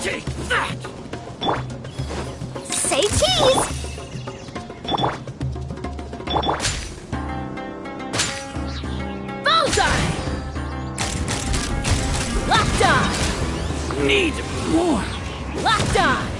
Take that! Say cheese! Bullseye! Locked on! Need more! Locked on!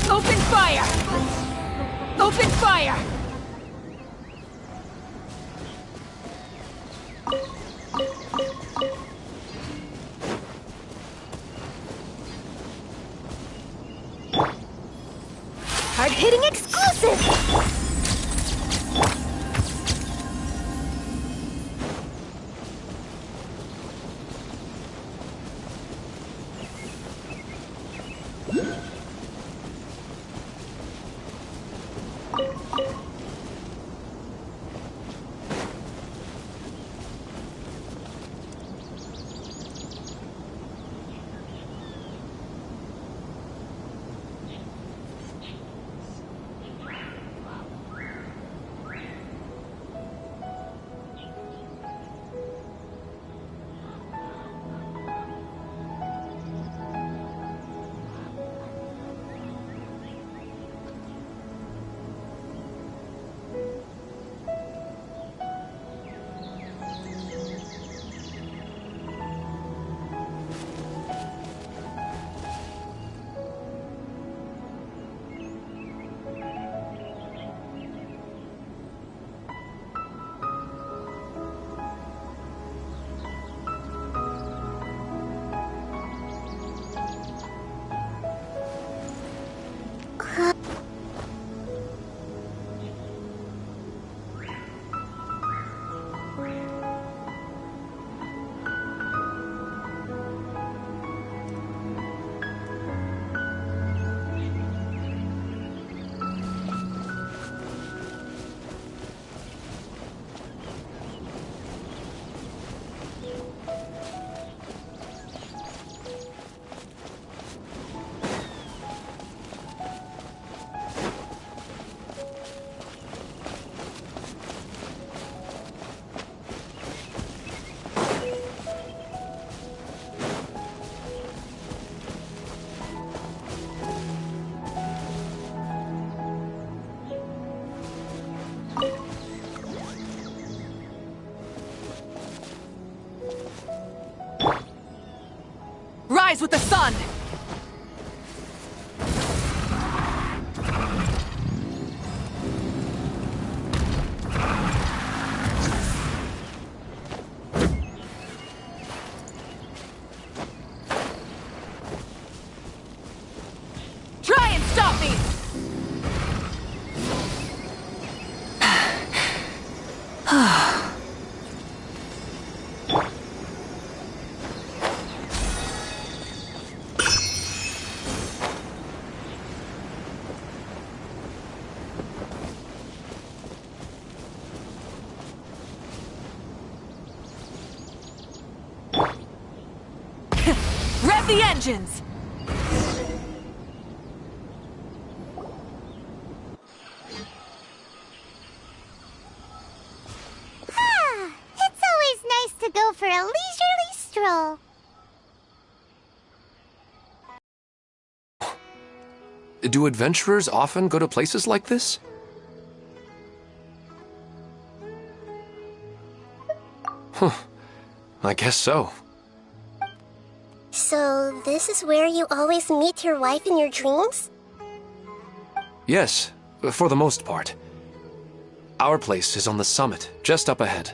Open fire! Open fire! Hard-hitting exclusive! rise with the sun! Try and stop me! Rev the engines! It's always nice to go for a leisurely stroll. Do adventurers often go to places like this? Huh. I guess so. So, this is where you always meet your wife in your dreams? Yes, for the most part. Our place is on the summit, just up ahead.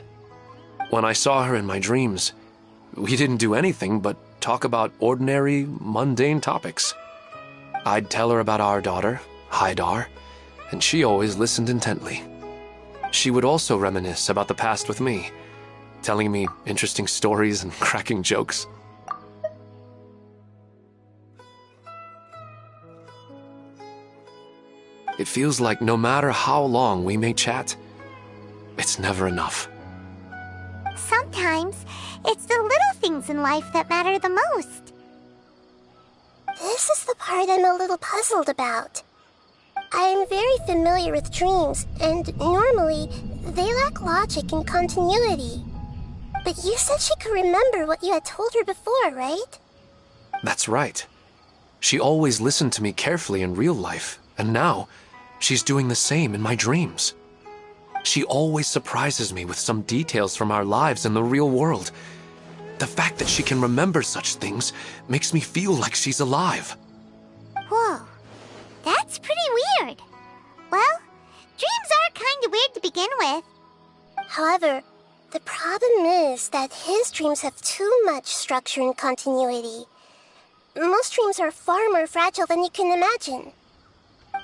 When I saw her in my dreams, we didn't do anything but talk about ordinary, mundane topics. I'd tell her about our daughter, Haidar, and she always listened intently. She would also reminisce about the past with me, telling me interesting stories and cracking jokes. It feels like no matter how long we may chat, it's never enough. Sometimes, it's the little things in life that matter the most. This is the part I'm a little puzzled about. I'm very familiar with dreams, and normally, they lack logic and continuity. But you said she could remember what you had told her before, right? That's right. She always listened to me carefully in real life, and now, she's doing the same in my dreams. She always surprises me with some details from our lives in the real world. The fact that she can remember such things makes me feel like she's alive. Whoa, that's pretty weird. Well, dreams are kind of weird to begin with. However, the problem is that his dreams have too much structure and continuity. Most dreams are far more fragile than you can imagine.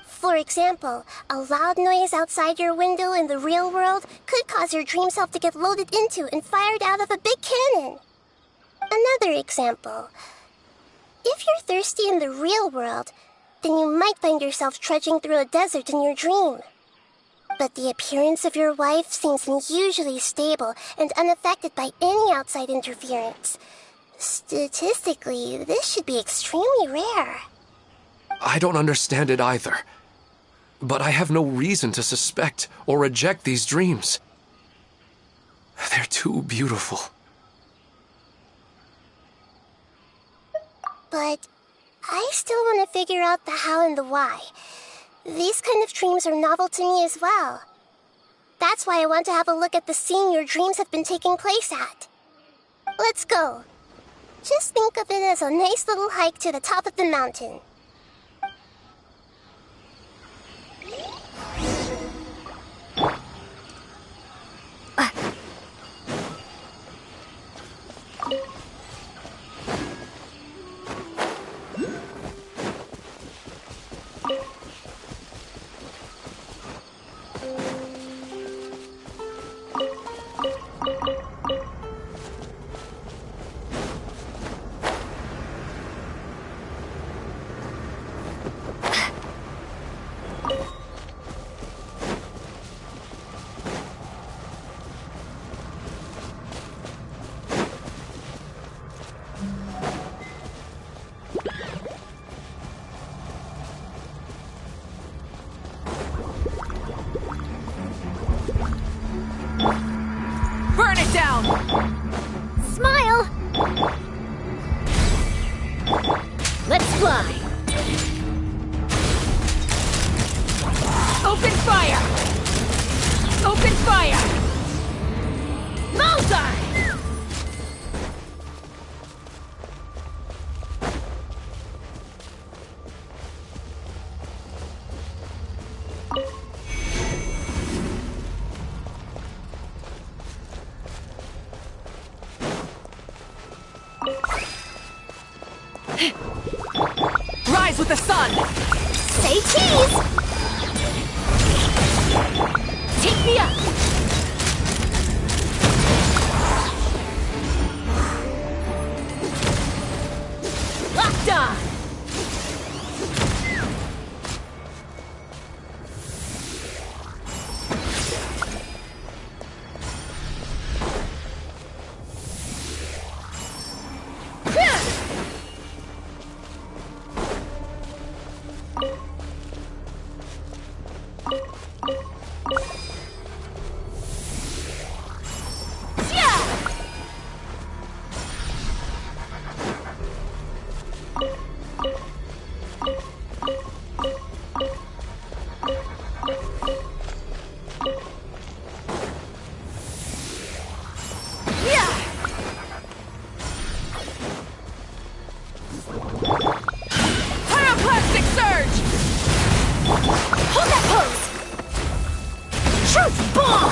For example, a loud noise outside your window in the real world could cause your dream self to get loaded into and fired out of a big cannon. Another example. If you're thirsty in the real world, then you might find yourself trudging through a desert in your dream. But the appearance of your wife seems unusually stable and unaffected by any outside interference. Statistically, this should be extremely rare. I don't understand it either. But I have no reason to suspect or reject these dreams. They're too beautiful. But I still want to figure out the how and the why. These kind of dreams are novel to me as well. That's why I want to have a look at the scene your dreams have been taking place at. Let's go. Just think of it as a nice little hike to the top of the mountain. the sun! Say cheese! Take me up! Locked on! Pyroclastic surge! Hold that pose! Truth bomb!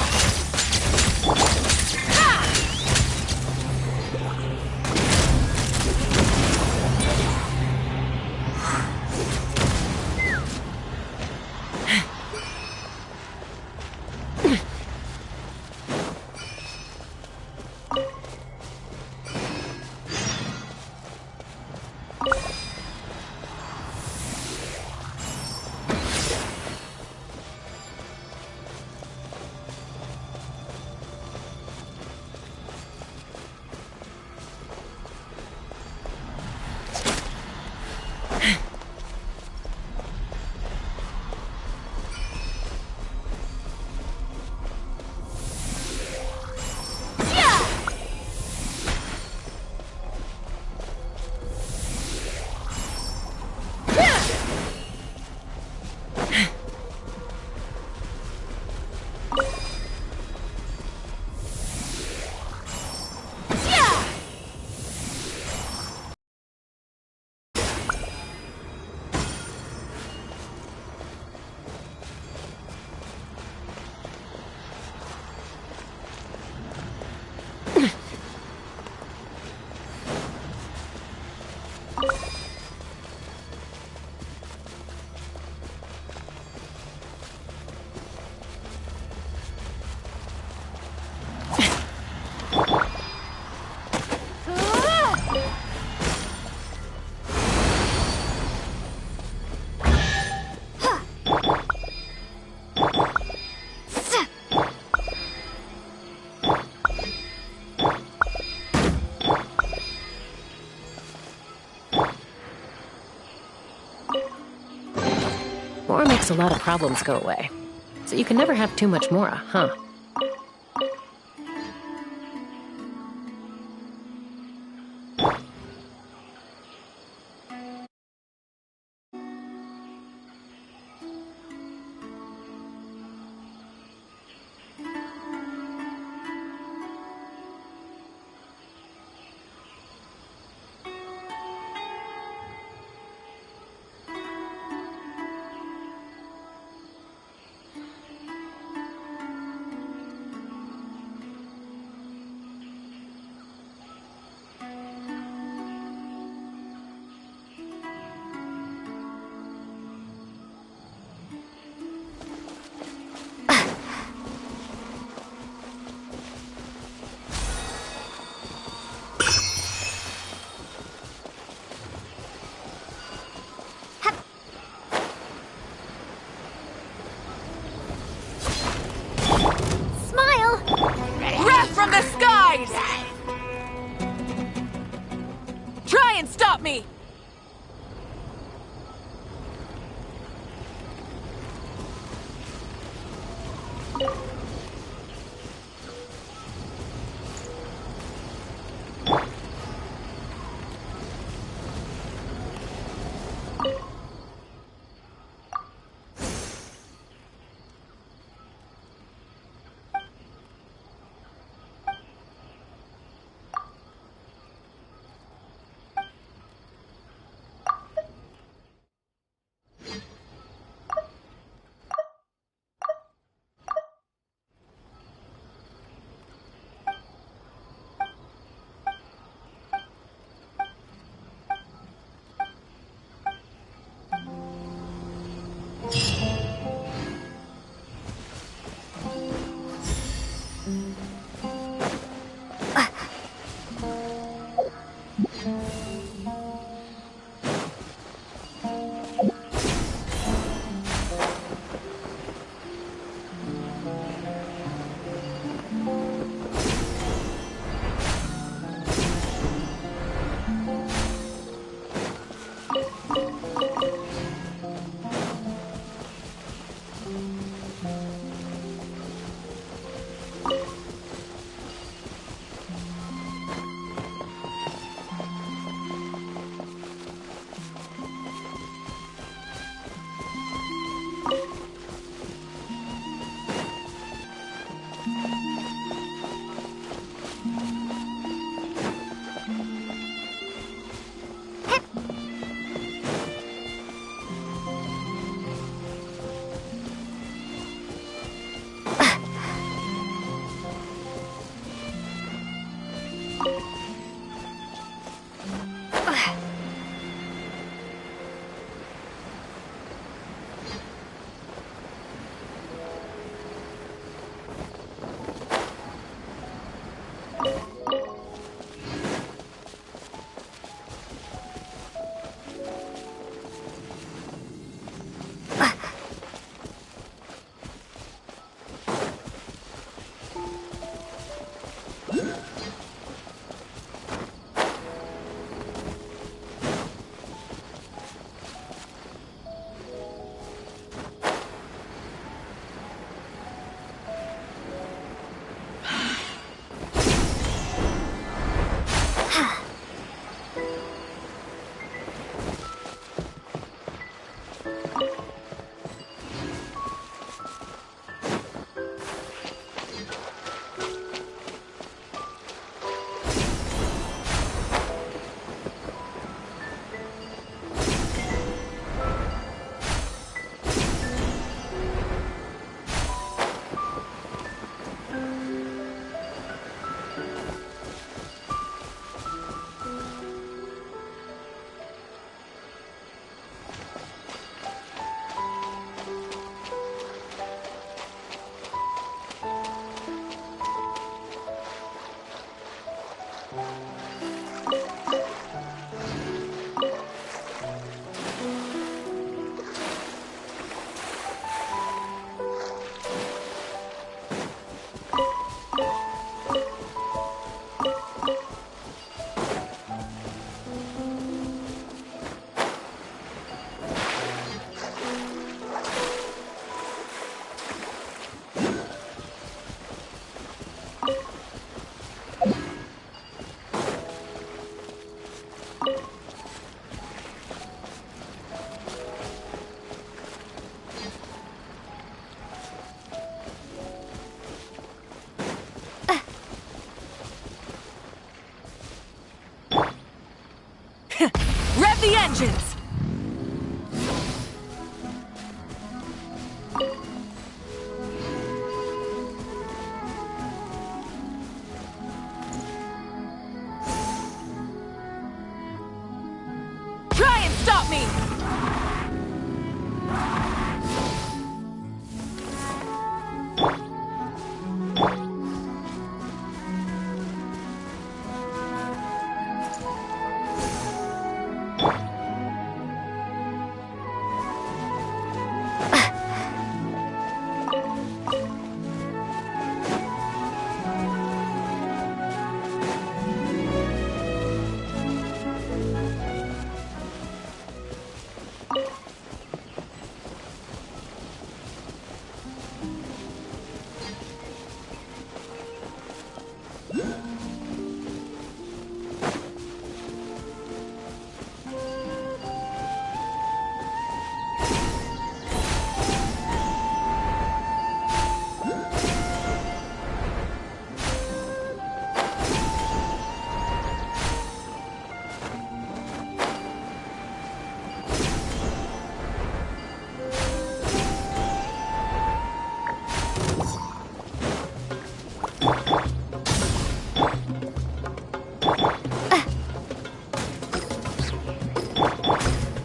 Mora makes a lot of problems go away. So you can never have too much Mora, huh? Wrath from the skies! Try and stop me! Rev the engines! Try and stop me!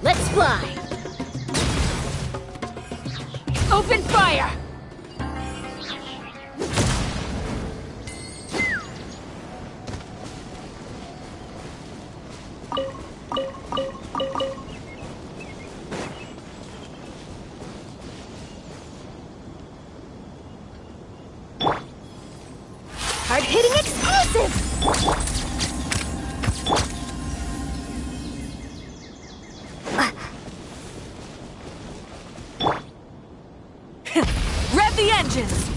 Let's fly! Open fire! Hard-hitting explosive! Rev the engines!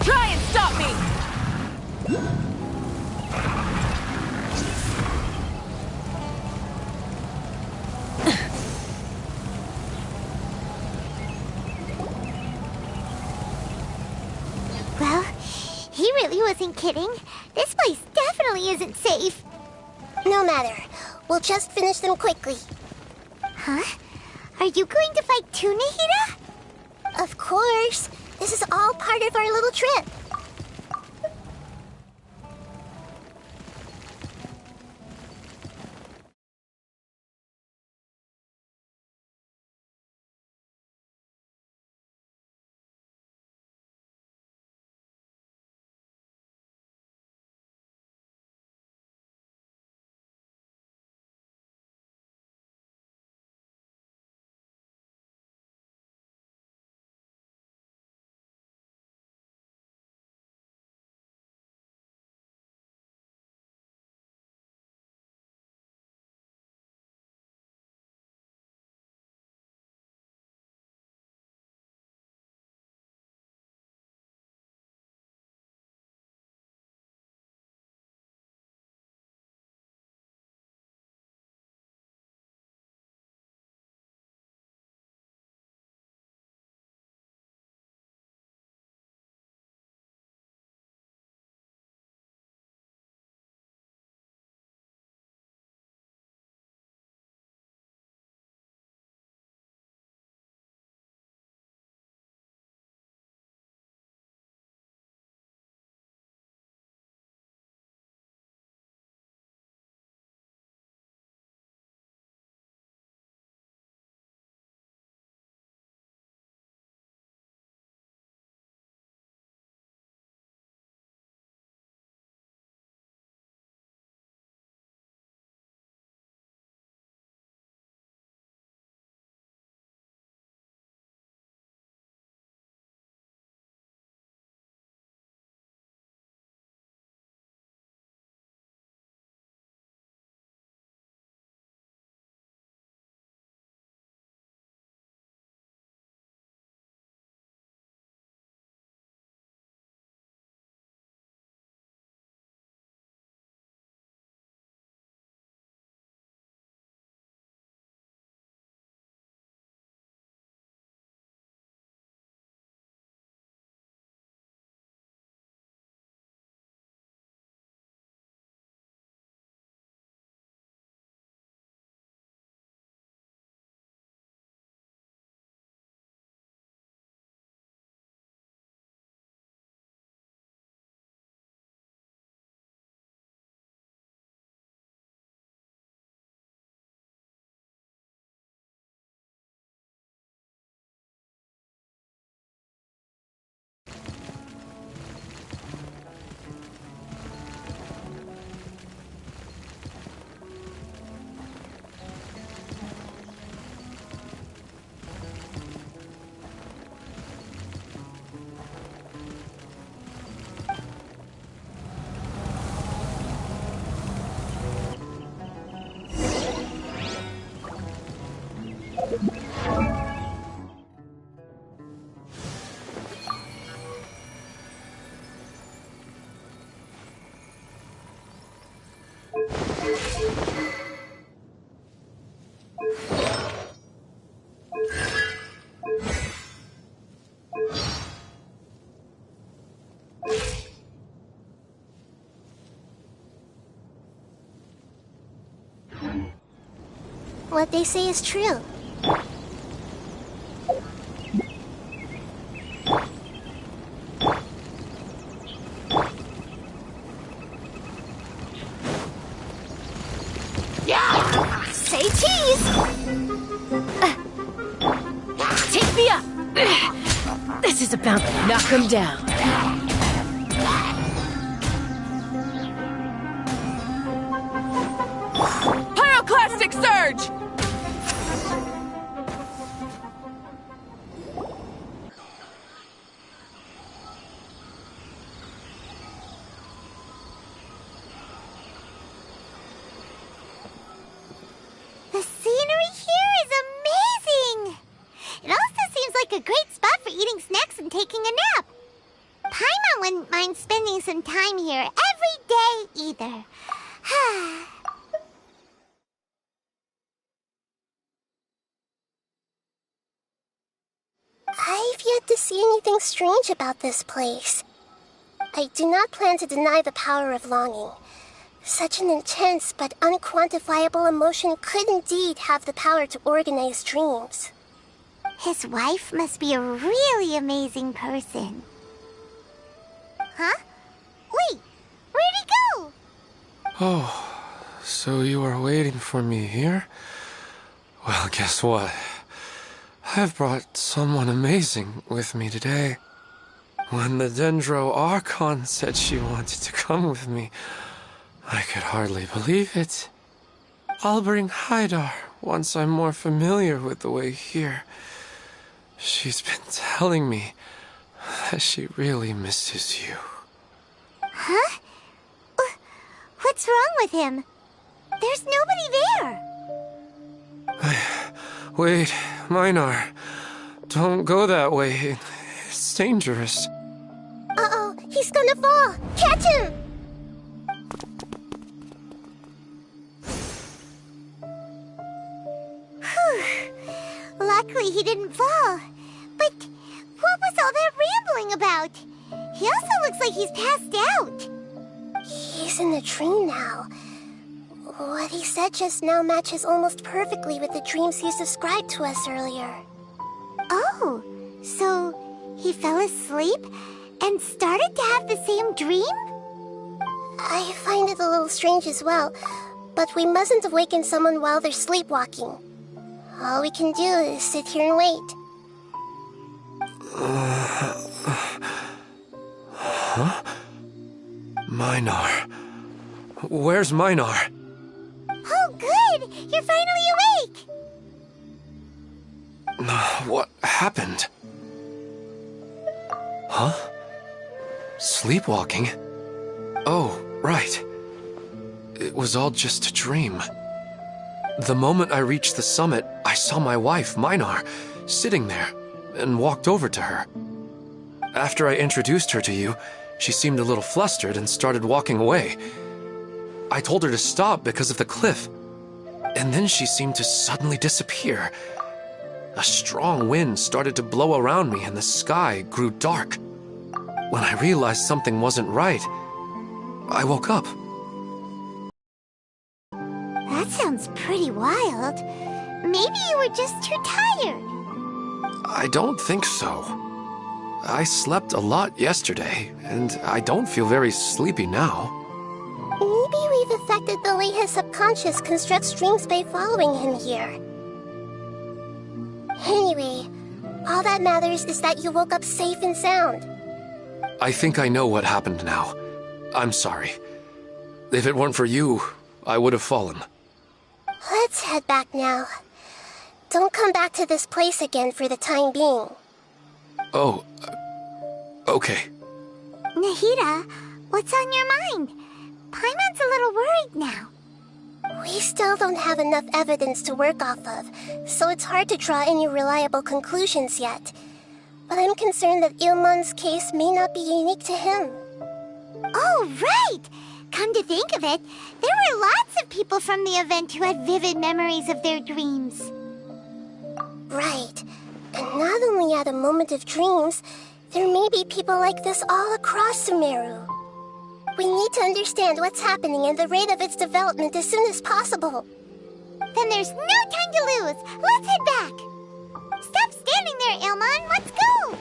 Try and stop me! Well, he really wasn't kidding. This place definitely isn't safe. No matter. We'll just finish them quickly. Huh? Are you going to fight too, Nahida? Of course. This is all part of our little trip. what they say is true. Say cheese! Take me up! This is about to knock him down. Pyroclastic surge! The scenery here is amazing! It also seems like a great spot for eating snacks and taking a nap. Paimon wouldn't mind spending some time here every day either. I've yet to see anything strange about this place. I do not plan to deny the power of longing. Such an intense but unquantifiable emotion could indeed have the power to organize dreams. His wife must be a really amazing person. Huh? Wait, where'd he go? Oh, so you are waiting for me here? Well, guess what? I've brought someone amazing with me today. When the Dendro Archon said she wanted to come with me, I could hardly believe it. I'll bring Haidar once I'm more familiar with the way here. She's been telling me that she really misses you. Huh? What's wrong with him? There's nobody there. Wait, Minar. Don't go that way. It's dangerous. Uh-oh, he's gonna fall! Catch him! Luckily he didn't fall. But what was all that rambling about? He also looks like he's passed out. He's in a dream now. What he said just now matches almost perfectly with the dreams he's described to us earlier. Oh, so he fell asleep and started to have the same dream? I find it a little strange as well, but we mustn't awaken someone while they're sleepwalking. All we can do is sit here and wait. Huh? Minar. Where's Minar? Oh, good! You're finally awake! What happened? Huh? Sleepwalking? Oh, right. It was all just a dream. The moment I reached the summit, I saw my wife, Minar, sitting there, and walked over to her. After I introduced her to you, she seemed a little flustered and started walking away. I told her to stop because of the cliff, and then she seemed to suddenly disappear. A strong wind started to blow around me and the sky grew dark. When I realized something wasn't right, I woke up. That sounds pretty wild. Maybe you were just too tired. I don't think so. I slept a lot yesterday, and I don't feel very sleepy now. Maybe we've affected the way his subconscious constructs dreams by following him here. Anyway, all that matters is that you woke up safe and sound. I think I know what happened now. I'm sorry. If it weren't for you, I would have fallen. Let's head back now. Don't come back to this place again for the time being. Oh, okay. Nahida, what's on your mind? Paimon's a little worried now. We still don't have enough evidence to work off of, so it's hard to draw any reliable conclusions yet. But I'm concerned that Ilmon's case may not be unique to him. Oh, right! Come to think of it, there were lots of people from the event who had vivid memories of their dreams. Right. And not only at a moment of dreams, there may be people like this all across Sumeru. We need to understand what's happening and the rate of its development as soon as possible. Then there's no time to lose. Let's head back. Stop standing there, Ilmon. Let's go.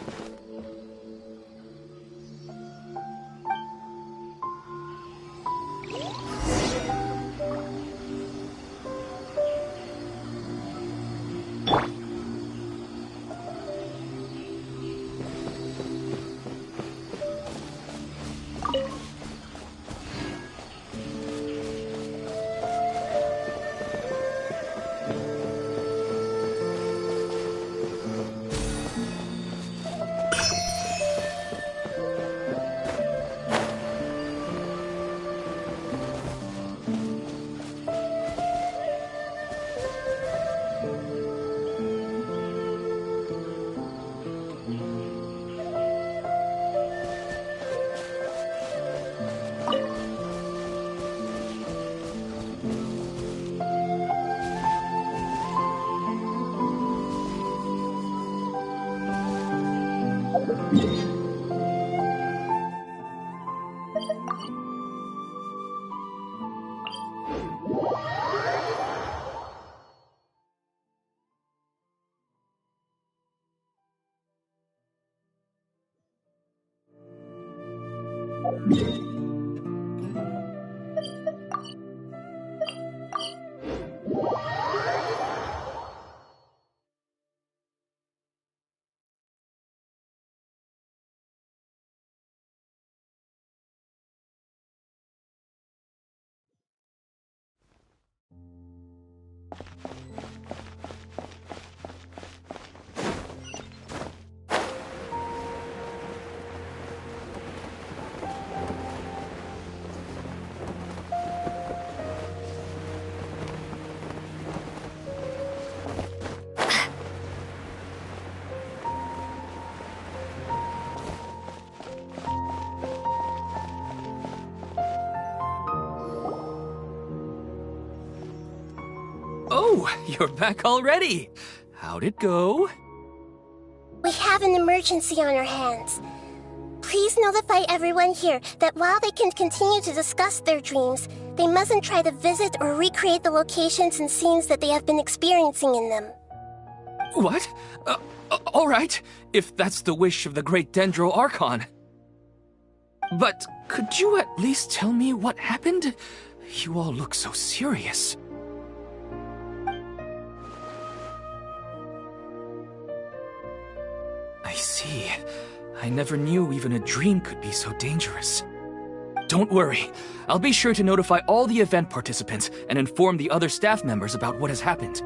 Oh, you're back already. How'd it go? We have an emergency on our hands. Please notify everyone here that while they can continue to discuss their dreams, they mustn't try to visit or recreate the locations and scenes that they have been experiencing in them. What? All right, if that's the wish of the great Dendro Archon. But could you at least tell me what happened? You all look so serious. I see. I never knew even a dream could be so dangerous. Don't worry. I'll be sure to notify all the event participants and inform the other staff members about what has happened.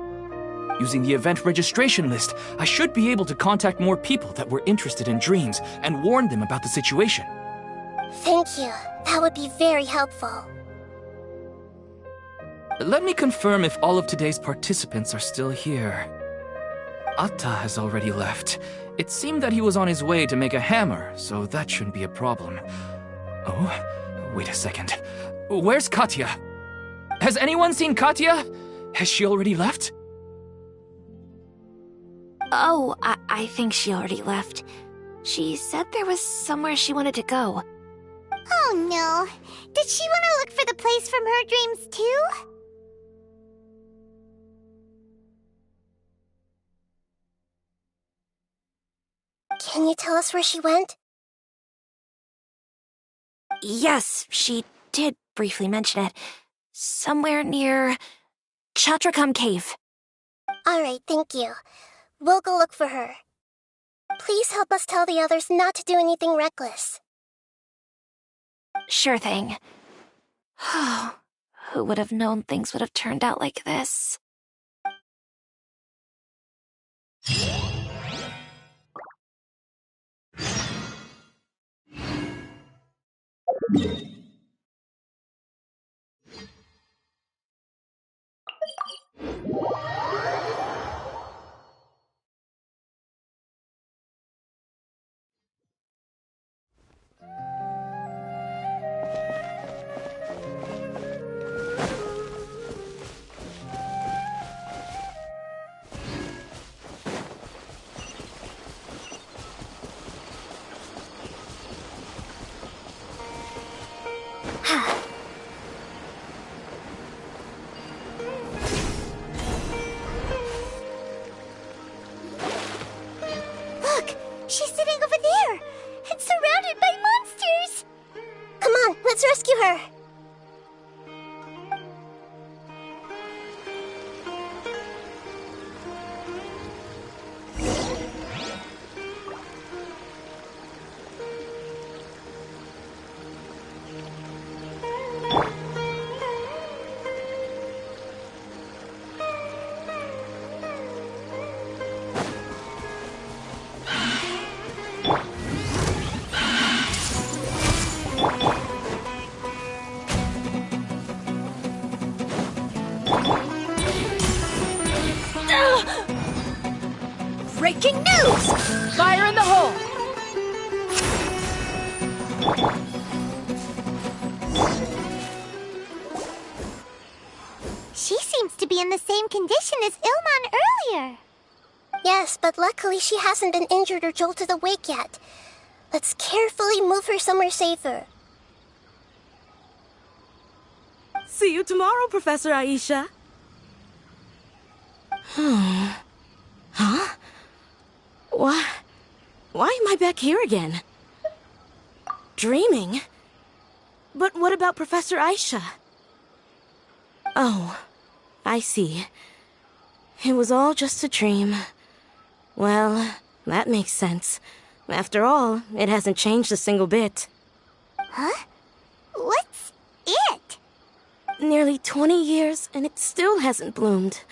Using the event registration list, I should be able to contact more people that were interested in dreams and warn them about the situation. Thank you. That would be very helpful. Let me confirm if all of today's participants are still here. Atta has already left. It seemed that he was on his way to make a hammer, so that shouldn't be a problem. Oh, wait a second. Where's Katya? Has anyone seen Katya? Has she already left? Oh, I think she already left. She said there was somewhere she wanted to go. Oh no. Did she want to look for the place from her dreams too? Can you tell us where she went? Yes, she did briefly mention it. Somewhere near Chatrakam Cave. Alright, thank you. We'll go look for her. Please help us tell the others not to do anything reckless. Sure thing. Who would have known things would have turned out like this? She's sitting over there and surrounded by monsters! Come on, let's rescue her! Breaking news! Fire in the hole! She seems to be in the same condition as Ilman earlier. Yes, but luckily she hasn't been injured or jolted awake yet. Let's carefully move her somewhere safer. See you tomorrow, Professor Aisha. Huh? Why am I back here again? Dreaming? But what about Professor Aisha? Oh, I see. It was all just a dream. Well, that makes sense. After all, it hasn't changed a single bit. Huh? What's it? Nearly 20 years, and it still hasn't bloomed.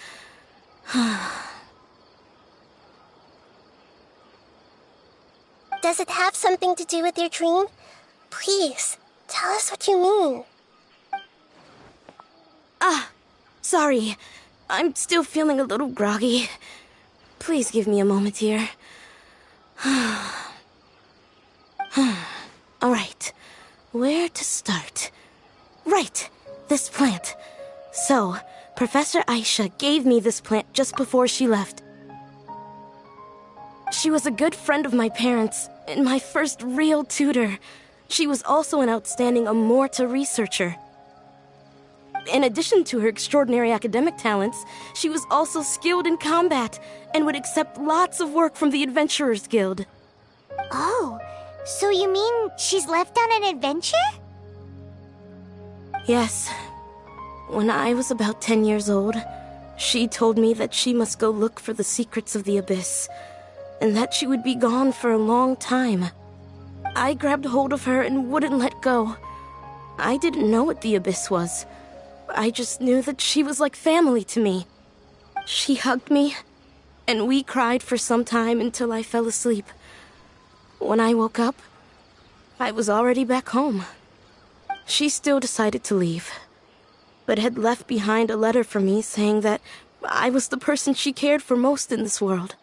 Does it have something to do with your dream? Please, tell us what you mean. Sorry. I'm still feeling a little groggy. Please give me a moment here. Alright, where to start? Right, this plant. So, Professor Aisha gave me this plant just before she left. She was a good friend of my parents, and my first real tutor. She was also an outstanding Amorta researcher. In addition to her extraordinary academic talents, she was also skilled in combat, and would accept lots of work from the Adventurers Guild. Oh, so you mean she's left on an adventure? Yes. When I was about 10 years old, she told me that she must go look for the secrets of the Abyss, and that she would be gone for a long time. I grabbed hold of her and wouldn't let go. I didn't know what the Abyss was. I just knew that she was like family to me. She hugged me, and we cried for some time until I fell asleep. When I woke up, I was already back home. She still decided to leave, but had left behind a letter for me saying that I was the person she cared for most in this world.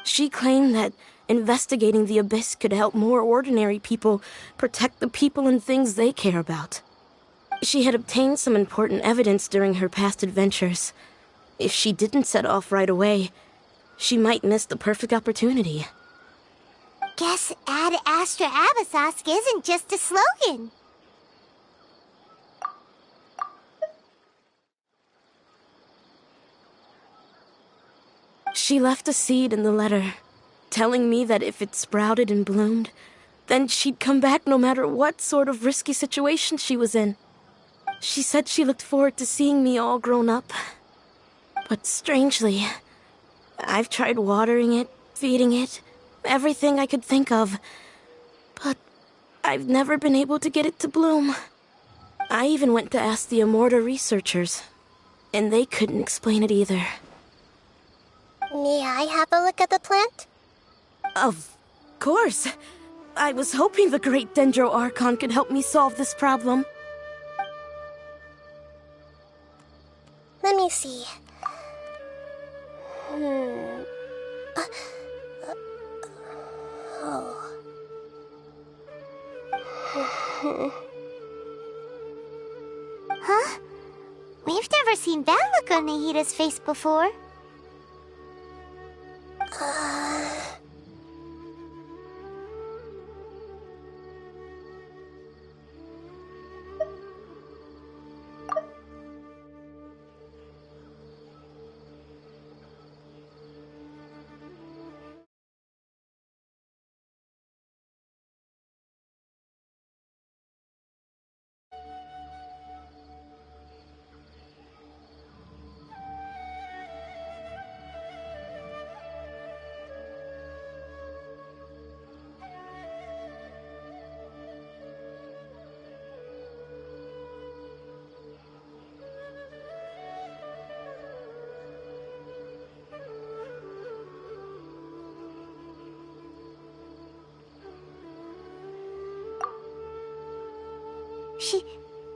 She claimed that investigating the Abyss could help more ordinary people protect the people and things they care about. She had obtained some important evidence during her past adventures. If she didn't set off right away, she might miss the perfect opportunity. Guess Ad Astra Abyssosque isn't just a slogan. She left a seed in the letter, telling me that if it sprouted and bloomed, then she'd come back no matter what sort of risky situation she was in. She said she looked forward to seeing me all grown up. But strangely, I've tried watering it, feeding it, everything I could think of. But I've never been able to get it to bloom. I even went to ask the Amorta researchers, and they couldn't explain it either. May I have a look at the plant? Of course. I was hoping the great Dendro Archon could help me solve this problem. Let me see. Huh? We've never seen that look on Nahida's face before.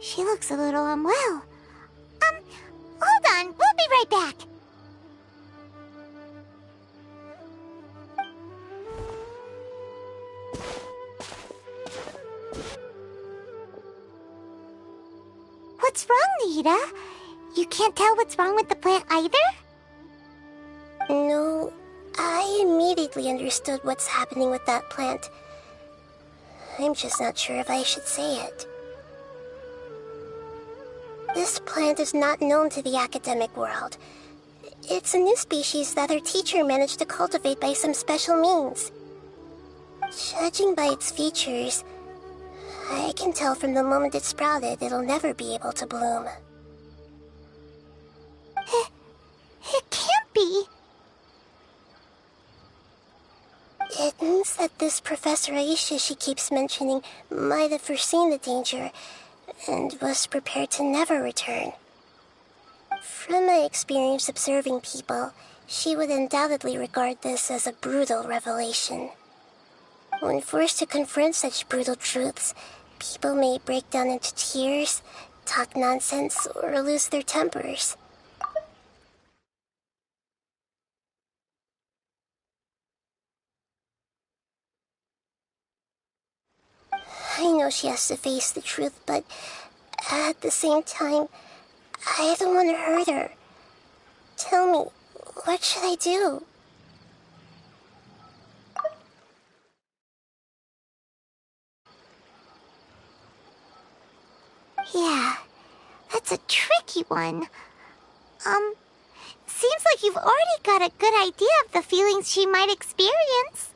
She looks a little unwell. Hold on, we'll be right back. What's wrong, Nita? You can't tell what's wrong with the plant either? No, I immediately understood what's happening with that plant. I'm just not sure if I should say it. This plant is not known to the academic world. It's a new species that our teacher managed to cultivate by some special means. Judging by its features, I can tell from the moment it sprouted it'll never be able to bloom. It can't be. It means that this Professor Aisha she keeps mentioning might have foreseen the danger and was prepared to never return. From my experience observing people, she would undoubtedly regard this as a brutal revelation. When forced to confront such brutal truths, people may break down into tears, talk nonsense, or lose their tempers. I know she has to face the truth, but at the same time, I don't want to hurt her. Tell me, what should I do? Yeah, that's a tricky one. Seems like you've already got a good idea of the feelings she might experience.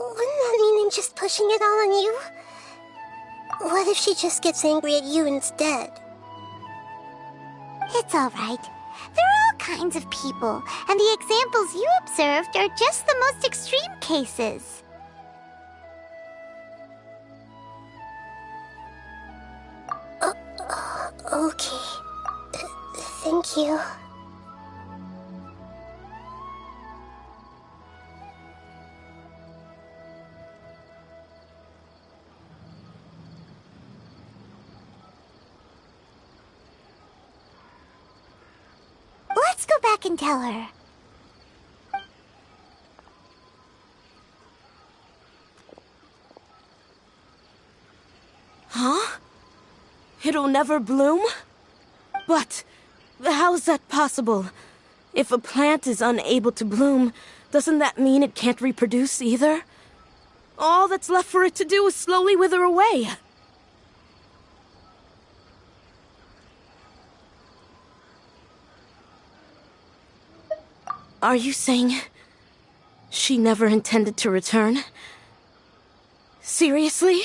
Wouldn't that mean I'm just pushing it all on you? What if she just gets angry at you instead? It's all right. There are all kinds of people, and the examples you observed are just the most extreme cases. Okay. Thank you. Let's go back and tell her. Huh? It'll never bloom? But how's that possible? If a plant is unable to bloom, doesn't that mean it can't reproduce either? All that's left for it to do is slowly wither away. Are you saying she never intended to return? Seriously?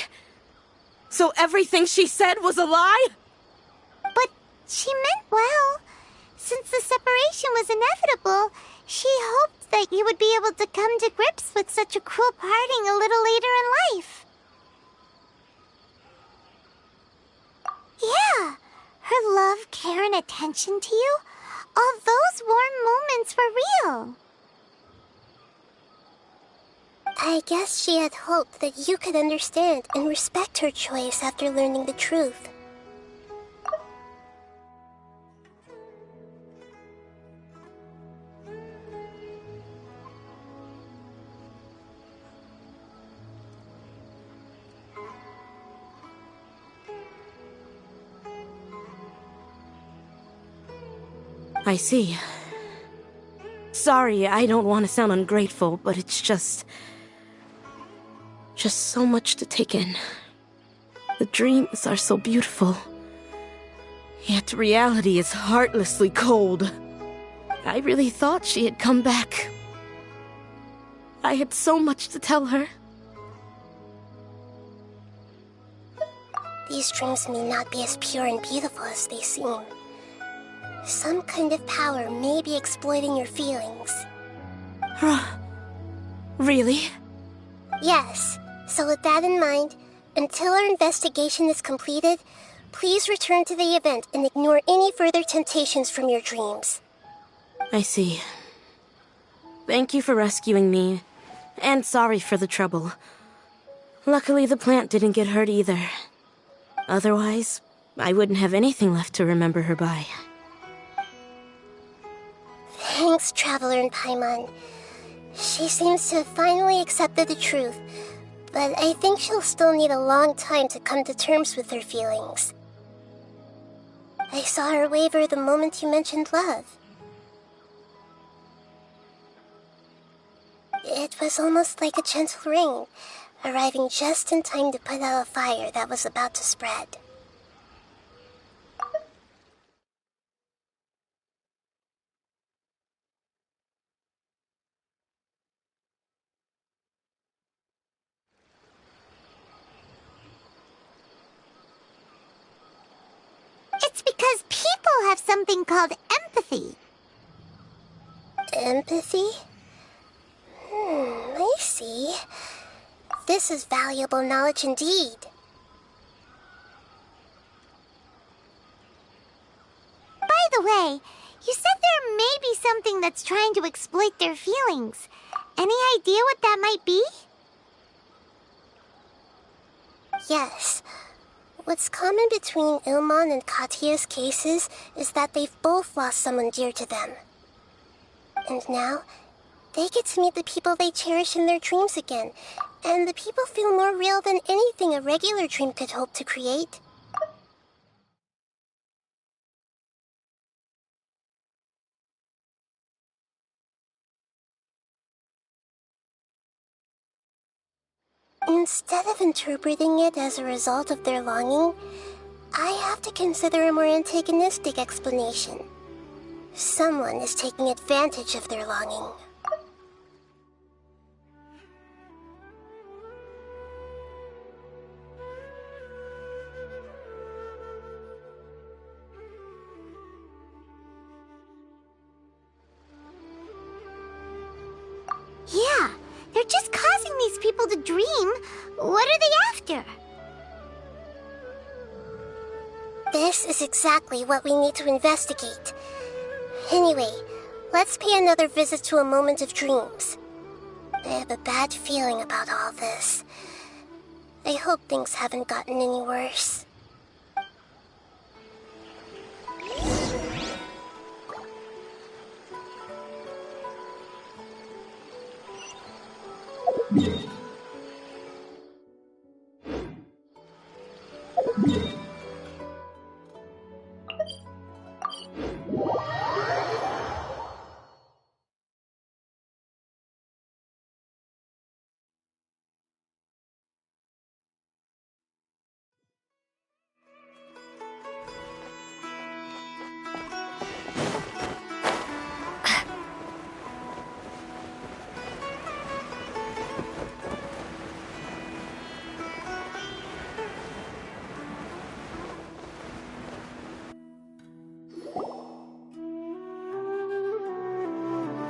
So everything she said was a lie? But she meant well. Since the separation was inevitable, she hoped that you would be able to come to grips with such a cruel parting a little later in life. Yeah, her love, care, and attention to you, all those warm moments were real. I guess she had hoped that you could understand and respect her choice after learning the truth. I see. Sorry, I don't want to sound ungrateful, but it's just so much to take in. The dreams are so beautiful, yet reality is heartlessly cold. I really thought she had come back. I had so much to tell her. These dreams may not be as pure and beautiful as they seem. Some kind of power may be exploiting your feelings. Really? Yes. So with that in mind, until our investigation is completed, please return to the event and ignore any further temptations from your dreams. I see. Thank you for rescuing me, and sorry for the trouble. Luckily, the plant didn't get hurt either. Otherwise, I wouldn't have anything left to remember her by. Thanks, Traveler and Paimon. She seems to have finally accepted the truth, but I think she'll still need a long time to come to terms with her feelings. I saw her waver the moment you mentioned love. It was almost like a gentle rain, arriving just in time to put out a fire that was about to spread. It's because people have something called empathy. Empathy? I see. This is valuable knowledge indeed. By the way, you said there may be something that's trying to exploit their feelings. Any idea what that might be? Yes. What's common between Ilmon and Katya's cases is that they've both lost someone dear to them. And now, they get to meet the people they cherish in their dreams again, and the people feel more real than anything a regular dream could hope to create. Instead of interpreting it as a result of their longing, I have to consider a more antagonistic explanation. Someone is taking advantage of their longing. Yeah, they're just causing these people to dream. What are they after? This is exactly what we need to investigate. Anyway, let's pay another visit to a moment of dreams. I have a bad feeling about all this. I hope things haven't gotten any worse.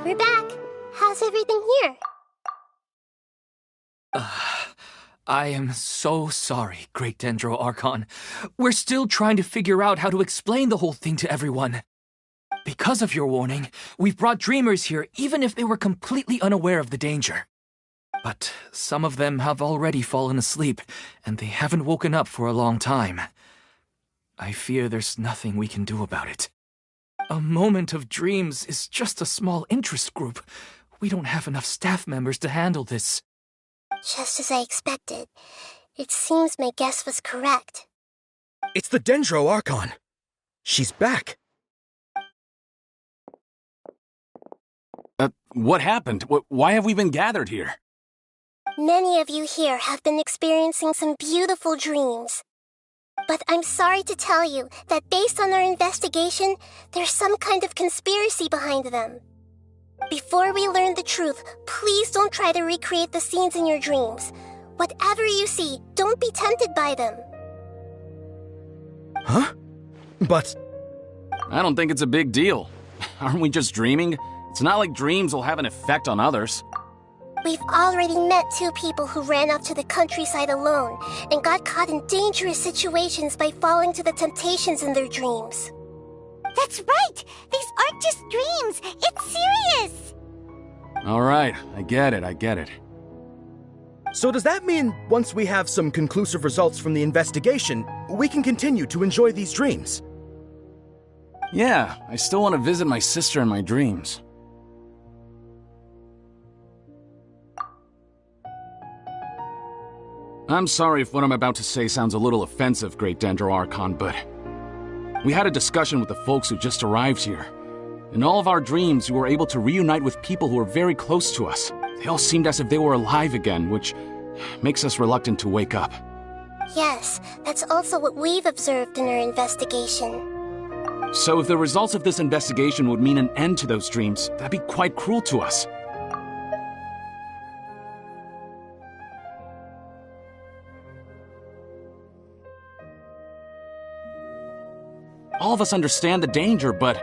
We're back. How's everything here? I am so sorry, Great Dendro Archon. We're still trying to figure out how to explain the whole thing to everyone. Because of your warning, we've brought dreamers here even if they were completely unaware of the danger. But some of them have already fallen asleep, and they haven't woken up for a long time. I fear there's nothing we can do about it. A moment of dreams is just a small interest group. We don't have enough staff members to handle this. Just as I expected. It seems my guess was correct. It's the Dendro Archon. She's back. What happened? Why have we been gathered here? Many of you here have been experiencing some beautiful dreams. But I'm sorry to tell you that based on our investigation, there's some kind of conspiracy behind them. Before we learn the truth, please don't try to recreate the scenes in your dreams. Whatever you see, don't be tempted by them. Huh? But... I don't think it's a big deal. Aren't we just dreaming? It's not like dreams will have an effect on others. We've already met 2 people who ran off to the countryside alone and got caught in dangerous situations by falling to the temptations in their dreams. That's right! These aren't just dreams! It's serious! Alright, I get it. so does that mean once we have some conclusive results from the investigation, we can continue to enjoy these dreams? Yeah, I still want to visit my sister in my dreams. I'm sorry if what I'm about to say sounds a little offensive, Great Dendro Archon, but we had a discussion with the folks who just arrived here. In all of our dreams, we were able to reunite with people who were very close to us. They all seemed as if they were alive again, which makes us reluctant to wake up. Yes, that's also what we've observed in our investigation. So if the results of this investigation would mean an end to those dreams, that'd be quite cruel to us. All of us understand the danger, but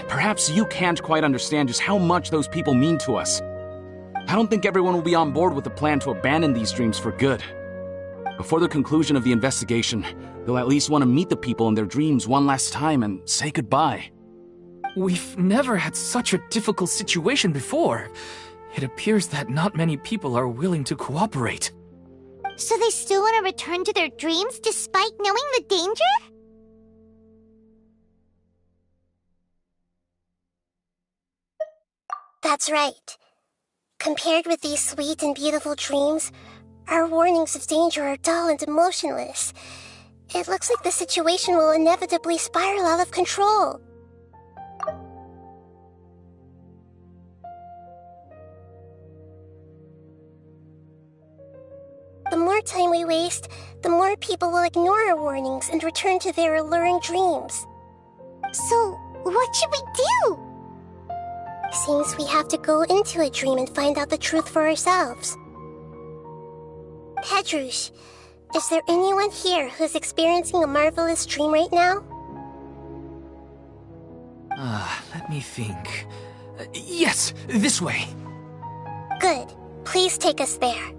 perhaps you can't quite understand just how much those people mean to us. I don't think everyone will be on board with the plan to abandon these dreams for good. Before the conclusion of the investigation, they'll at least want to meet the people in their dreams one last time and say goodbye. We've never had such a difficult situation before. It appears that not many people are willing to cooperate. So they still want to return to their dreams despite knowing the danger? That's right. Compared with these sweet and beautiful dreams, our warnings of danger are dull and emotionless. It looks like the situation will inevitably spiral out of control. The more time we waste, the more people will ignore our warnings and return to their alluring dreams. So, what should we do? Seems we have to go into a dream and find out the truth for ourselves. Pedrush, is there anyone here who's experiencing a marvelous dream right now? Let me think. Yes, this way. Good. Please take us there.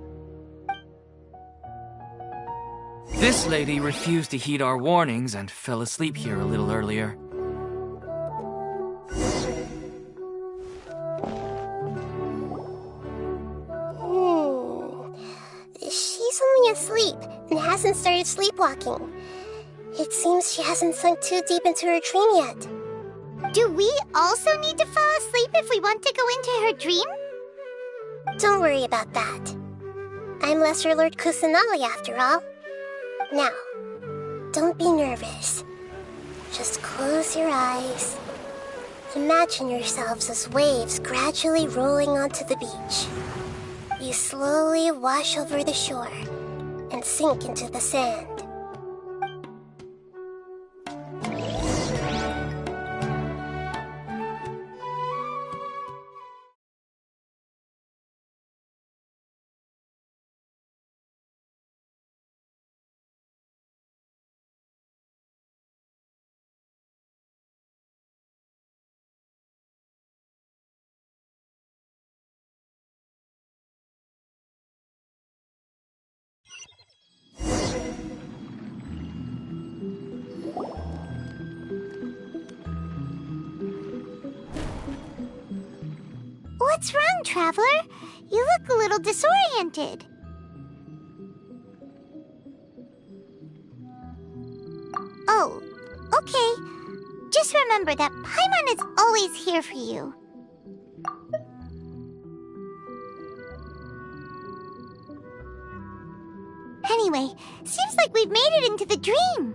This lady refused to heed our warnings and fell asleep here a little earlier. She's only asleep and hasn't started sleepwalking. It seems she hasn't sunk too deep into her dream yet. Do we also need to fall asleep if we want to go into her dream? Don't worry about that. I'm Lesser Lord Kusanali after all. Now, don't be nervous. Just close your eyes. Imagine yourselves as waves gradually rolling onto the beach. You slowly wash over the shore and sink into the sand. What's wrong, Traveler? You look a little disoriented. Oh, okay. Just remember that Paimon is always here for you. Anyway, seems like we've made it into the dream.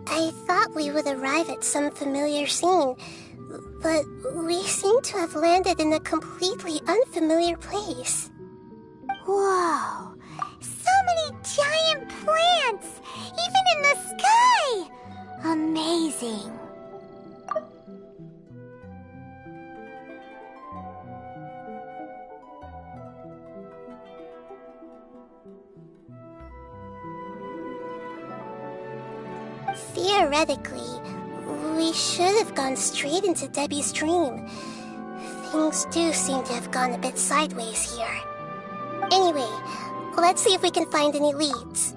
I thought we would arrive at some familiar scene, but we seem to have landed in a completely unfamiliar place. Whoa, so many giant plants! Even in the sky! Amazing. Theoretically, we should have gone straight into Debbie's dream. Things do seem to have gone a bit sideways here. Anyway, let's see if we can find any leads.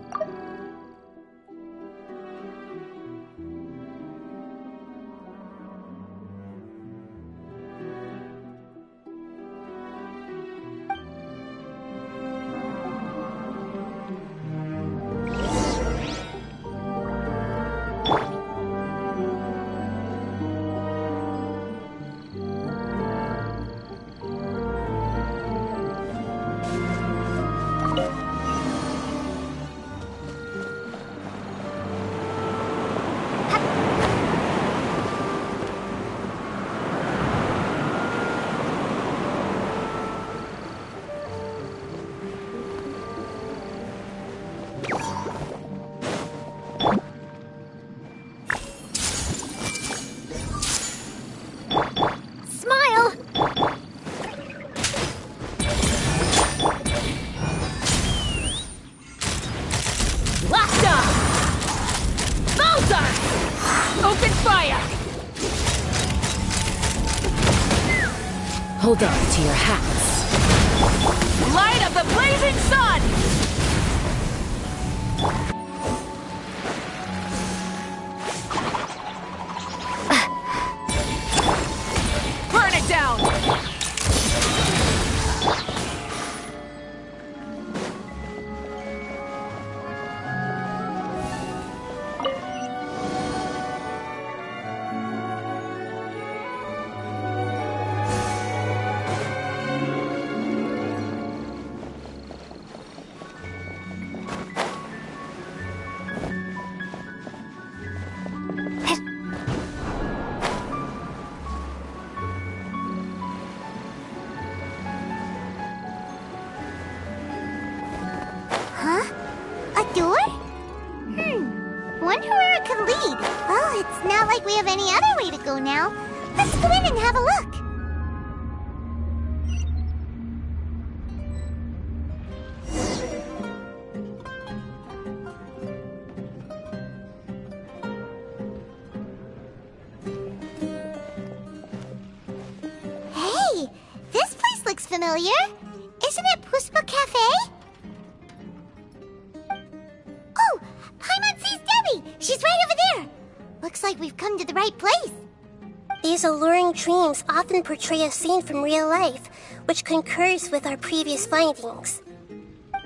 Hold on to your hats. Light of the blazing sun! Burn it down! Wonder where it could lead. Well, it's not like we have any other way to go now. Let's go in and have a look. Hey, this place looks familiar. Isn't it Puspa Cafe? Oh, Paimon sees Debbie! She's right over there! Looks like we've come to the right place. These alluring dreams often portray a scene from real life, which concurs with our previous findings.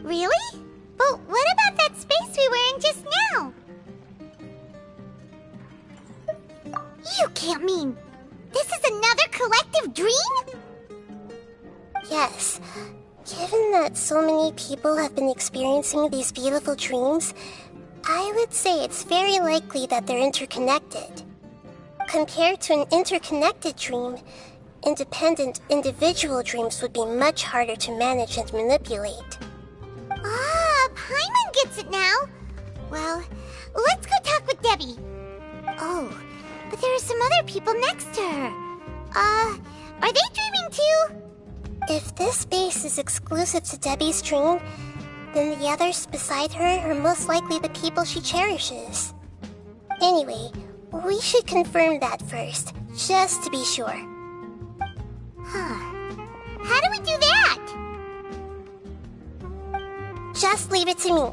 Really? But what about that space we were in just now? You can't mean... this is another collective dream? Yes. Given that so many people have been experiencing these beautiful dreams, I would say it's very likely that they're interconnected. Compared to an interconnected dream, independent individual dreams would be much harder to manage and manipulate. Ah, Paimon gets it now. Well, let's go talk with Debbie. Oh, but there are some other people next to her. Are they dreaming too? If this space is exclusive to Debbie's dream, then the others beside her are most likely the people she cherishes. Anyway, we should confirm that first, just to be sure. Huh. How do we do that? Just leave it to me.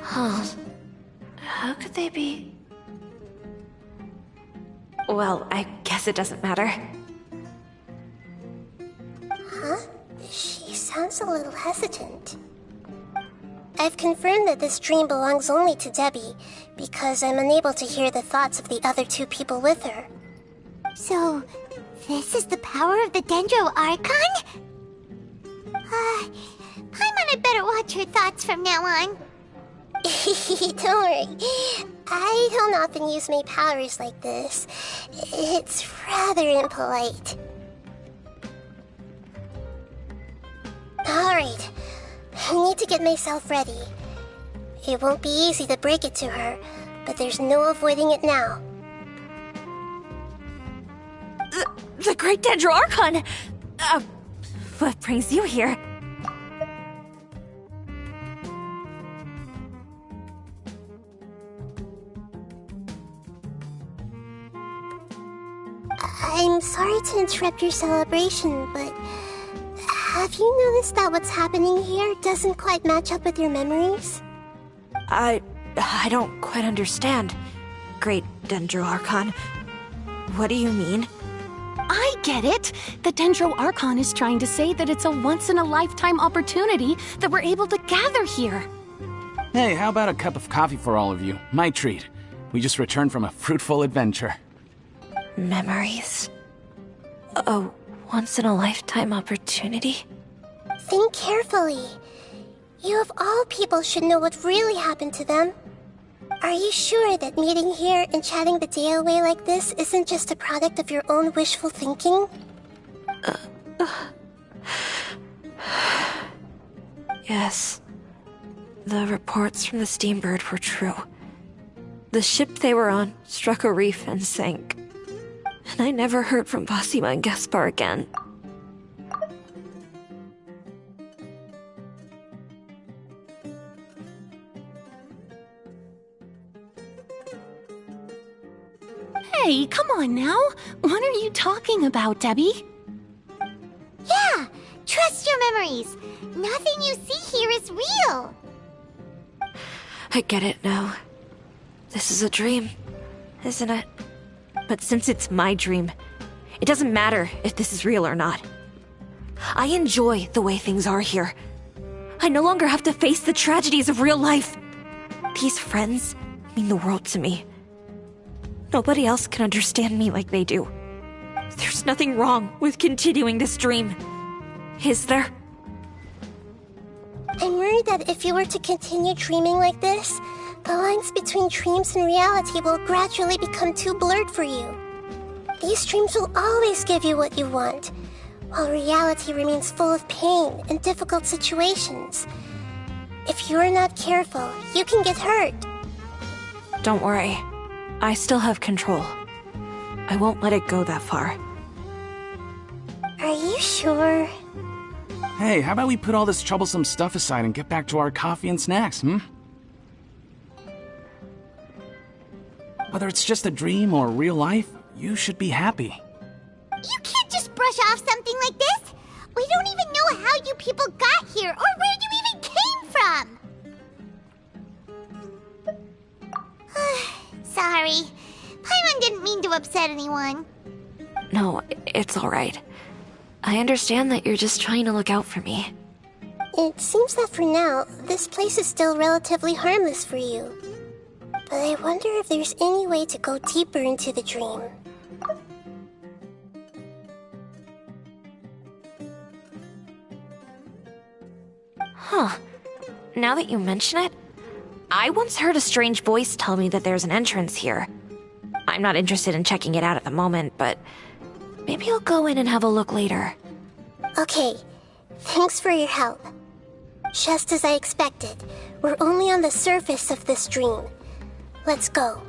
Huh. How could they be? Well, I guess it doesn't matter. Huh? She sounds a little hesitant. I've confirmed that this dream belongs only to Debbie, because I'm unable to hear the thoughts of the other two people with her. So, this is the power of the Dendro Archon? Paimon had better watch her thoughts from now on. Don't worry. I don't often use my powers like this. It's rather impolite. Alright. I need to get myself ready. It won't be easy to break it to her, but there's no avoiding it now. The Great Dendro Archon! What brings you here? I'm sorry to interrupt your celebration, but have you noticed that what's happening here doesn't quite match up with your memories? I don't quite understand. Great Dendro Archon. What do you mean? I get it! The Dendro Archon is trying to say that it's a once-in-a-lifetime opportunity that we're able to gather here. Hey, how about a cup of coffee for all of you? My treat. We just returned from a fruitful adventure. Memories. A once-in-a-lifetime opportunity? Think carefully. You of all people should know what really happened to them. Are you sure that meeting here and chatting the day away like this isn't just a product of your own wishful thinking? Yes. The reports from the Steambird were true. The ship they were on struck a reef and sank. And I never heard from Basima and Gaspar again. Hey, come on now! What are you talking about, Debbie? Yeah, trust your memories. Nothing you see here is real. I get it now. This is a dream, isn't it? But since it's my dream, it doesn't matter if this is real or not. I enjoy the way things are here. I no longer have to face the tragedies of real life. These friends mean the world to me. Nobody else can understand me like they do. There's nothing wrong with continuing this dream. Is there? I'm worried that if you were to continue dreaming like this, the lines between dreams and reality will gradually become too blurred for you. These dreams will always give you what you want, while reality remains full of pain and difficult situations. If you're not careful, you can get hurt. Don't worry. I still have control. I won't let it go that far. Are you sure? Hey, how about we put all this troublesome stuff aside and get back to our coffee and snacks, Whether it's just a dream or real life, you should be happy. You can't just brush off something like this. We don't even know how you people got here or where you even came from. Sorry. Paimon didn't mean to upset anyone. No, it's alright. I understand that you're just trying to look out for me. It seems that for now, this place is still relatively harmless for you. But I wonder if there's any way to go deeper into the dream. Huh. Now that you mention it, I once heard a strange voice tell me that there's an entrance here. I'm not interested in checking it out at the moment, but maybe I'll go in and have a look later. Okay, thanks for your help. Just as I expected, we're only on the surface of this dream. Let's go.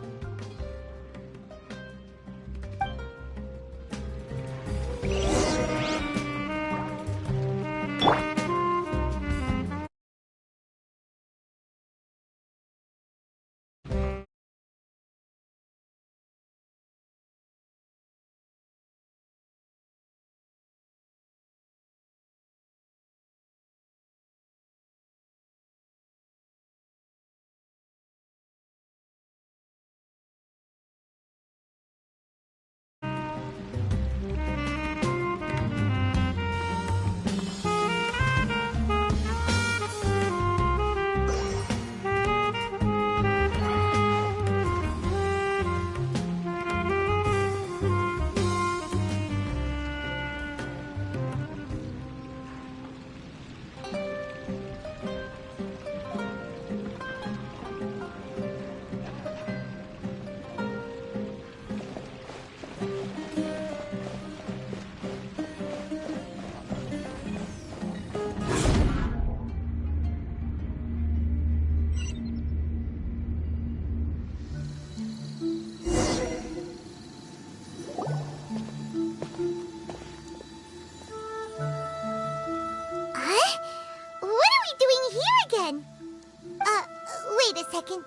second.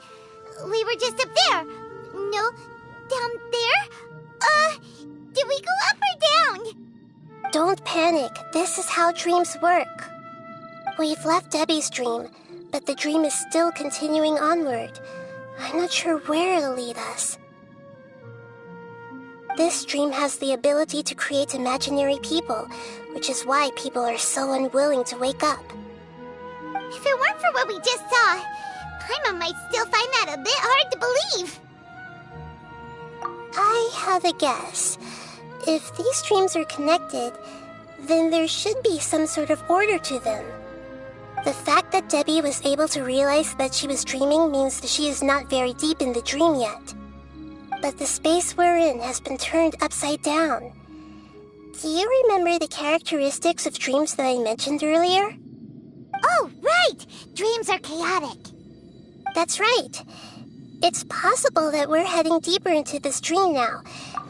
We were just up there. No, down there? Did we go up or down? Don't panic. This is how dreams work. We've left Debbie's dream, but the dream is still continuing onward. I'm not sure where it'll lead us. This dream has the ability to create imaginary people, which is why people are so unwilling to wake up. If it weren't for what we just saw, Paimon might still find that a bit hard to believe. I have a guess. If these dreams are connected, then there should be some sort of order to them. The fact that Debbie was able to realize that she was dreaming means that she is not very deep in the dream yet. But the space we're in has been turned upside down. Do you remember the characteristics of dreams that I mentioned earlier? Oh, right! Dreams are chaotic. That's right. It's possible that we're heading deeper into this dream now,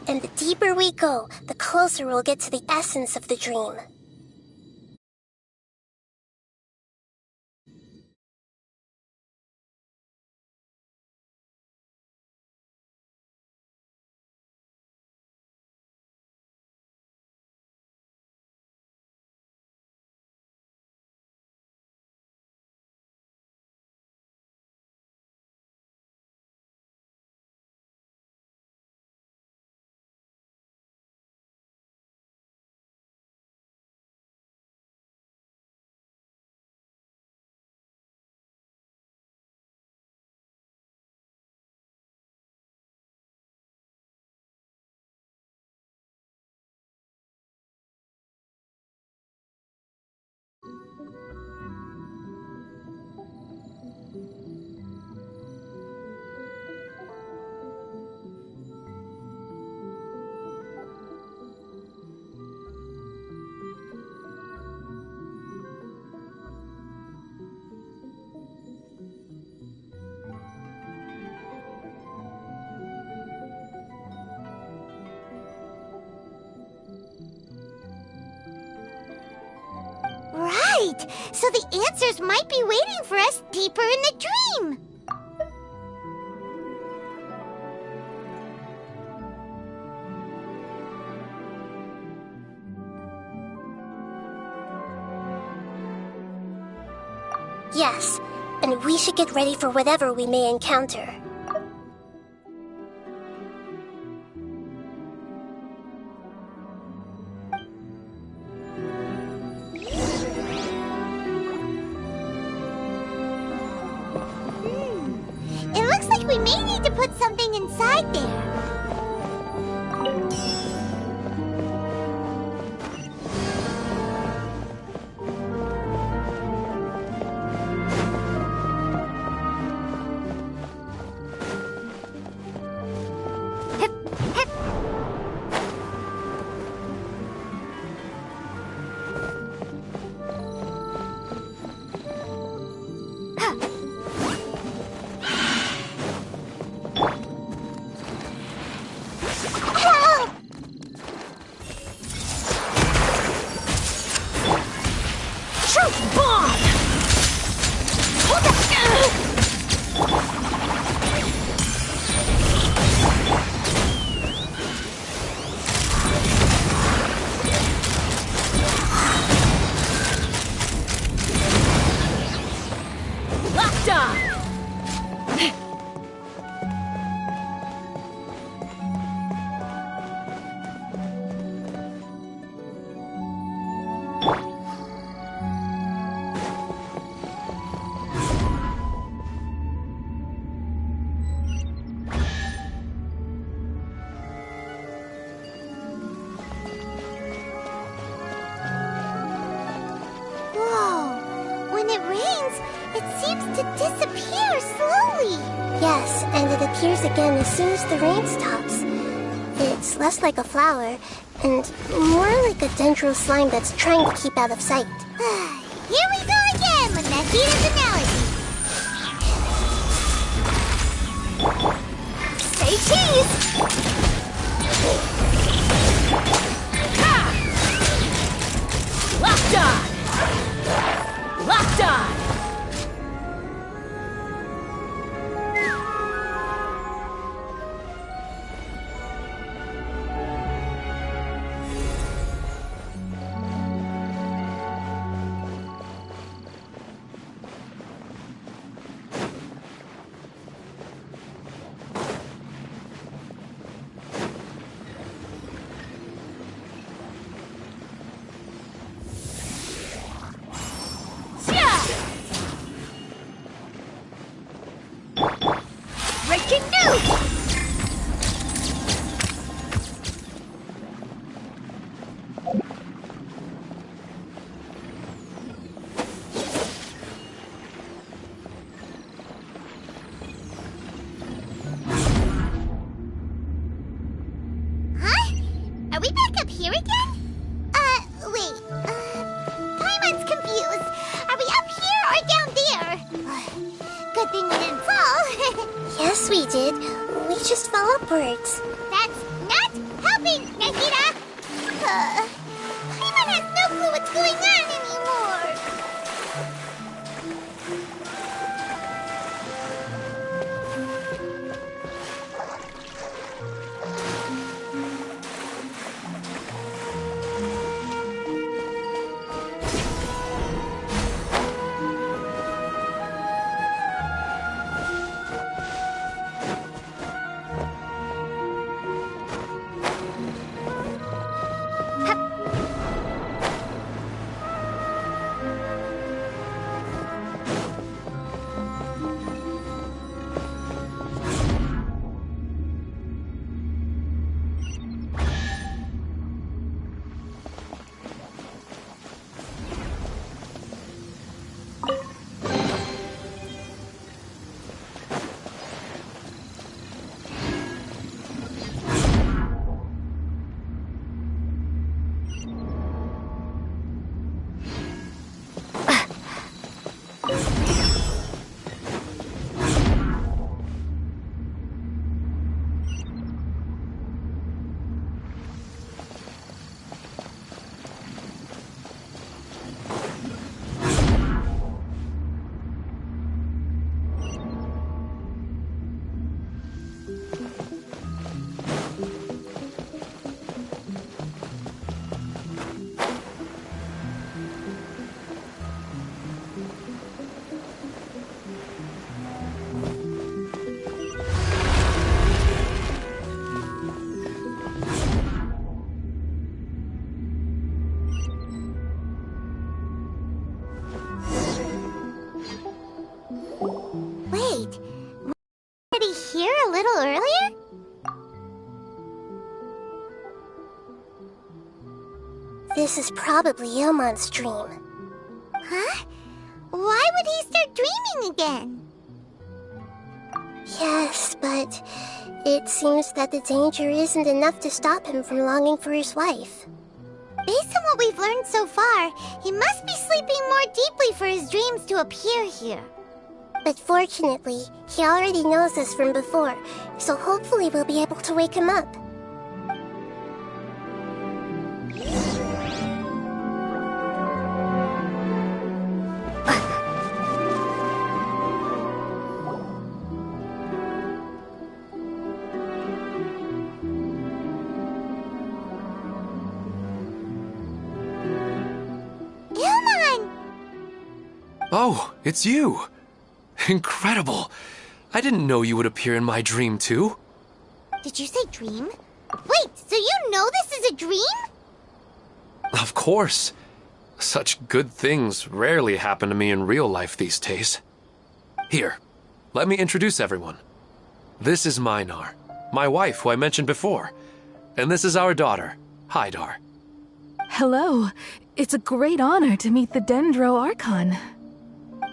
and the deeper we go, the closer we'll get to the essence of the dream. Right! So the answers might be waiting for us deeper in the dream! Yes, and we should get ready for whatever we may encounter. It looks like we may need to put something inside there. Yes, and it appears again as soon as the rain stops. It's less like a flower, and more like a dendro slime that's trying to keep out of sight. Here we go again with Nakida's analogy. Say cheese! Locked on! Locked on! Are we back up here again? Wait. Paimon's confused. Are we up here or down there? Good thing we didn't fall. Yes, we did. We just fell upwards. That's not helping, Nahida! Paimon has no clue what's going on anymore. Wait, were we here a little earlier? This is probably Ilmon's dream. Huh? Why would he start dreaming again? Yes, but it seems that the danger isn't enough to stop him from longing for his wife. Based on what we've learned so far, he must be sleeping more deeply for his dreams to appear here. But fortunately, he already knows us from before, so hopefully we'll be able to wake him up. Oh, it's you! Incredible! I didn't know you would appear in my dream, too. Did you say dream? Wait, so you know this is a dream? Of course. Such good things rarely happen to me in real life these days. Here, let me introduce everyone. This is Minar, my wife who I mentioned before. And this is our daughter, Hydar. Hello. It's a great honor to meet the Dendro Archon.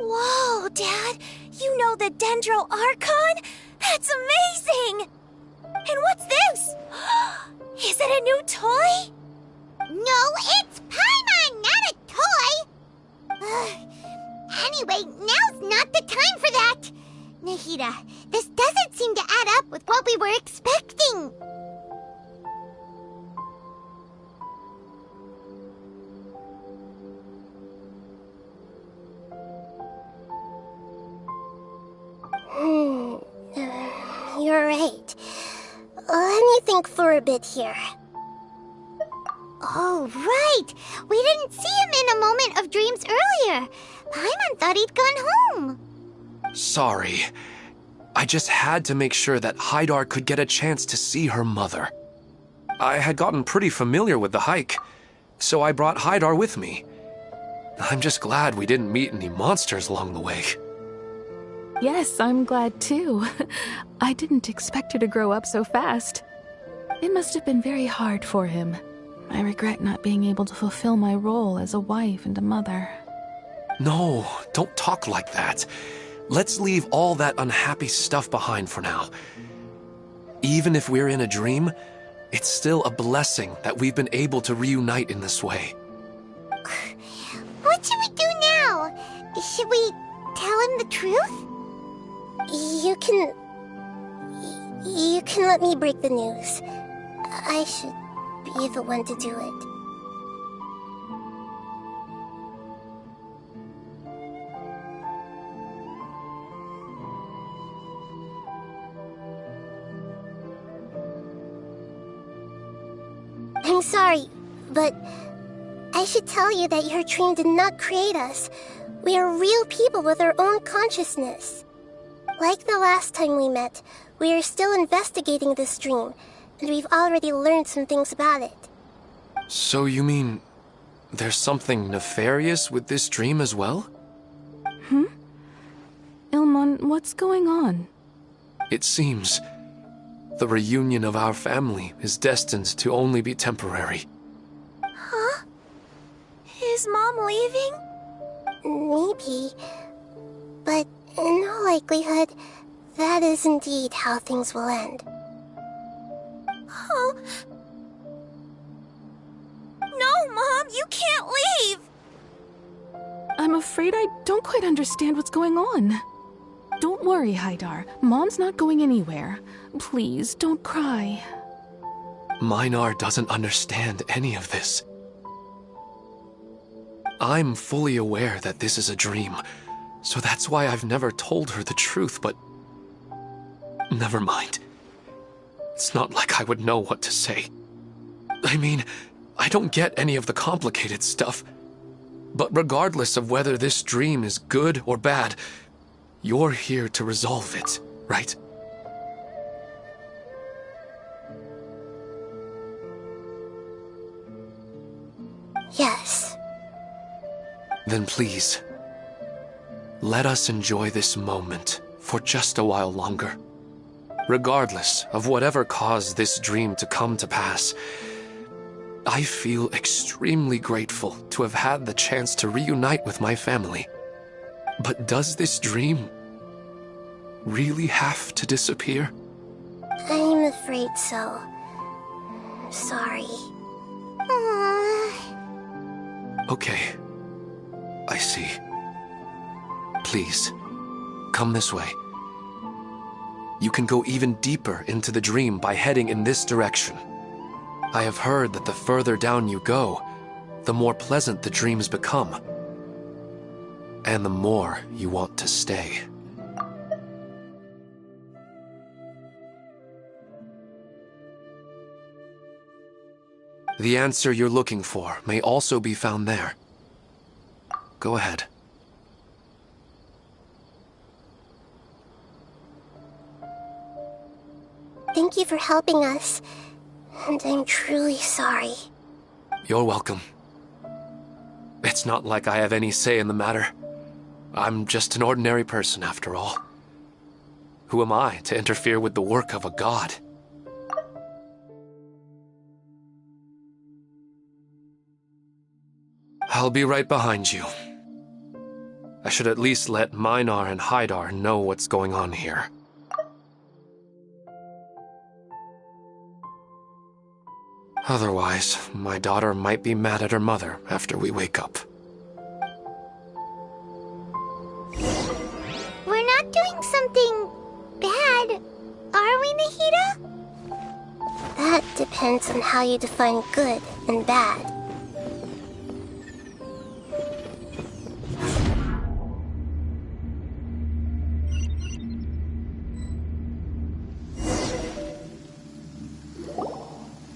Whoa, Dad! You know the Dendro Archon? That's amazing! And what's this? Is it a new toy? No, it's Paimon, not a toy! Anyway, now's not the time for that! Nahida, this doesn't seem to add up with what we were expecting. You're right. Let me think for a bit here. Oh, right! We didn't see him in a moment of dreams earlier. Paimon thought he'd gone home. Sorry. I just had to make sure that Hydar could get a chance to see her mother. I had gotten pretty familiar with the hike, so I brought Hydar with me. I'm just glad we didn't meet any monsters along the way. Yes, I'm glad too. I didn't expect her to grow up so fast. It must have been very hard for him. I regret not being able to fulfill my role as a wife and a mother. No, don't talk like that. Let's leave all that unhappy stuff behind for now. Even if we're in a dream, it's still a blessing that we've been able to reunite in this way. What should we do now? Should we tell him the truth? You can let me break the news. I should be the one to do it. I'm sorry, but I should tell you that your dream did not create us. We are real people with our own consciousness. Like the last time we met, we are still investigating this dream, and we've already learned some things about it. So you mean there's something nefarious with this dream as well? Ilmon, what's going on? It seems the reunion of our family is destined to only be temporary. Huh? Is Mom leaving? Maybe. But in all likelihood, that is indeed how things will end. Oh. No, Mom, you can't leave! I'm afraid I don't quite understand what's going on. Don't worry, Haidar. Mom's not going anywhere. Please, don't cry. Minar doesn't understand any of this. I'm fully aware that this is a dream, so that's why I've never told her the truth, but... Never mind. It's not like I would know what to say. I mean, I don't get any of the complicated stuff. But regardless of whether this dream is good or bad, you're here to resolve it, right? Yes. Then please, let us enjoy this moment for just a while longer. Regardless of whatever caused this dream to come to pass, I feel extremely grateful to have had the chance to reunite with my family. But does this dream really have to disappear? I'm afraid so. Sorry. Okay. I see. Please, come this way. You can go even deeper into the dream by heading in this direction. I have heard that the further down you go, the more pleasant the dreams become. And the more you want to stay. The answer you're looking for may also be found there. Go ahead. Thank you for helping us, and I'm truly sorry. You're welcome. It's not like I have any say in the matter. I'm just an ordinary person, after all. Who am I to interfere with the work of a god? I'll be right behind you. I should at least let Minar and Haidar know what's going on here. Otherwise, my daughter might be mad at her mother after we wake up. We're not doing something bad, are we, Nahida? That depends on how you define good and bad.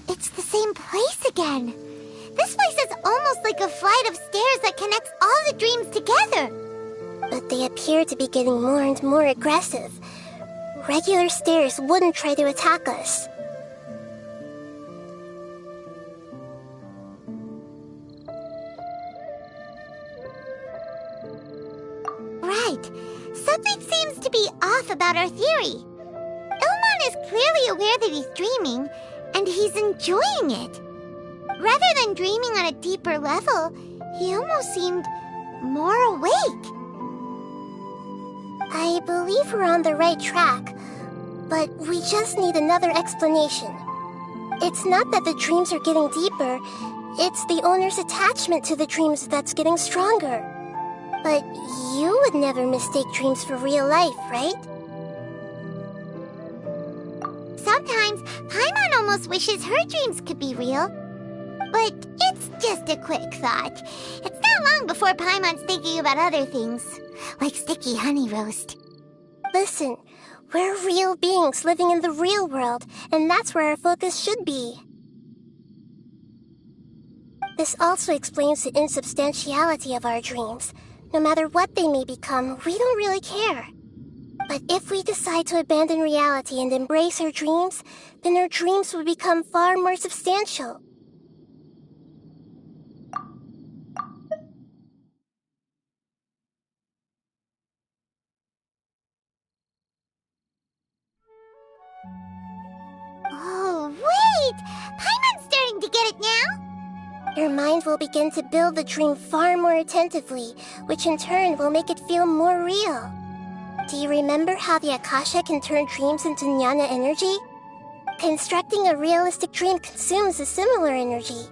It's the same place again. This place is almost like a flight of stairs that connects all the dreams together. But they appear to be getting more and more aggressive. Regular stairs wouldn't try to attack us. Right. Something seems to be off about our theory. Ilmon is clearly aware that he's dreaming, and he's enjoying it. Rather than dreaming on a deeper level, he almost seemed more awake. I believe we're on the right track, but we just need another explanation. It's not that the dreams are getting deeper, it's the owner's attachment to the dreams that's getting stronger. But you would never mistake dreams for real life, right? Sometimes, Paimon almost wishes her dreams could be real. But it's just a quick thought. It's not long before Paimon's thinking about other things, like sticky honey roast. Listen, we're real beings living in the real world, and that's where our focus should be. This also explains the insubstantiality of our dreams. No matter what they may become, we don't really care. But if we decide to abandon reality and embrace our dreams, then our dreams will become far more substantial. Oh, wait! Paimon's starting to get it now! Your mind will begin to build the dream far more attentively, which in turn will make it feel more real. Do you remember how the Akasha can turn dreams into jnana energy? Constructing a realistic dream consumes a similar energy.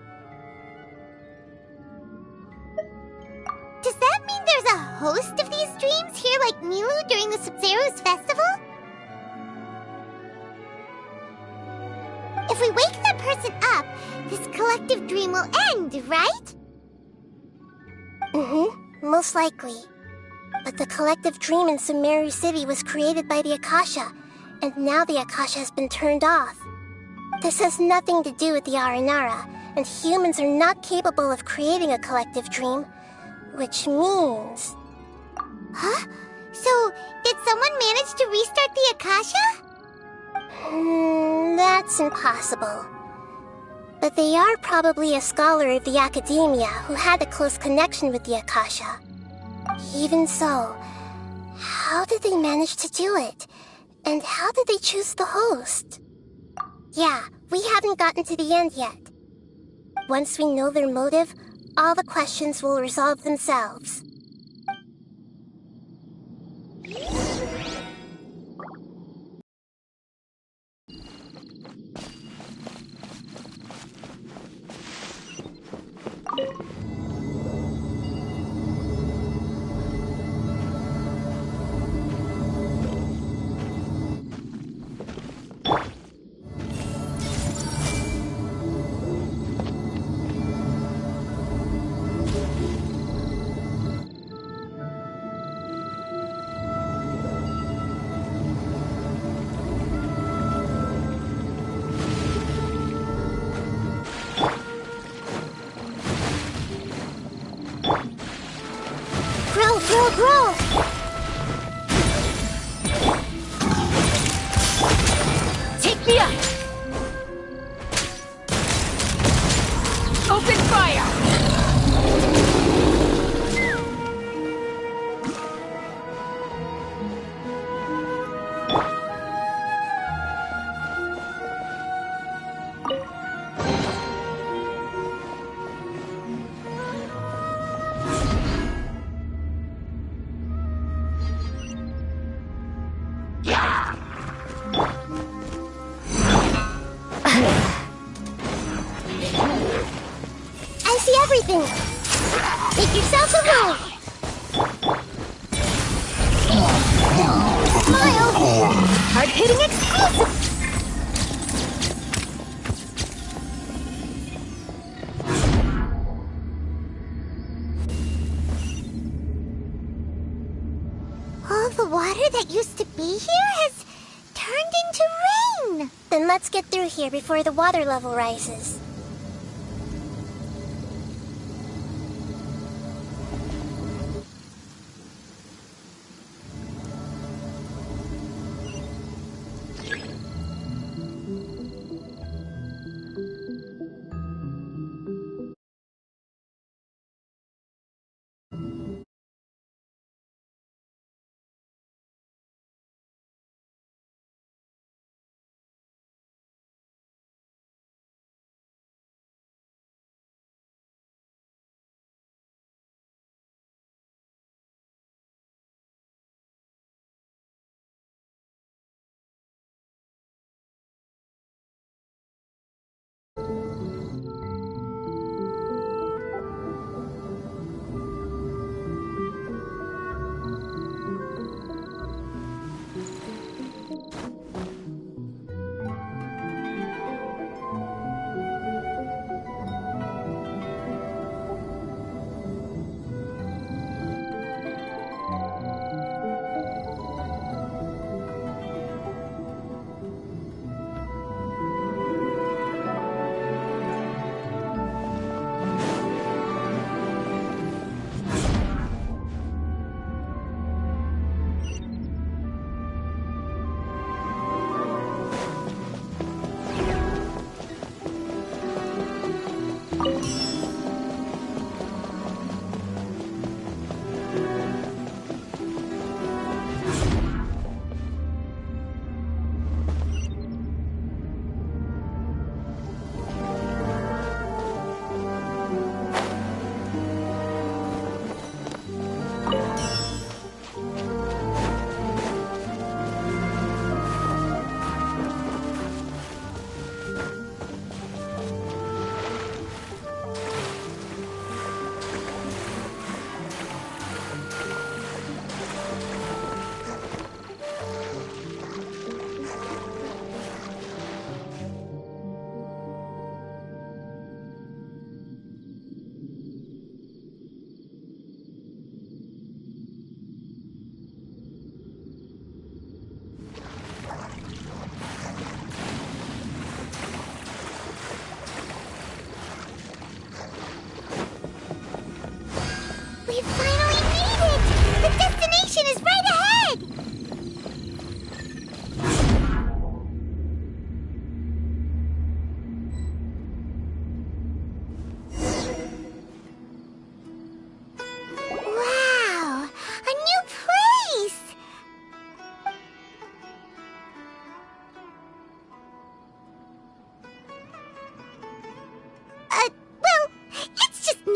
Does that mean there's a host of these dreams here like Milu during the Sub-Zero's festival? If we wake that person up, this collective dream will end, right? Most likely. But the collective dream in Sumeru City was created by the Akasha, and now the Akasha has been turned off. This has nothing to do with the Aranara, and humans are not capable of creating a collective dream, which means... Huh? So, did someone manage to restart the Akasha? That's impossible. But they are probably a scholar of the academia who had a close connection with the Akasha. Even so, how did they manage to do it? And how did they choose the host? Yeah, we haven't gotten to the end yet. Once we know their motive, all the questions will resolve themselves. Grow! Take me up! Open fire! I see everything! Make yourselves a move! Smile! Hard-hitting exclusive! All the water that used to be here has turned into rain! Then let's get through here before the water level rises.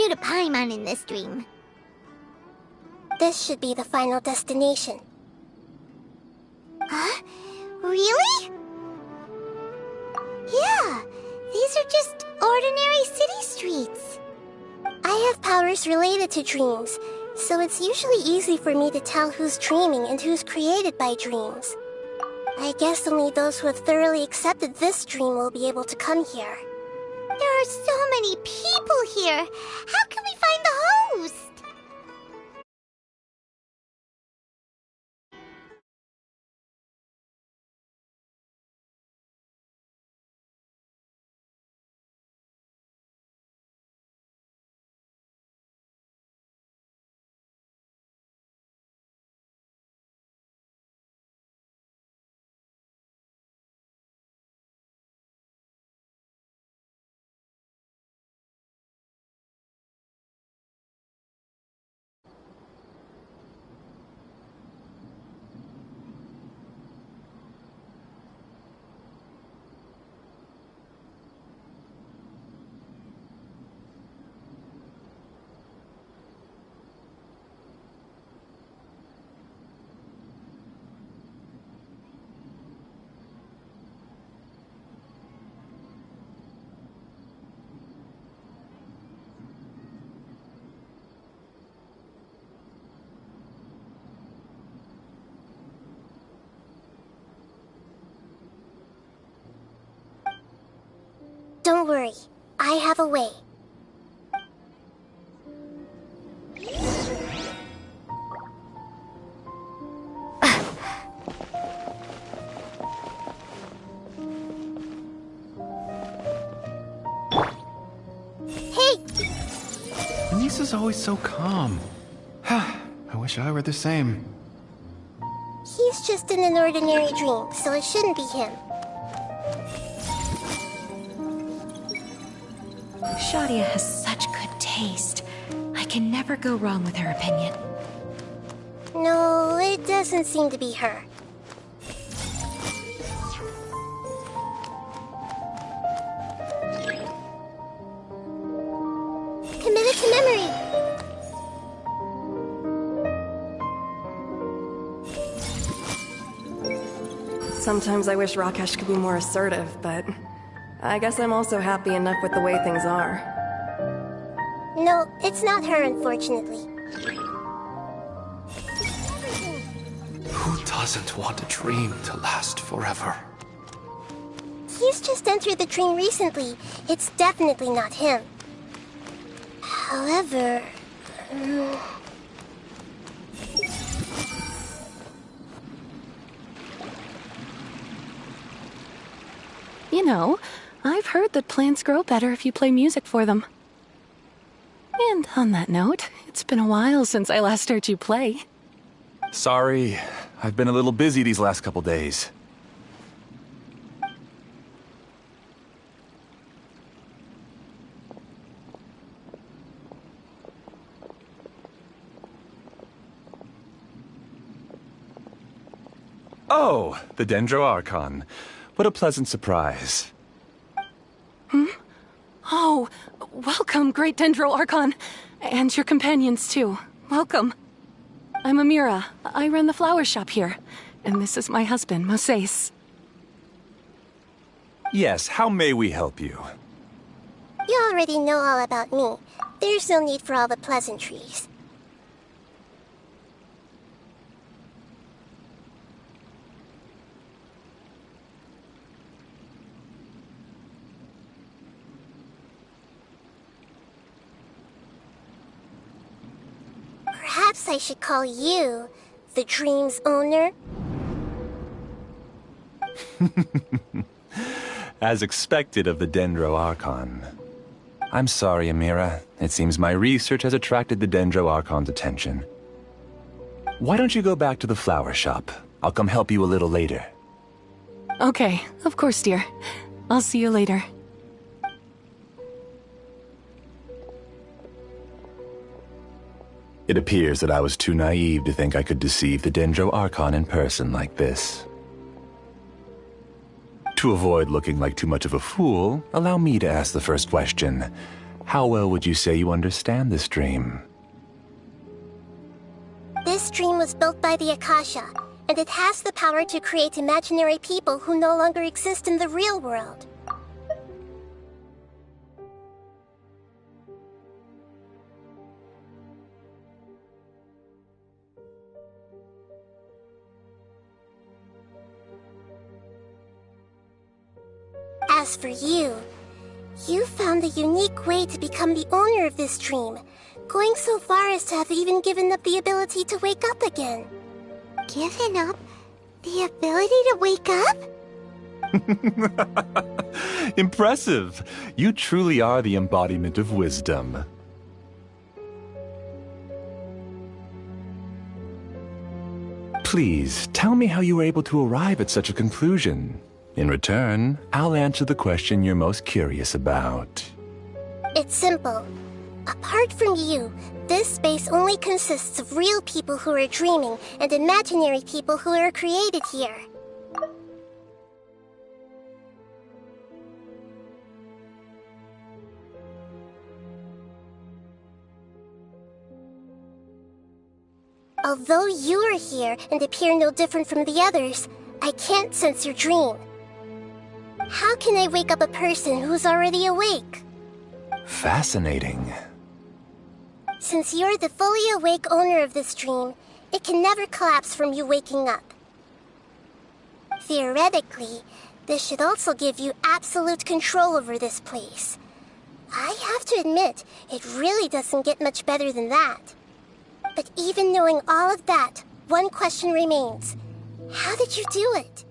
do to Paimon in this dream? This should be the final destination. Huh? Really? Yeah, these are just ordinary city streets. I have powers related to dreams, so it's usually easy for me to tell who's dreaming and who's created by dreams. I guess only those who have thoroughly accepted this dream will be able to come here. There are so many people here. How can we find the host? Don't worry, I have a way. Hey! Anissa's always so calm. I wish I were the same. He's just in an ordinary dream, so it shouldn't be him. Shadia has such good taste. I can never go wrong with her opinion. No, it doesn't seem to be her. Committed to memory. Sometimes I wish Rakesh could be more assertive, but I guess I'm also happy enough with the way things are. No, it's not her, unfortunately. Who doesn't want a dream to last forever? He's just entered the dream recently. It's definitely not him. However... You know, I've heard that plants grow better if you play music for them. And on that note, it's been a while since I last heard you play. Sorry, I've been a little busy these last couple days. Oh, the Dendro Archon. What a pleasant surprise. Oh, welcome, Great Dendro Archon. And your companions, too. Welcome. I'm Amira. I run the flower shop here. And this is my husband, Moses. Yes, how may we help you? You already know all about me. There's no need for all the pleasantries. Perhaps I should call you the dream's owner? As expected of the Dendro Archon. I'm sorry, Amira. It seems my research has attracted the Dendro Archon's attention. Why don't you go back to the flower shop? I'll come help you a little later. Okay, of course, dear. I'll see you later. It appears that I was too naive to think I could deceive the Dendro Archon in person like this. To avoid looking like too much of a fool, allow me to ask the first question. How well would you say you understand this dream? This dream was built by the Akasha, and it has the power to create imaginary people who no longer exist in the real world. As for you, you found a unique way to become the owner of this dream, going so far as to have even given up the ability to wake up again. Given up the ability to wake up? Impressive! You truly are the embodiment of wisdom. Please, tell me how you were able to arrive at such a conclusion. In return, I'll answer the question you're most curious about. It's simple. Apart from you, this space only consists of real people who are dreaming and imaginary people who are created here. Although you are here and appear no different from the others, I can't sense your dream. How can I wake up a person who's already awake? Fascinating. Since you're the fully awake owner of this dream, it can never collapse from you waking up. Theoretically, this should also give you absolute control over this place. I have to admit, it really doesn't get much better than that. But even knowing all of that, one question remains. How did you do it?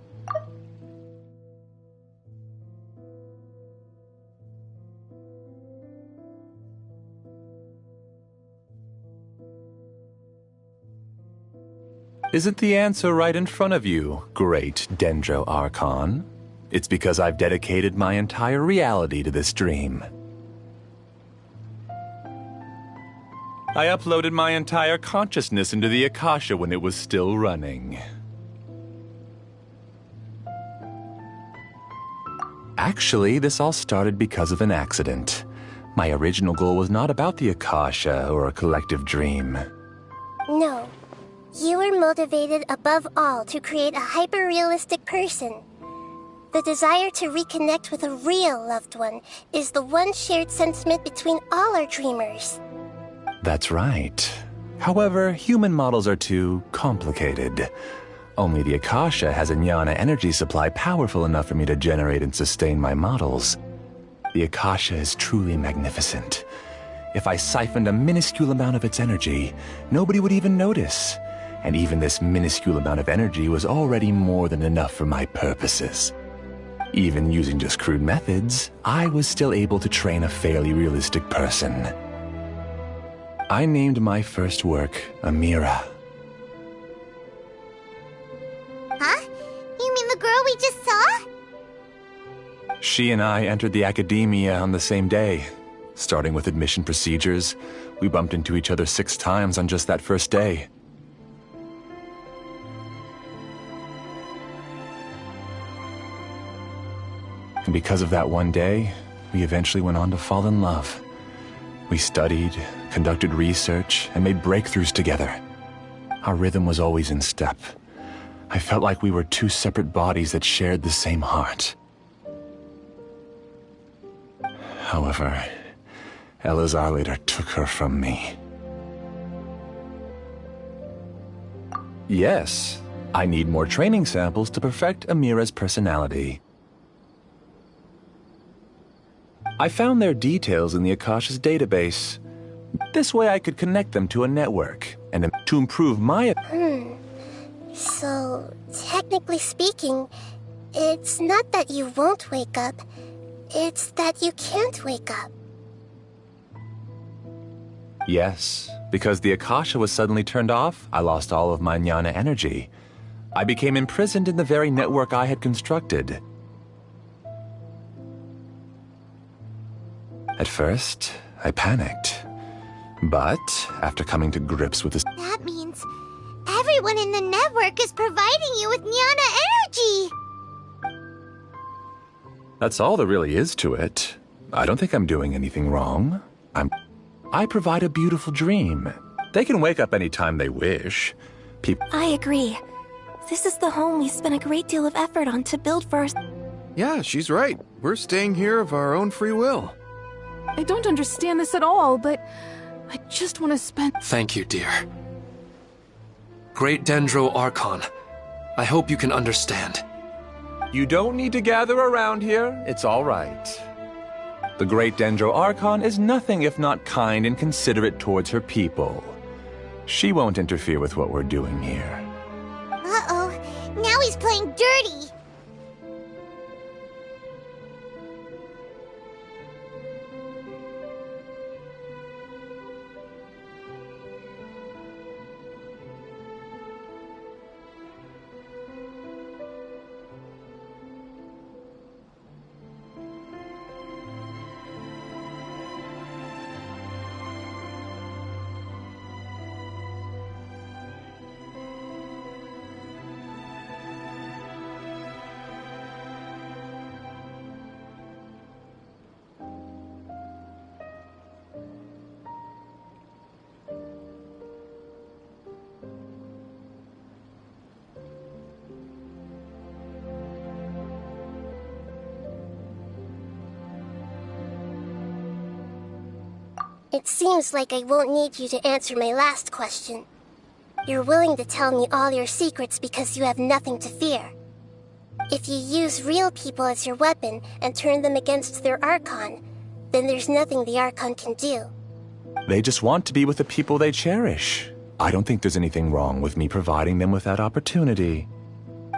Isn't the answer right in front of you, great Dendro Archon? It's because I've dedicated my entire reality to this dream. I uploaded my entire consciousness into the Akasha when it was still running. Actually, this all started because of an accident. My original goal was not about the Akasha or a collective dream. No. You were motivated above all to create a hyper-realistic person. The desire to reconnect with a real loved one is the one shared sentiment between all our dreamers. That's right. However, human models are too complicated. Only the Akasha has a jnana energy supply powerful enough for me to generate and sustain my models. The Akasha is truly magnificent. If I siphoned a minuscule amount of its energy, nobody would even notice. And even this minuscule amount of energy was already more than enough for my purposes. Even using just crude methods, I was still able to train a fairly realistic person. I named my first work Amira. Huh? You mean the girl we just saw? She and I entered the academia on the same day. Starting with admission procedures, we bumped into each other 6 times on just that first day. And because of that one day, we eventually went on to fall in love. We studied, conducted research, and made breakthroughs together. Our rhythm was always in step. I felt like we were 2 separate bodies that shared the same heart. However, Elazar later took her from me. Yes, I need more training samples to perfect Amira's personality. I found their details in the Akasha's database. This way I could connect them to a network, and to improve my... So, technically speaking, it's not that you won't wake up, it's that you can't wake up. Yes, because the Akasha was suddenly turned off, I lost all of my jnana energy. I became imprisoned in the very network I had constructed. At first, I panicked. But, after coming to grips with this... That means everyone in the network is providing you with jnana energy! That's all there really is to it. I don't think I'm doing anything wrong. I provide a beautiful dream. They can wake up any time they wish. I agree. This is the home we spent a great deal of effort on to build for us. Yeah, she's right. We're staying here of our own free will. I don't understand this at all, but I just want to spend... Thank you, dear. Great Dendro Archon, I hope you can understand. You don't need to gather around here. It's all right. The Great Dendro Archon is nothing if not kind and considerate towards her people. She won't interfere with what we're doing here. Uh-oh, now he's playing dirty. It seems like I won't need you to answer my last question. You're willing to tell me all your secrets because you have nothing to fear. If you use real people as your weapon and turn them against their Archon, then there's nothing the Archon can do. They just want to be with the people they cherish. I don't think there's anything wrong with me providing them with that opportunity.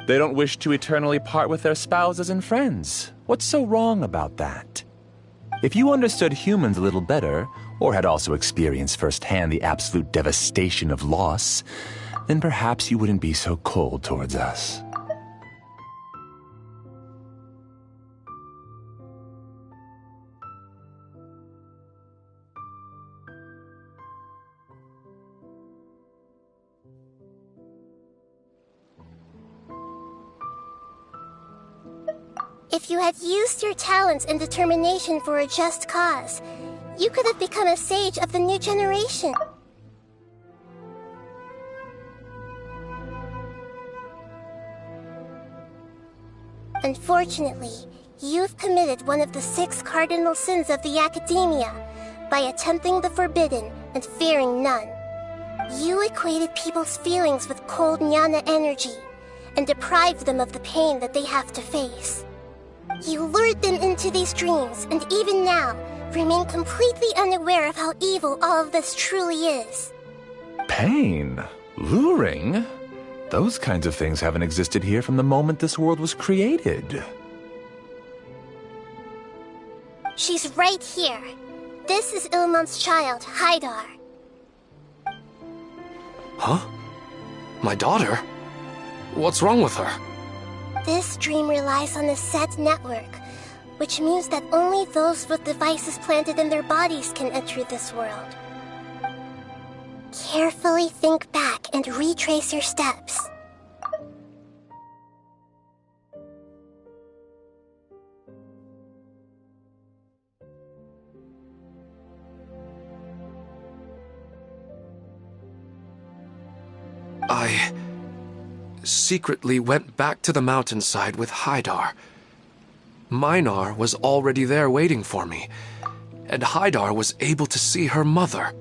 They don't wish to eternally part with their spouses and friends. What's so wrong about that? If you understood humans a little better, or had also experienced firsthand the absolute devastation of loss, then perhaps you wouldn't be so cold towards us. If you had used your talents and determination for a just cause, you could have become a sage of the new generation. Unfortunately, you've committed one of the 6 cardinal sins of the Academia by attempting the forbidden and fearing none. You equated people's feelings with cold jnana energy and deprived them of the pain that they have to face. You lured them into these dreams, and even now, remain completely unaware of how evil all of this truly is. Pain? Luring? Those kinds of things haven't existed here from the moment this world was created. She's right here. This is Ilmon's child, Haidar. Huh? My daughter? What's wrong with her? This dream relies on a set network, which means that only those with devices planted in their bodies can enter this world. Carefully think back and retrace your steps. I secretly went back to the mountainside with Haidar. Minar was already there waiting for me, and Haidar was able to see her mother.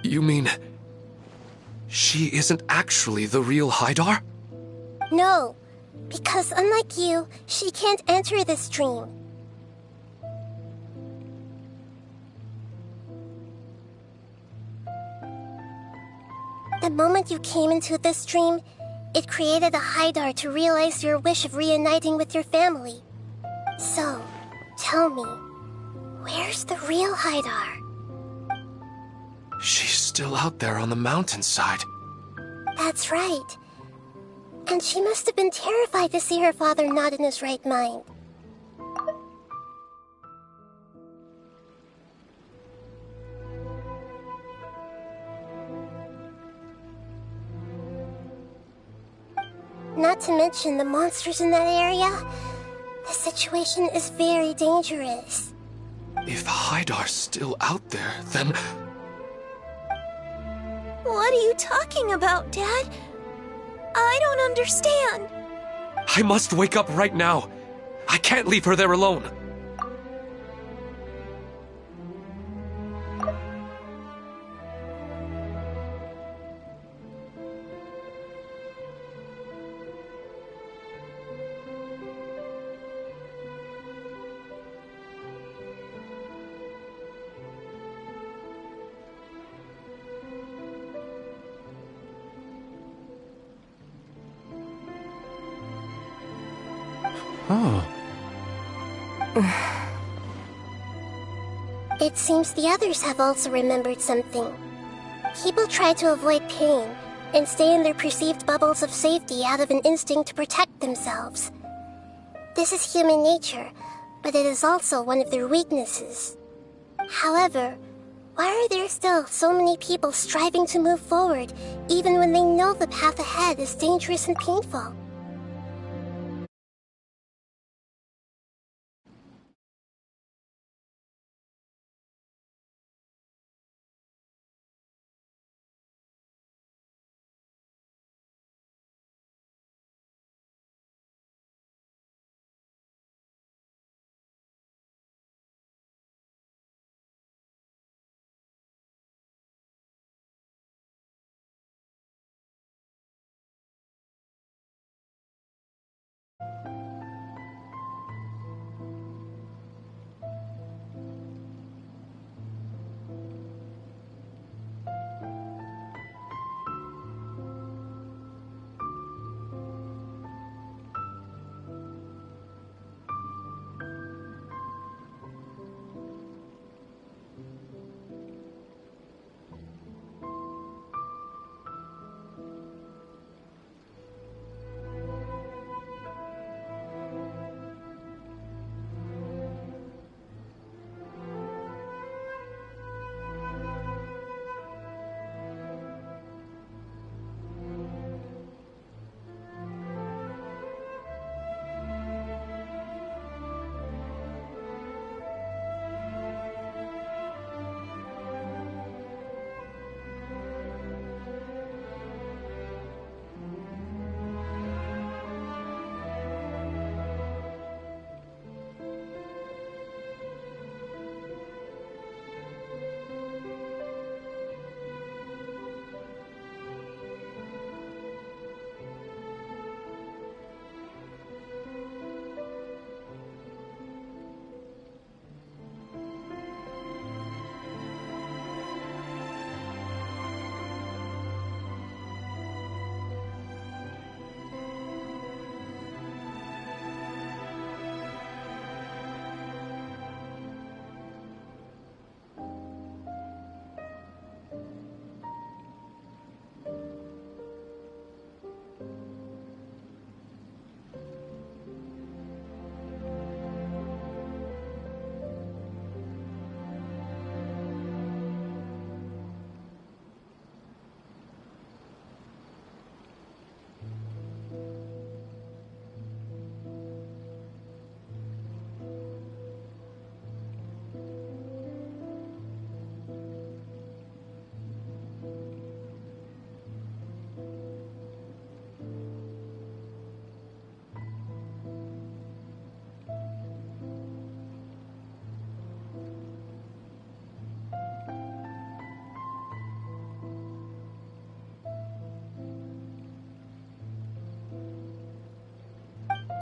You mean she isn't actually the real Haidar? No, because unlike you, she can't enter this dream. The moment you came into this dream, it created a Haidar to realize your wish of reuniting with your family. So, tell me, where's the real Haidar? She's still out there on the mountainside. That's right. And she must have been terrified to see her father not in his right mind. Not to mention the monsters in that area. The situation is very dangerous. If Hydar's still out there, then... What are you talking about, Dad? I don't understand. I must wake up right now. I can't leave her there alone. Oh. It seems the others have also remembered something. People try to avoid pain and stay in their perceived bubbles of safety out of an instinct to protect themselves. This is human nature, but it is also one of their weaknesses. However, why are there still so many people striving to move forward, even when they know the path ahead is dangerous and painful?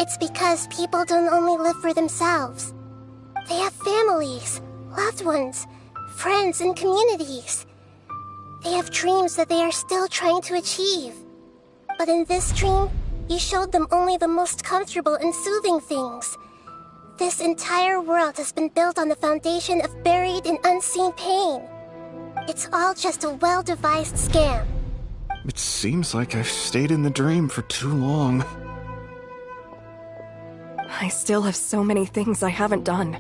It's because people don't only live for themselves. They have families, loved ones, friends, and communities. They have dreams that they are still trying to achieve. But in this dream, you showed them only the most comfortable and soothing things. This entire world has been built on the foundation of buried and unseen pain. It's all just a well-devised scam. It seems like I've stayed in the dream for too long. I still have so many things I haven't done.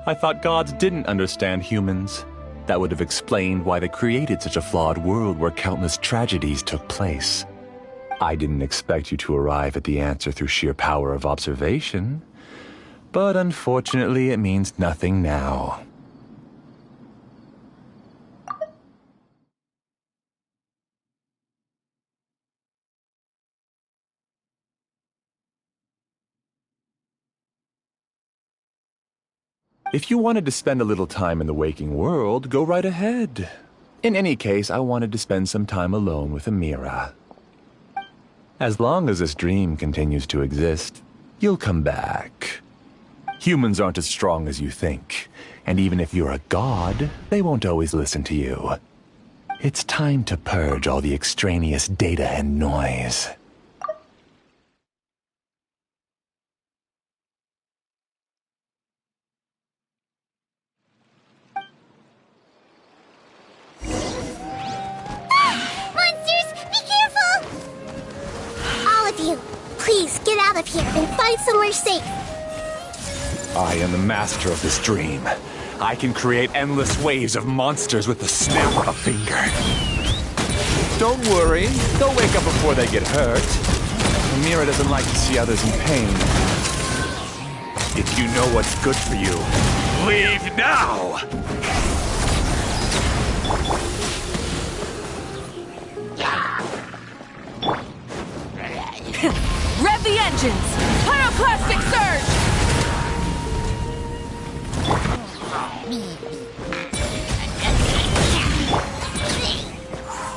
I thought gods didn't understand humans. That would have explained why they created such a flawed world where countless tragedies took place. I didn't expect you to arrive at the answer through sheer power of observation, but unfortunately it means nothing now. If you wanted to spend a little time in the waking world, go right ahead. In any case, I wanted to spend some time alone with Amira. As long as this dream continues to exist, you'll come back. Humans aren't as strong as you think, and even if you're a god, they won't always listen to you. It's time to purge all the extraneous data and noise. Please, get out of here and find somewhere safe. I am the master of this dream. I can create endless waves of monsters with the snap of a finger. Don't worry, they'll wake up before they get hurt. Amira doesn't like to see others in pain. If you know what's good for you, leave now! Rev the engines! Pyroclastic surge!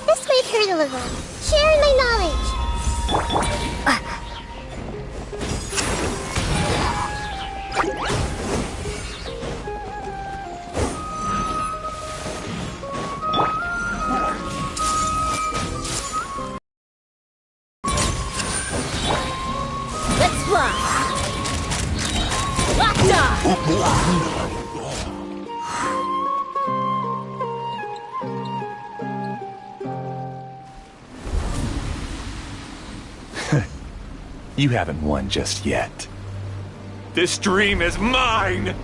This might hurt a little. Sharing my knowledge. Let's fly! Locked on! You haven't won just yet. This dream is mine!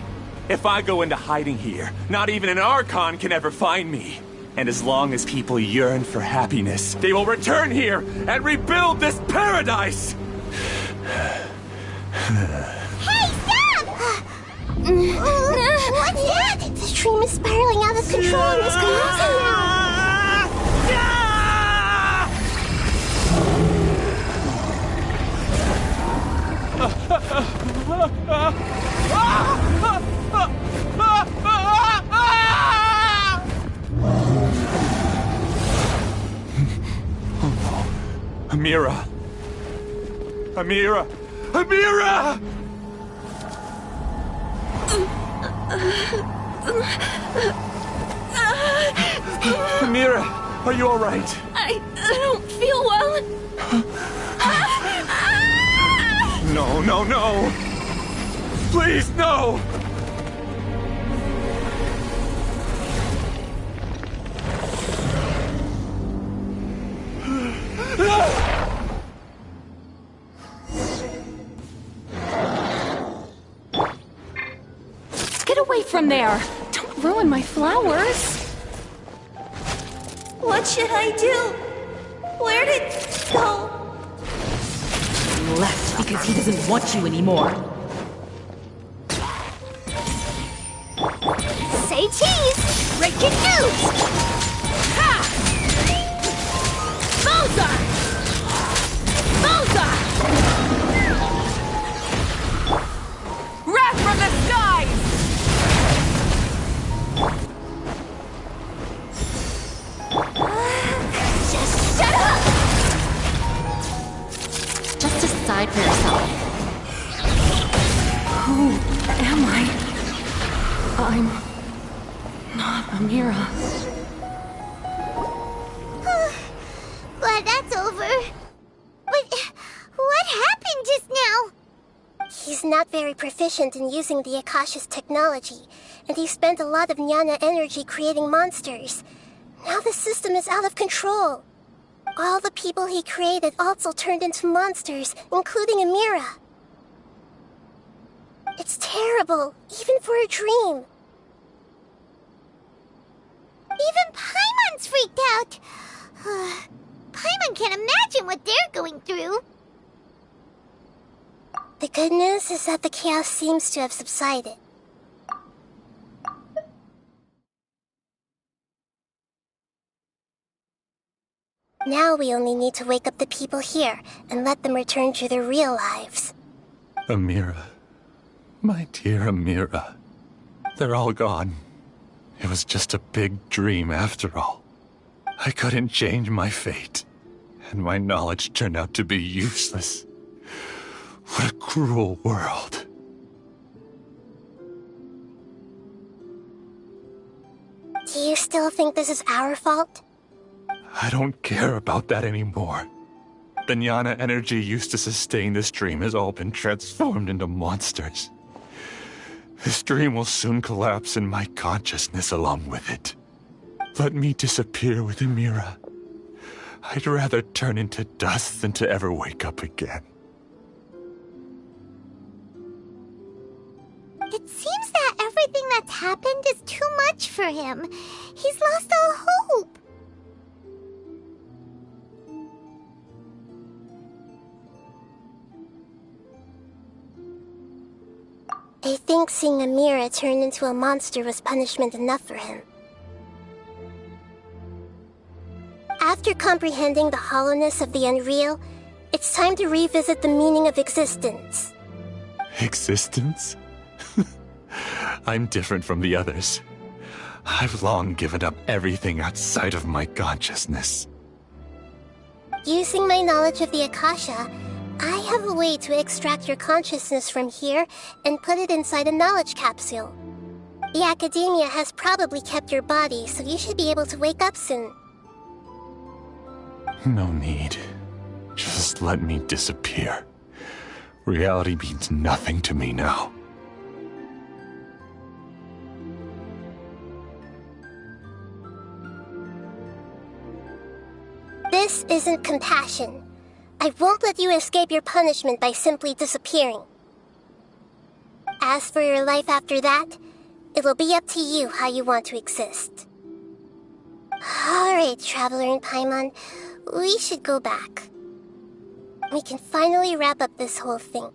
If I go into hiding here, not even an Archon can ever find me. And as long as people yearn for happiness, they will return here and rebuild this paradise! Hey, stop! What's that? The dream is spiraling out of control and is collapsing now. Amira! Amira! Amira! Amira, are you all right? I don't feel well. No, no, no! Please, no! Get away from there! Don't ruin my flowers! What should I do? Where did it go? He left because he doesn't want you anymore. Say cheese! Break it loose! Ha! Bullseye! Bullseye! Wrath from the skies! Just shut up! Just decide for yourself. Who am I? I'm not Amira. Glad that's over. But what happened just now? He's not very proficient in using the Akasha's technology, and he spent a lot of Jnana energy creating monsters. Now the system is out of control. All the people he created also turned into monsters, including Amira. It's terrible, even for a dream. Even Paimon's freaked out. Paimon can't imagine what they're going through. The good news is that the chaos seems to have subsided. Now we only need to wake up the people here and let them return to their real lives. Amira. My dear Amira. They're all gone. It was just a big dream after all. I couldn't change my fate, and my knowledge turned out to be useless. What a cruel world. Do you still think this is our fault? I don't care about that anymore. The jnana energy used to sustain this dream has all been transformed into monsters. This dream will soon collapse and my consciousness along with it. Let me disappear with Amira. I'd rather turn into dust than to ever wake up again. It seems that everything that's happened is too much for him. He's lost all hope. I think seeing Amira turn into a monster was punishment enough for him. After comprehending the hollowness of the unreal, it's time to revisit the meaning of existence. Existence? I'm different from the others. I've long given up everything outside of my consciousness. Using my knowledge of the Akasha, I have a way to extract your consciousness from here and put it inside a knowledge capsule. The Academia has probably kept your body, so you should be able to wake up soon. No need. Just let me disappear. Reality means nothing to me now. This isn't compassion. I won't let you escape your punishment by simply disappearing. As for your life after that, it'll be up to you how you want to exist. Alright, Traveler and Paimon, we should go back. We can finally wrap up this whole thing.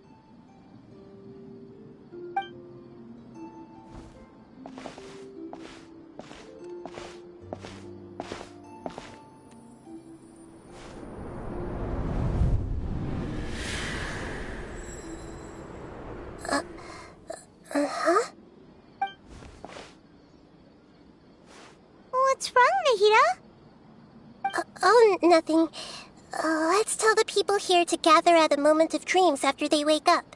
Uh-huh. What's wrong, Nahida? Oh, nothing. Let's tell the people here to gather at a moment of dreams after they wake up.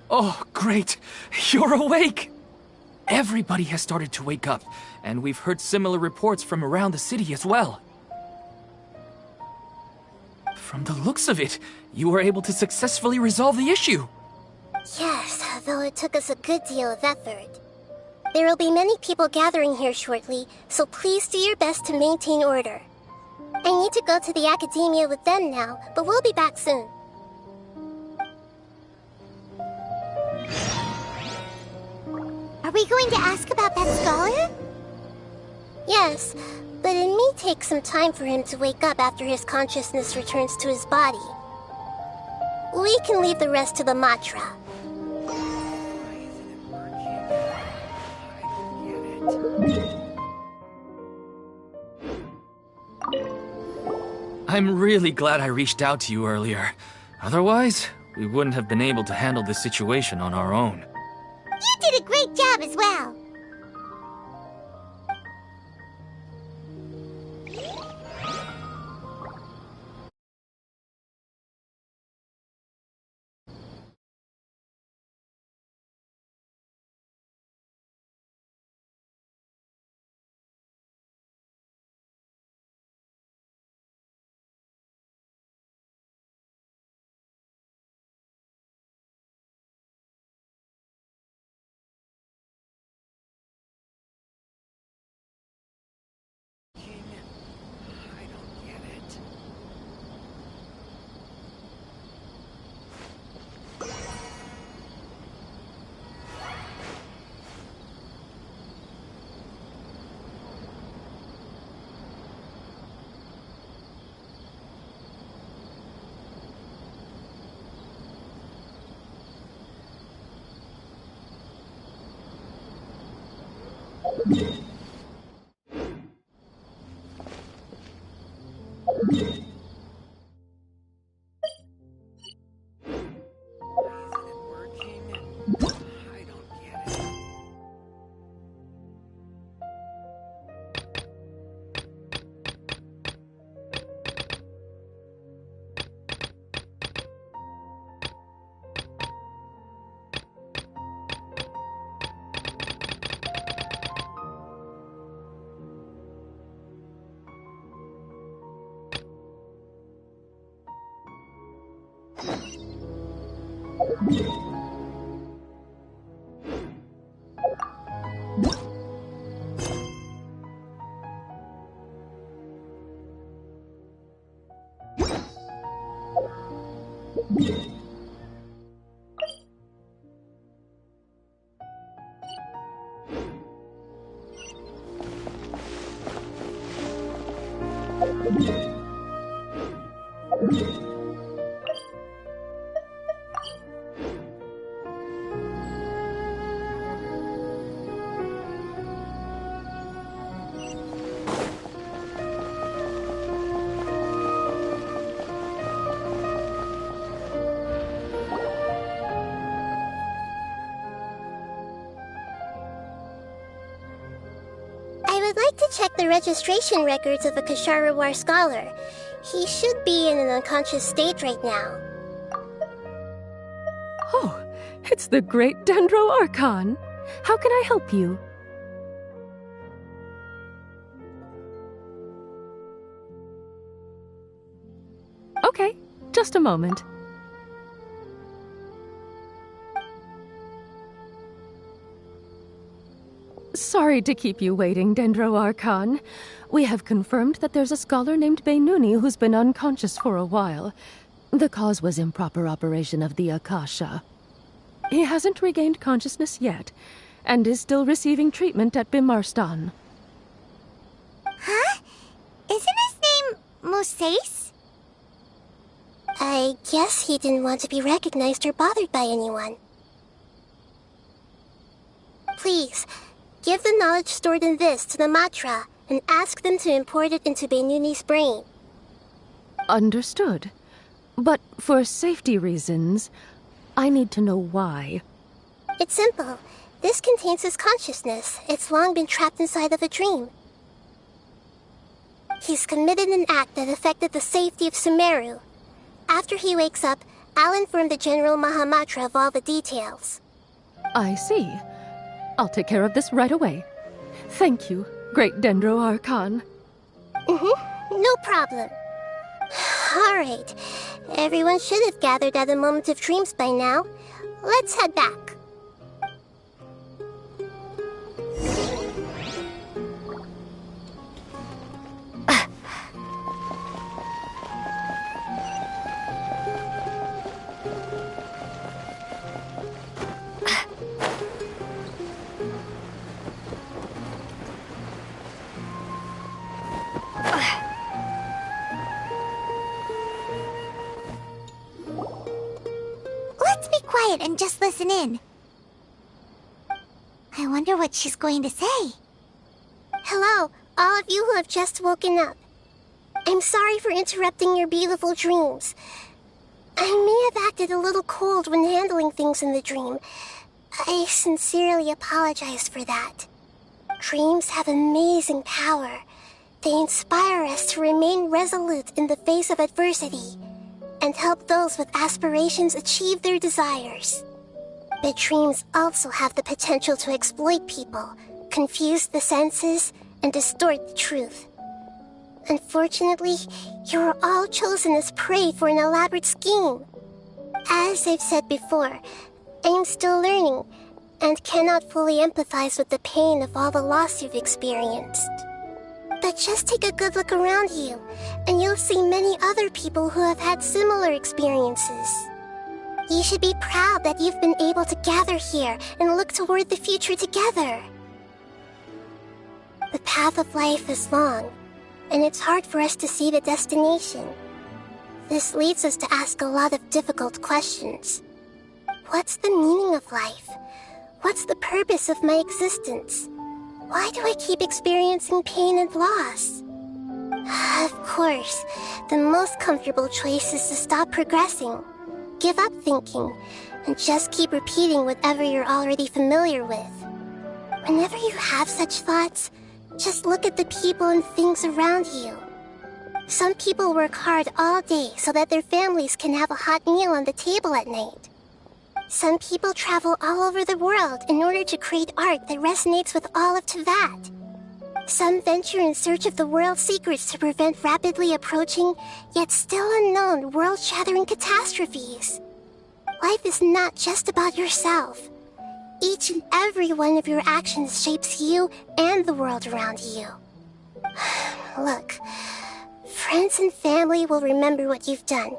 Oh, great! You're awake! Everybody has started to wake up, and we've heard similar reports from around the city as well. From the looks of it, you were able to successfully resolve the issue. Yes, though it took us a good deal of effort. There will be many people gathering here shortly, so please do your best to maintain order. I need to go to the Academia with them now, but we'll be back soon. Are we going to ask about that scholar? Yes, but it may take some time for him to wake up after his consciousness returns to his body. We can leave the rest to the Matra. I'm really glad I reached out to you earlier. Otherwise, we wouldn't have been able to handle this situation on our own. You did a great job as well. I would like to check the registration records of a Kashara War scholar. He should be in an unconscious state right now. Oh, it's the great Dendro Archon. How can I help you? Okay, just a moment. Sorry to keep you waiting, Dendro Archon. We have confirmed that there's a scholar named Beinuni who's been unconscious for a while. The cause was improper operation of the Akasha. He hasn't regained consciousness yet, and is still receiving treatment at Bimarstan. Huh? Isn't his name Moses? I guess he didn't want to be recognized or bothered by anyone. Please, give the knowledge stored in this to the Matra and ask them to import it into Beinuni's brain. Understood. But for safety reasons, I need to know why. It's simple. This contains his consciousness. It's long been trapped inside of a dream. He's committed an act that affected the safety of Sumeru. After he wakes up, I'll inform the General Mahamatra of all the details. I see. I'll take care of this right away. Thank you, great Dendro Archon. No problem. Alright. Everyone should have gathered at a moment of dreams by now. Let's head back. Let's be quiet and just listen in. I wonder what she's going to say. Hello, all of you who have just woken up. I'm sorry for interrupting your beautiful dreams. I may have acted a little cold when handling things in the dream. I sincerely apologize for that. Dreams have amazing power. They inspire us to remain resolute in the face of adversity and help those with aspirations achieve their desires. But dreams also have the potential to exploit people, confuse the senses, and distort the truth. Unfortunately, you were all chosen as prey for an elaborate scheme. As I've said before, I am still learning and cannot fully empathize with the pain of all the loss you've experienced. But just take a good look around you, and you'll see many other people who have had similar experiences. You should be proud that you've been able to gather here and look toward the future together. The path of life is long, and it's hard for us to see the destination. This leads us to ask a lot of difficult questions. What's the meaning of life? What's the purpose of my existence? Why do I keep experiencing pain and loss? Of course, the most comfortable choice is to stop progressing, give up thinking, and just keep repeating whatever you're already familiar with. Whenever you have such thoughts, just look at the people and things around you. Some people work hard all day so that their families can have a hot meal on the table at night. Some people travel all over the world in order to create art that resonates with all of Teyvat. Some venture in search of the world's secrets to prevent rapidly approaching, yet still unknown, world-shattering catastrophes. Life is not just about yourself. Each and every one of your actions shapes you and the world around you. Look, friends and family will remember what you've done,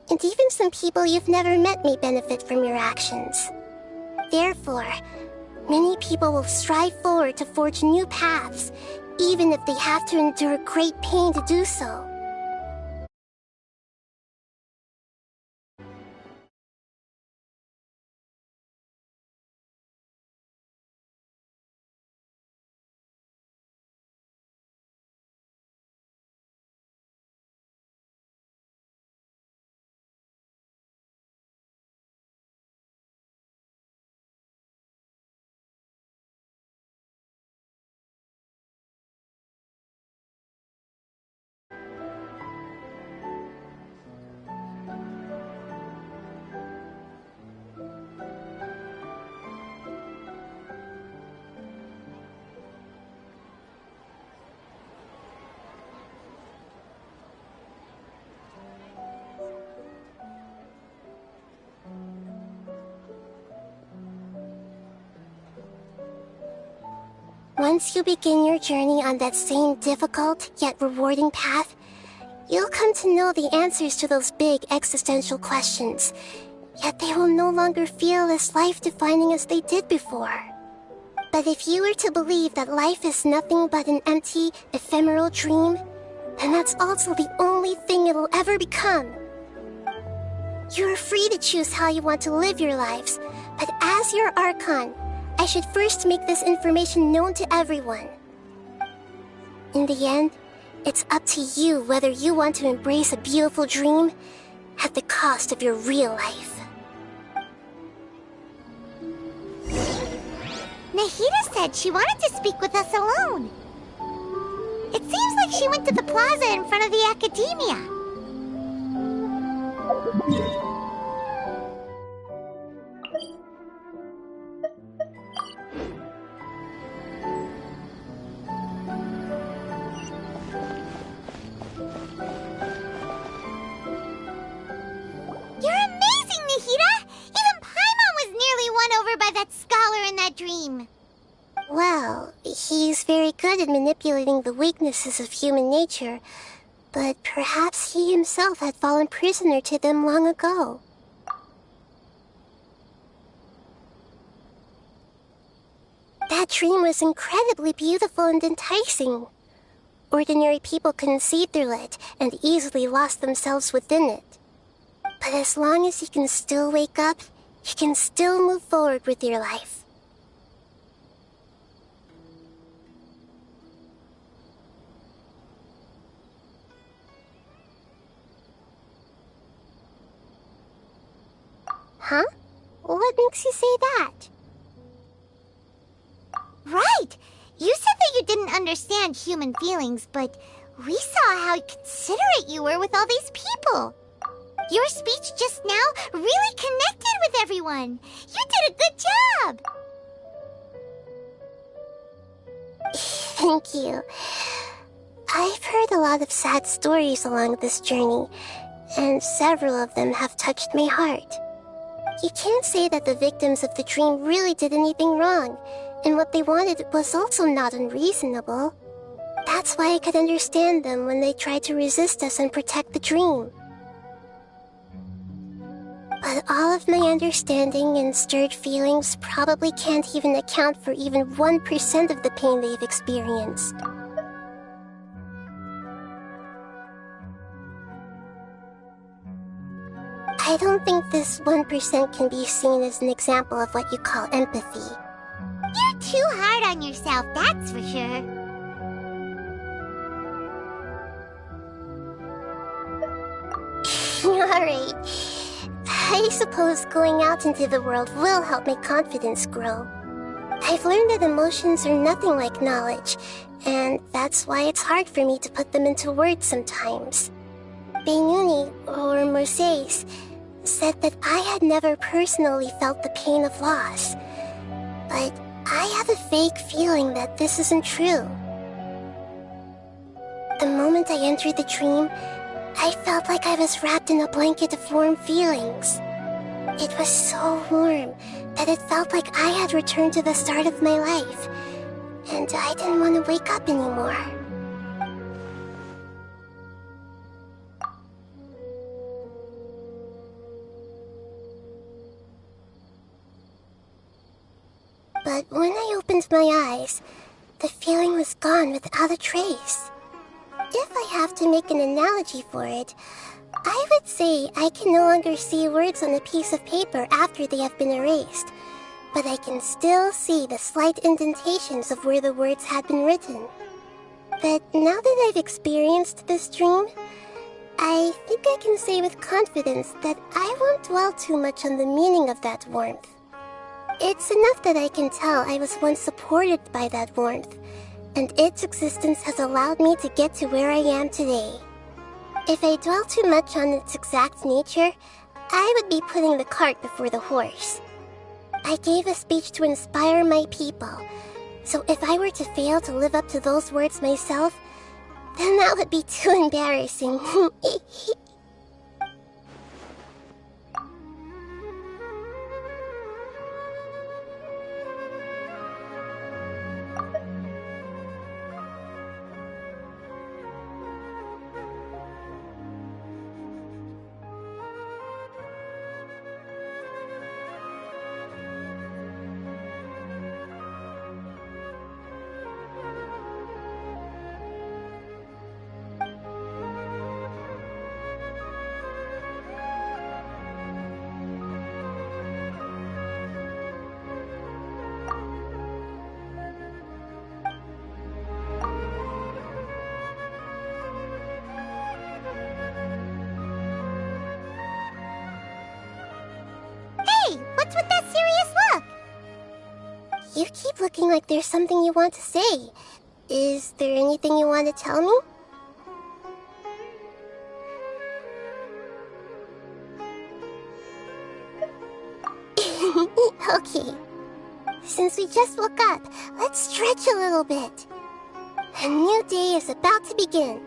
and even some people you've never met may benefit from your actions. Therefore, many people will strive forward to forge new paths, even if they have to endure great pain to do so. Once you begin your journey on that same difficult yet rewarding path, you'll come to know the answers to those big existential questions, yet they will no longer feel as life-defining as they did before. But if you were to believe that life is nothing but an empty, ephemeral dream, then that's also the only thing it'll ever become. You're free to choose how you want to live your lives, but as your Archon, I should first make this information known to everyone. In the end, it's up to you whether you want to embrace a beautiful dream at the cost of your real life. Nahida said she wanted to speak with us alone. It seems like she went to the plaza in front of the academia. You're amazing, Nahida! Even Paimon was nearly won over by that scholar in that dream. Well, he's very good at manipulating the weaknesses of human nature, but perhaps he himself had fallen prisoner to them long ago. That dream was incredibly beautiful and enticing. Ordinary people couldn't see through it and easily lost themselves within it. But as long as you can still wake up, you can still move forward with your life. Huh? What makes you say that? Right! You said that you didn't understand human feelings, but we saw how considerate you were with all these people. Your speech just now really connected with everyone. You did a good job. Thank you. I've heard a lot of sad stories along this journey, and several of them have touched my heart. You can't say that the victims of the dream really did anything wrong, and what they wanted was also not unreasonable. That's why I could understand them when they tried to resist us and protect the dream. But all of my understanding and stirred feelings probably can't even account for even 1% of the pain they've experienced. I don't think this 1% can be seen as an example of what you call empathy. You're too hard on yourself, that's for sure. Alright. I suppose going out into the world will help my confidence grow. I've learned that emotions are nothing like knowledge, and that's why it's hard for me to put them into words sometimes. Beinuni, or Mercedes, said that I had never personally felt the pain of loss. But I have a vague feeling that this isn't true. The moment I entered the dream, I felt like I was wrapped in a blanket of warm feelings. It was so warm that it felt like I had returned to the start of my life, and I didn't want to wake up anymore. But when I opened my eyes, the feeling was gone without a trace. If I have to make an analogy for it, I would say I can no longer see words on a piece of paper after they have been erased, but I can still see the slight indentations of where the words had been written. But now that I've experienced this dream, I think I can say with confidence that I won't dwell too much on the meaning of that warmth. It's enough that I can tell I was once supported by that warmth, and its existence has allowed me to get to where I am today. If I dwell too much on its exact nature, I would be putting the cart before the horse. I gave a speech to inspire my people, so if I were to fail to live up to those words myself, then that would be too embarrassing. What's with that serious look? You keep looking like there's something you want to say. Is there anything you want to tell me? Okay. Since we just woke up, let's stretch a little bit. A new day is about to begin.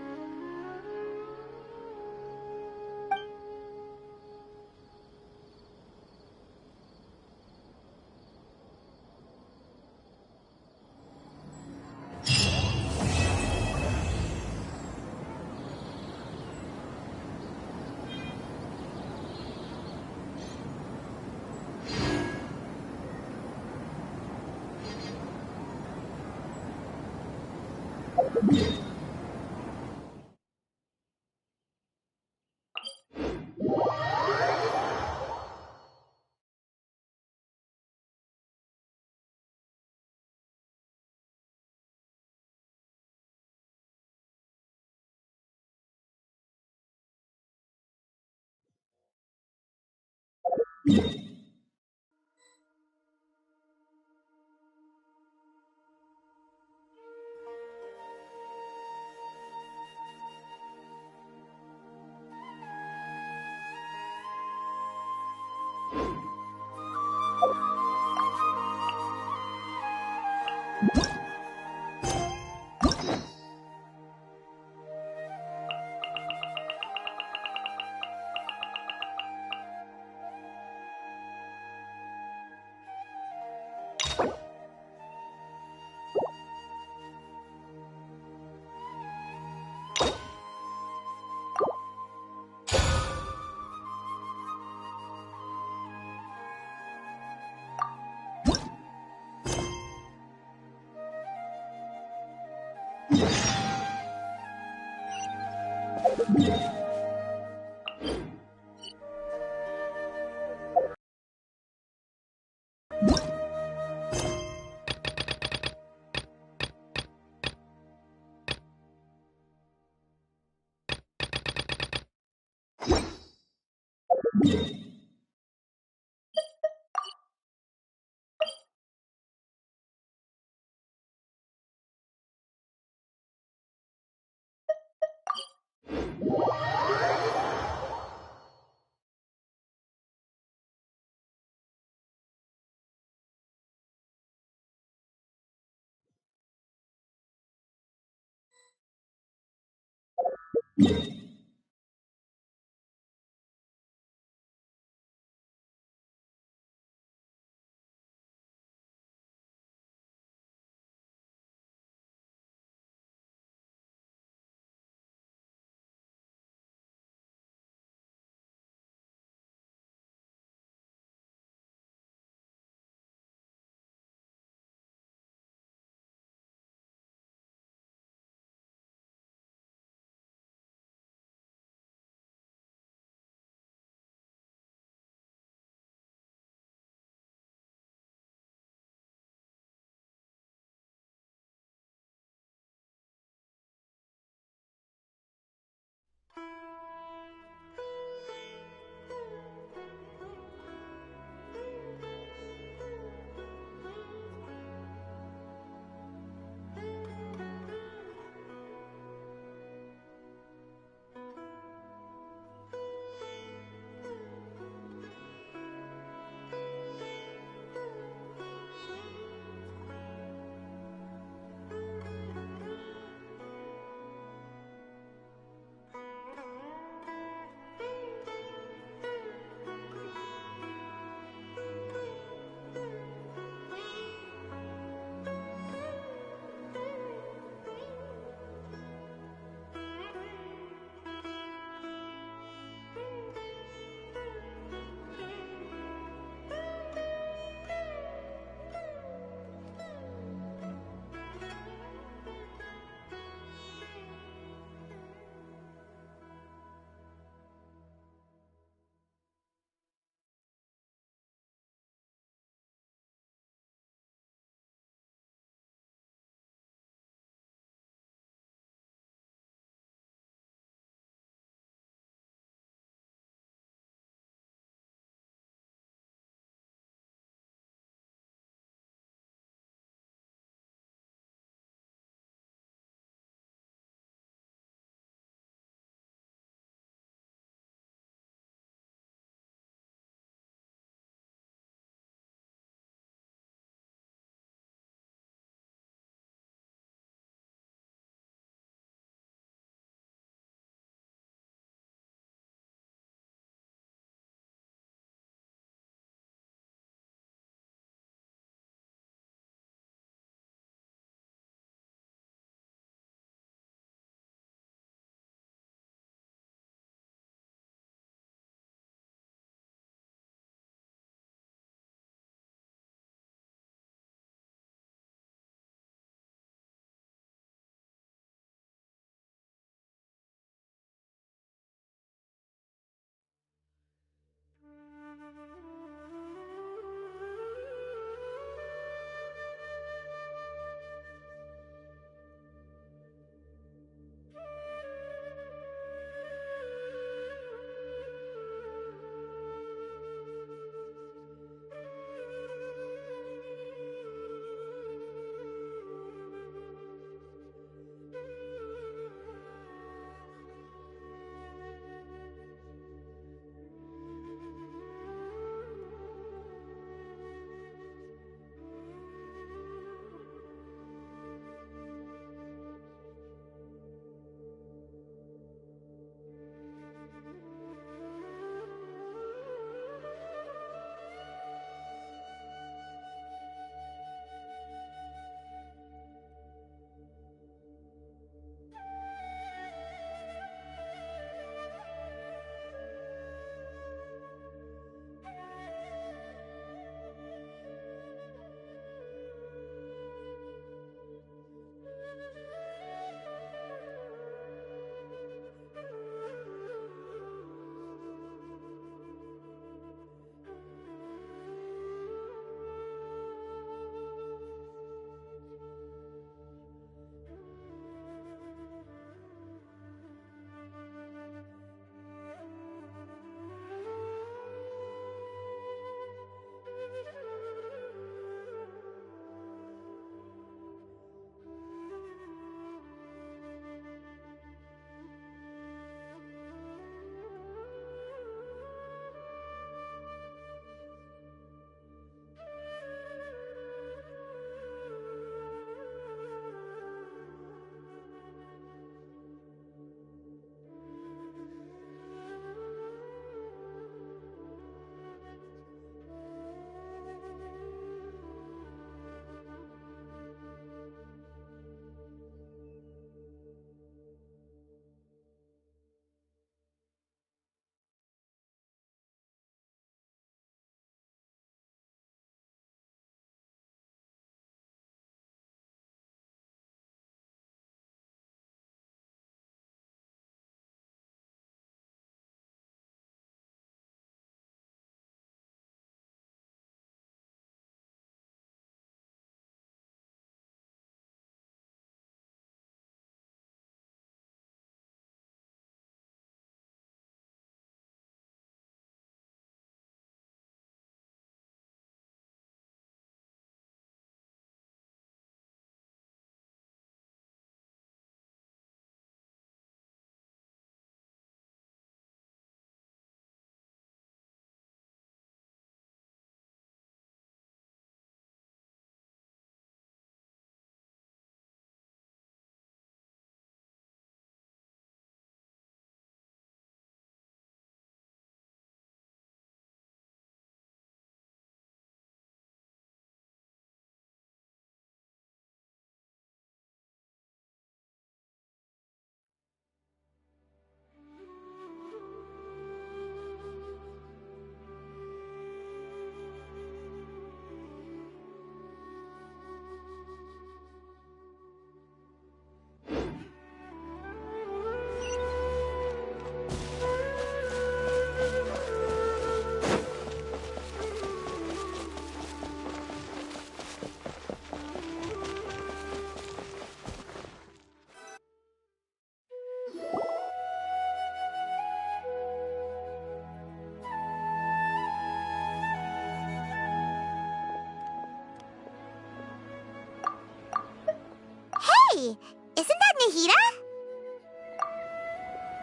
Hey, isn't that Nahida?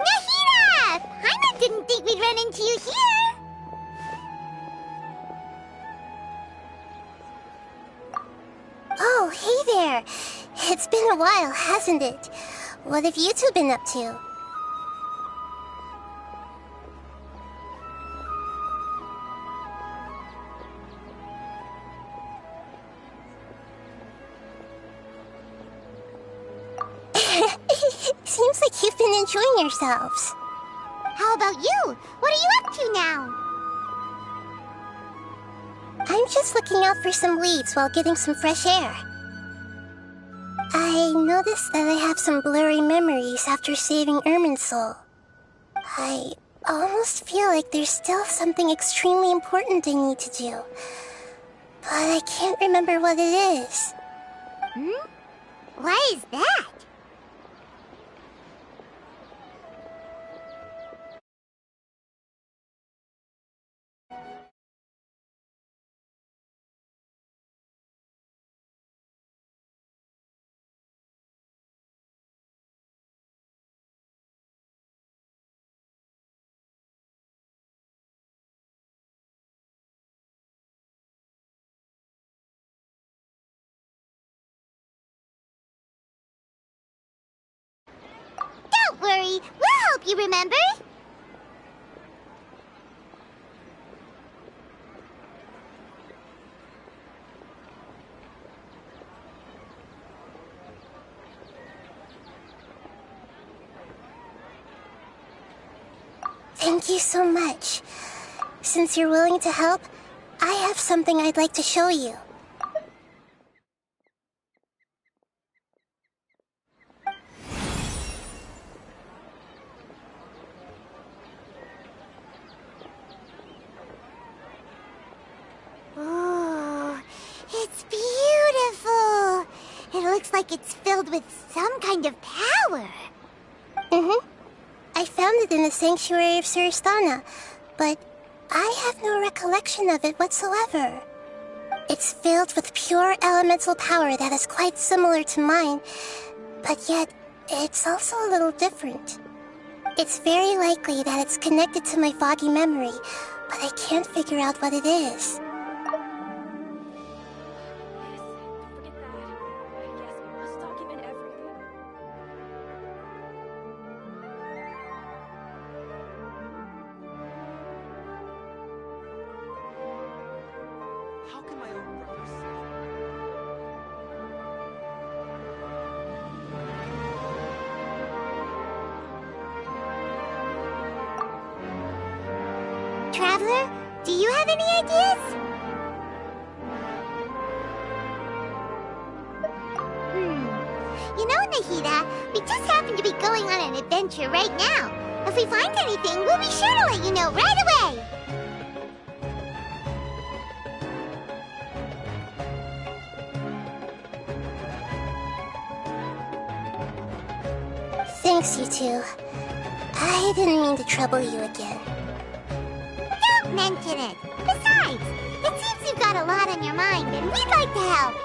Nahida! Paimon didn't think we'd run into you here! Oh, hey there. It's been a while, hasn't it? What have you two been up to? Seems like you've been enjoying yourselves. How about you? What are you up to now? I'm just looking out for some weeds while getting some fresh air. I noticed that I have some blurry memories after saving Irminsul. I almost feel like there's still something extremely important I need to do. But I can't remember what it is. Why is that? Don't worry, we'll help you remember. Thank you so much. Since you're willing to help, I have something I'd like to show you. Oh, it's beautiful. It looks like it's filled with some kind of power. I found it in the sanctuary of Suristana, but I have no recollection of it whatsoever. It's filled with pure elemental power that is quite similar to mine, but yet it's also a little different. It's very likely that it's connected to my foggy memory, but I can't figure out what it is. Traveler, do you have any ideas? You know, Nahida, we just happen to be going on an adventure right now. If we find anything, we'll be sure to let you know right away. Thanks, you two. I didn't mean to trouble you again. Don't mention it. Besides, it seems you've got a lot on your mind, and we'd like to help.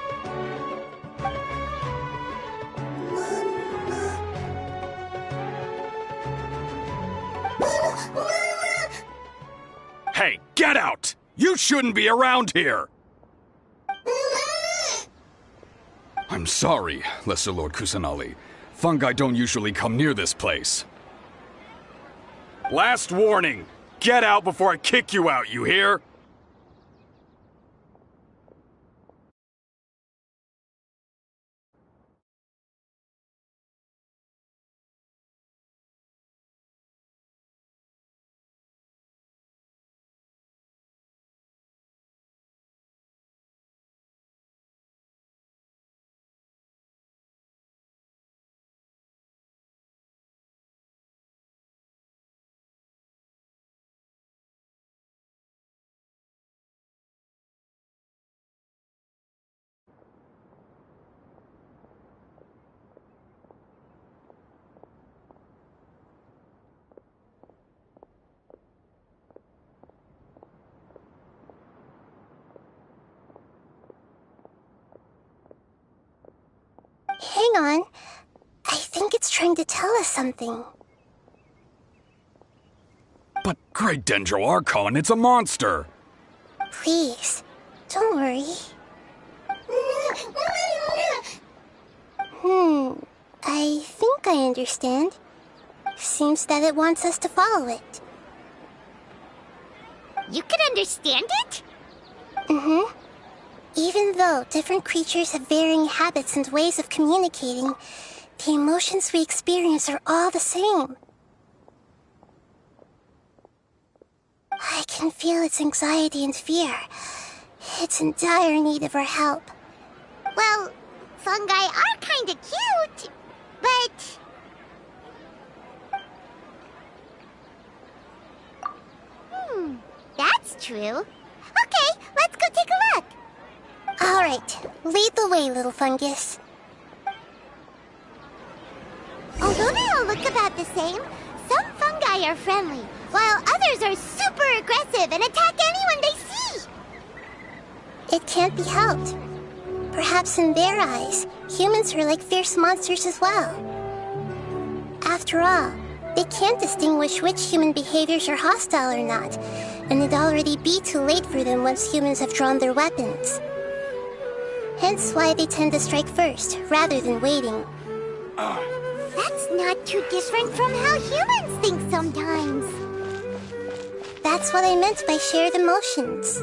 Hey, get out! You shouldn't be around here! I'm sorry, Lesser Lord Kusanali. Fungi don't usually come near this place. Last warning! Get out before I kick you out, you hear? Hang on. I think it's trying to tell us something. But Great Dendroarchon, it's a monster! Please, don't worry. I think I understand. Seems that it wants us to follow it. You can understand it? Mm-hmm. Even though different creatures have varying habits and ways of communicating, the emotions we experience are all the same. I can feel its anxiety and fear. It's in dire need of our help. Well, fungi are kinda cute, but... that's true. Okay, let's go take a look. Alright, lead the way, little fungus. Although they all look about the same, some fungi are friendly, while others are super aggressive and attack anyone they see. It can't be helped. Perhaps in their eyes, humans are like fierce monsters as well. After all, they can't distinguish which human behaviors are hostile or not, and it'd already be too late for them once humans have drawn their weapons. Hence why they tend to strike first, rather than waiting. That's not too different from how humans think sometimes. That's what I meant by shared emotions.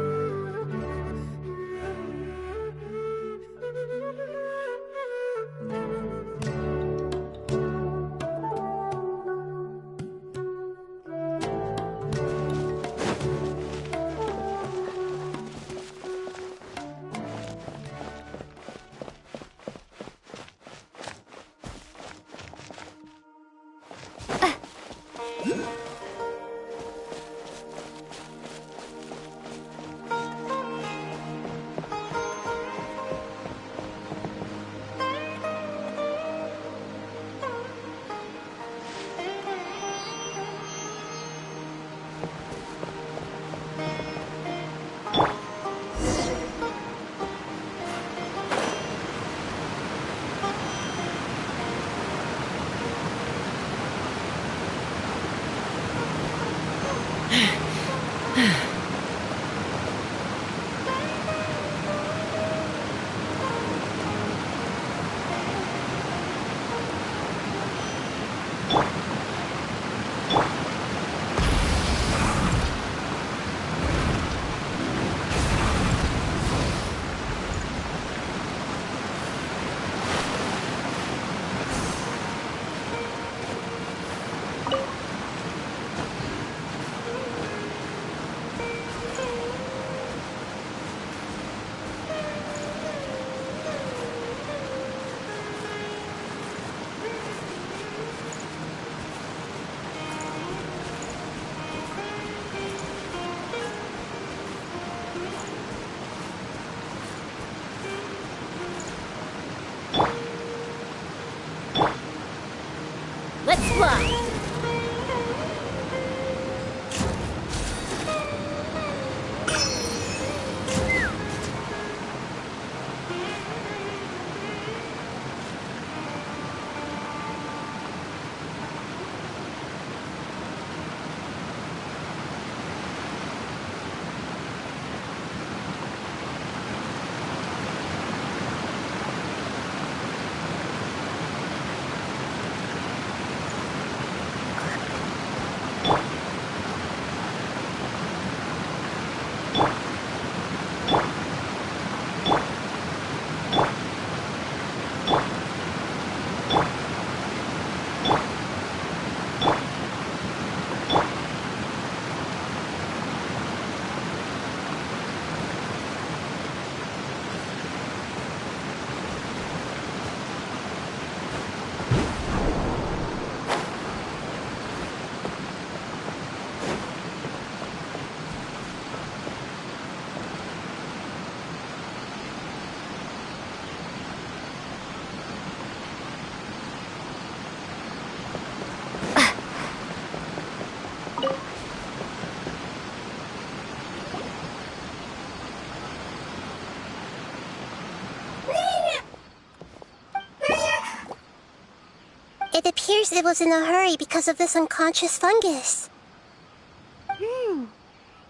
It appears it was in a hurry because of this unconscious fungus.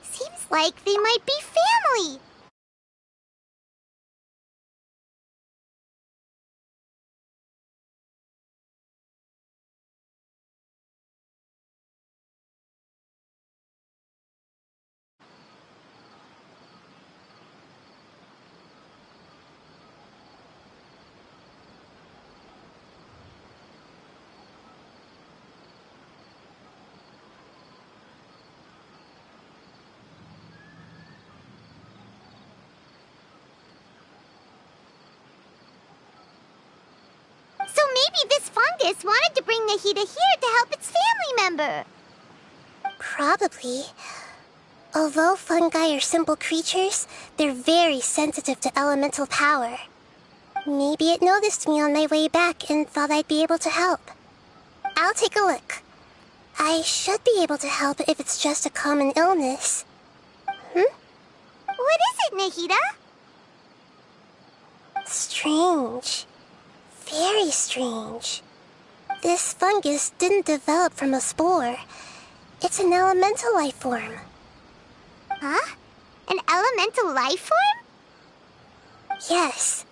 Seems like they might be family. So maybe this fungus wanted to bring Nahida here to help its family member. Probably. Although fungi are simple creatures, they're very sensitive to elemental power. Maybe it noticed me on my way back and thought I'd be able to help. I'll take a look. I should be able to help if it's just a common illness. What is it, Nahida? Strange. Very strange. This fungus didn't develop from a spore. It's an elemental life form. Huh? An elemental life form? Yes.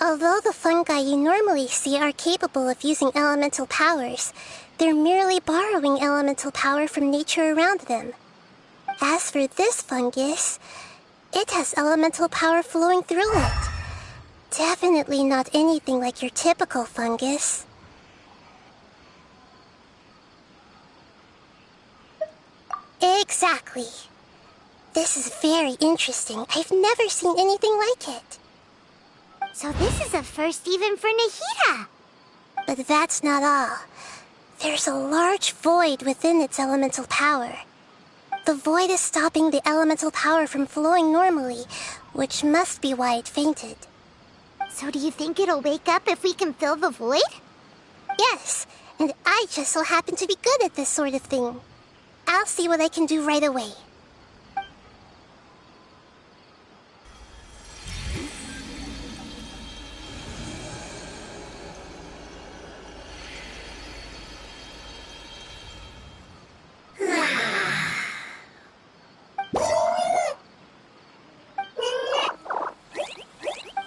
Although the fungi you normally see are capable of using elemental powers, they're merely borrowing elemental power from nature around them. As for this fungus, it has elemental power flowing through it. Definitely not anything like your typical fungus. Exactly. This is very interesting. I've never seen anything like it. So this is a first even for Nahida. But that's not all. There's a large void within its elemental power. The void is stopping the elemental power from flowing normally, which must be why it fainted. So do you think it'll wake up if we can fill the void? Yes, and I just so happen to be good at this sort of thing. I'll see what I can do right away.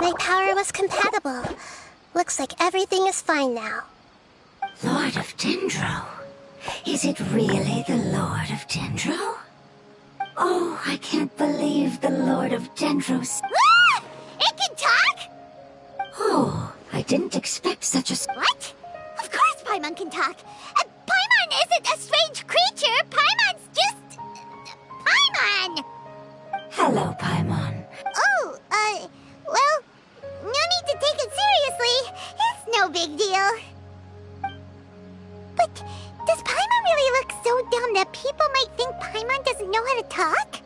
My power was compatible. Looks like everything is fine now. Lord of Dendro? Is it really the Lord of Dendro? Oh, I can't believe the Lord of Dendro's... Ah! It can talk? Oh, I didn't expect such a... What? Of course Paimon can talk. Paimon isn't a strange creature. Paimon's just... Paimon! Hello, Paimon. Oh, well, no need to take it seriously. It's no big deal. But does Paimon really look so dumb that people might think Paimon doesn't know how to talk?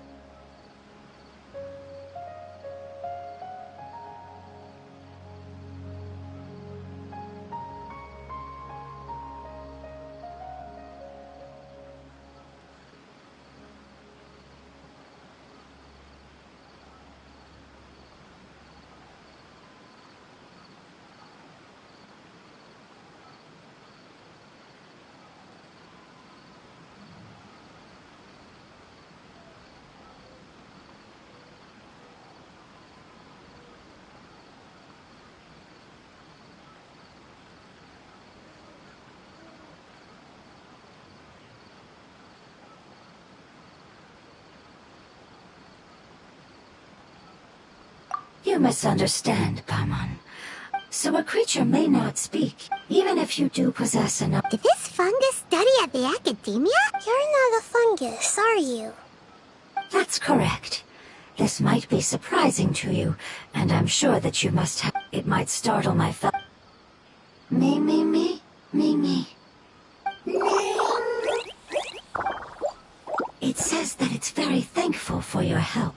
You misunderstand, Paimon. So a creature may not speak, even if you do possess enough... Did this fungus study at the academia? You're not a fungus, are you? That's correct. This might be surprising to you, and I'm sure that you must have... It might startle my fel... Me. It says that it's very thankful for your help.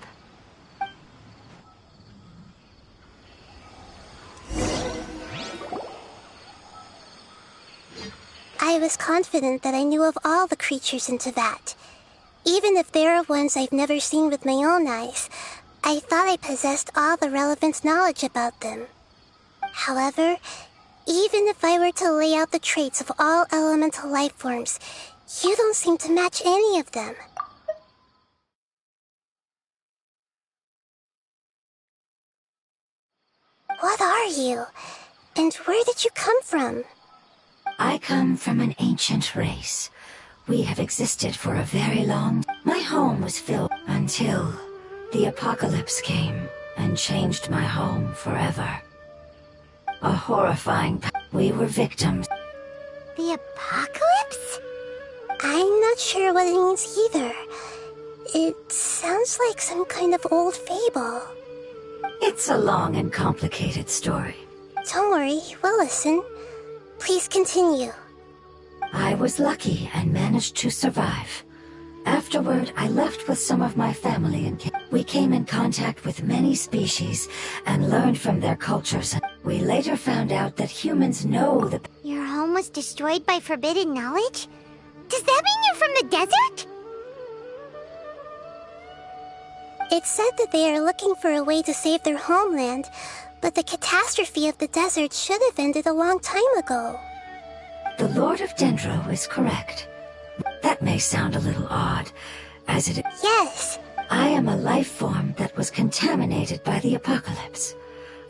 I was confident that I knew of all the creatures in Teyvat. Even if there are ones I've never seen with my own eyes, I thought I possessed all the relevant knowledge about them. However, Even if I were to lay out the traits of all elemental life forms, you don't seem to match any of them. What are you? And where did you come from? I come from an ancient race. We have existed for a very long time. My home was filled until the apocalypse came and changed my home forever. A horrifying... We were victims. The apocalypse? I'm not sure what it means either. It sounds like some kind of old fable. It's a long and complicated story. Don't worry, we'll listen. Please continue. I was lucky and managed to survive. Afterward, I left with some of my family and we came in contact with many species and learned from their cultures. We later found out that humans know the... Your home was destroyed by forbidden knowledge? Does that mean you're from the desert? It's said that they are looking for a way to save their homeland, but the catastrophe of the desert should have ended a long time ago. The Lord of Dendro is correct. That may sound a little odd, as it is. Yes! I am a life form that was contaminated by the apocalypse.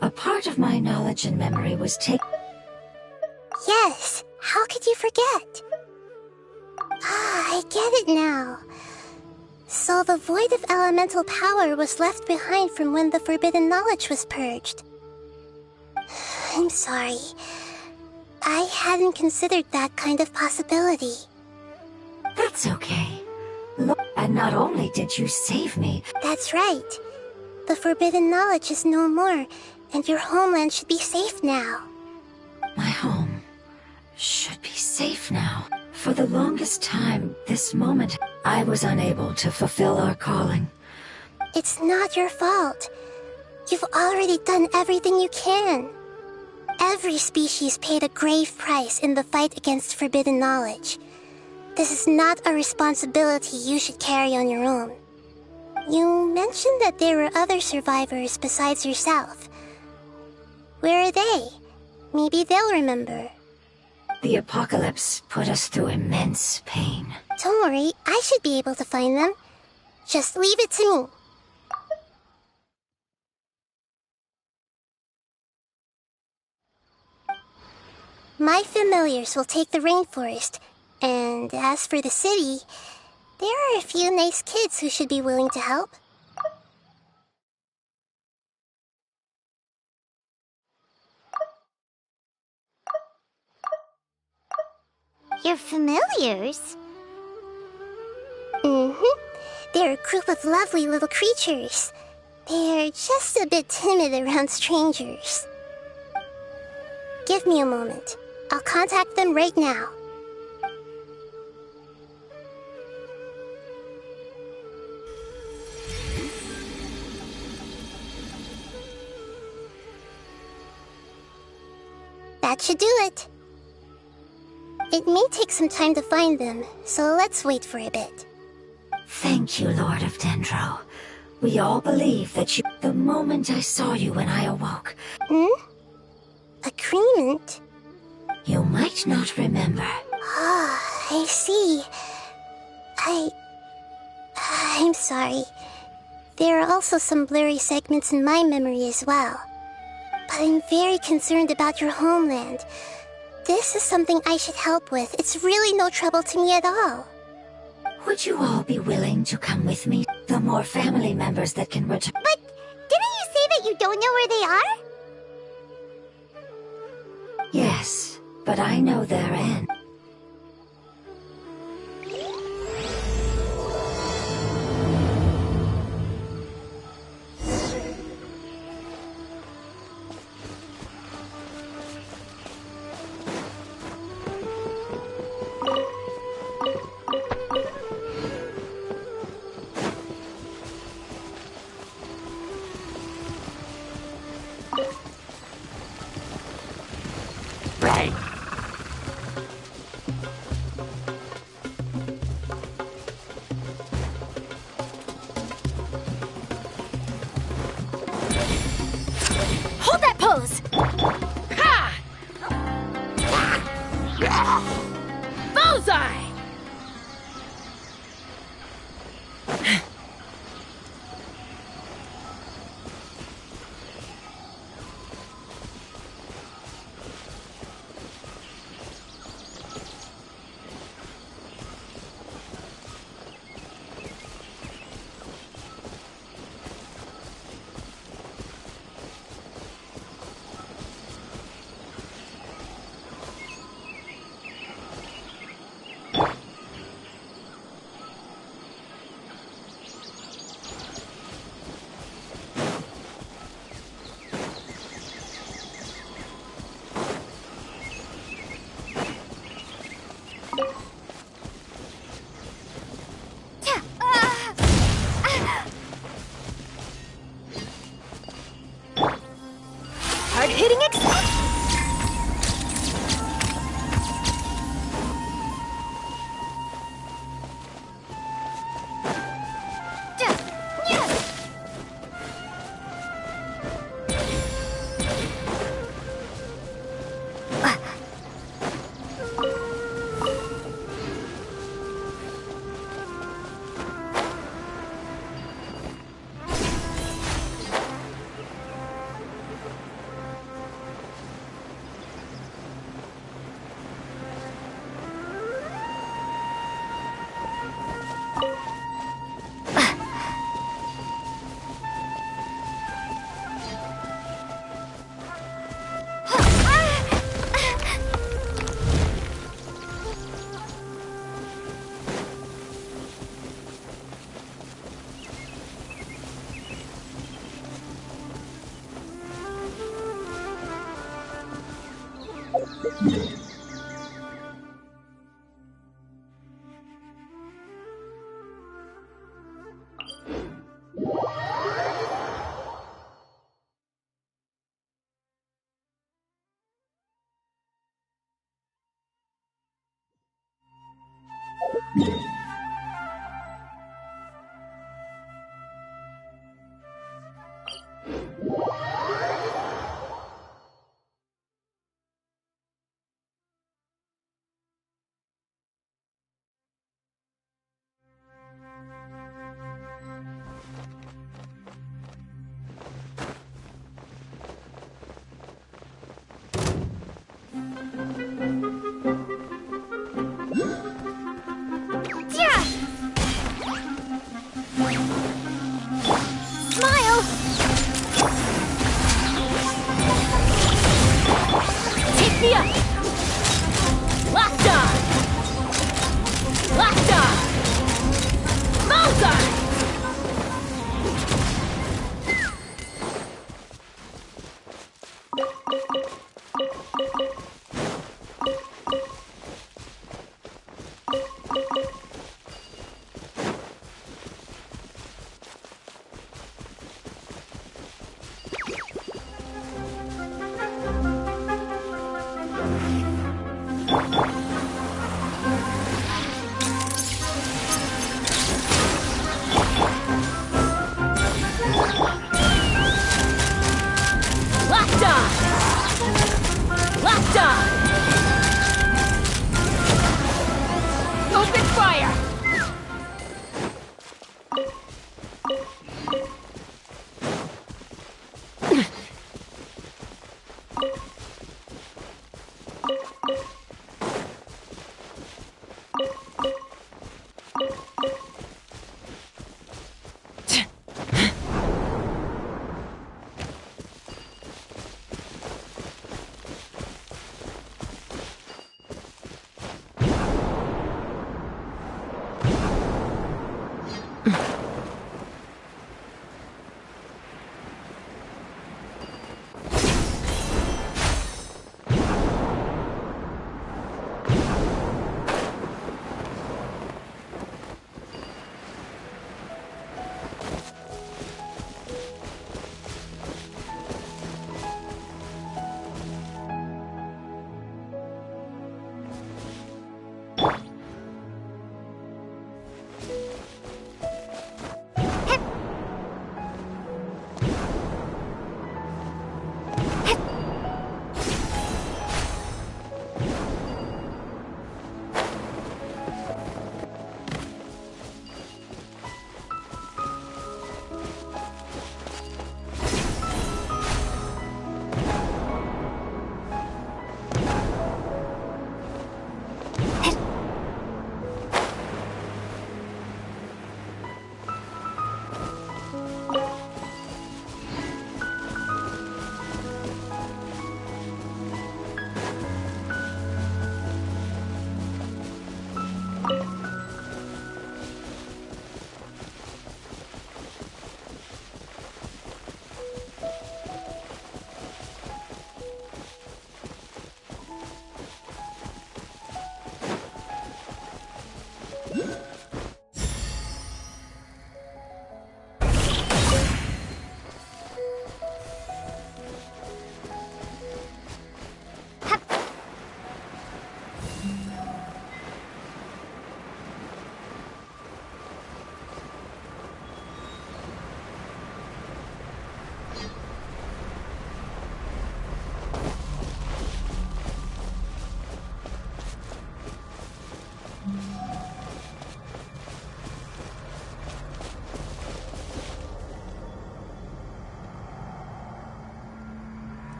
A part of my knowledge and memory was taken. Yes! How could you forget? I get it now. So the void of elemental power was left behind from when the forbidden knowledge was purged. I'm sorry. I hadn't considered that kind of possibility. That's okay. Look, and not only did you save me... That's right. The forbidden knowledge is no more, and your homeland should be safe now. My home should be safe now. For the longest time, this moment, I was unable to fulfill our calling. It's not your fault. You've already done everything you can. Every species paid a grave price in the fight against forbidden knowledge. This is not a responsibility you should carry on your own. You mentioned that there were other survivors besides yourself. Where are they? Maybe they'll remember. The apocalypse put us through immense pain. Don't worry, I should be able to find them. Just leave it to me. My familiars will take the rainforest, and as for the city, there are a few nice kids who should be willing to help. Your familiars? They're a group of lovely little creatures. They're just a bit timid around strangers. Give me a moment. I'll contact them right now. That should do it. It may take some time to find them, so let's wait for a bit. Thank you, Lord of Dendro. We all believe that you... The moment I saw you when I awoke... Agreement? You might not remember. Ah, I see. I'm sorry. There are also some blurry segments in my memory as well. But I'm very concerned about your homeland. This is something I should help with. It's really no trouble to me at all. Would you all be willing to come with me? The more family members that can return... But didn't you say that you don't know where they are? Yes, but I know their end. Hold that pose! Ha! hitting Smile! Take me up! Locked on! Locked on! Malzahn!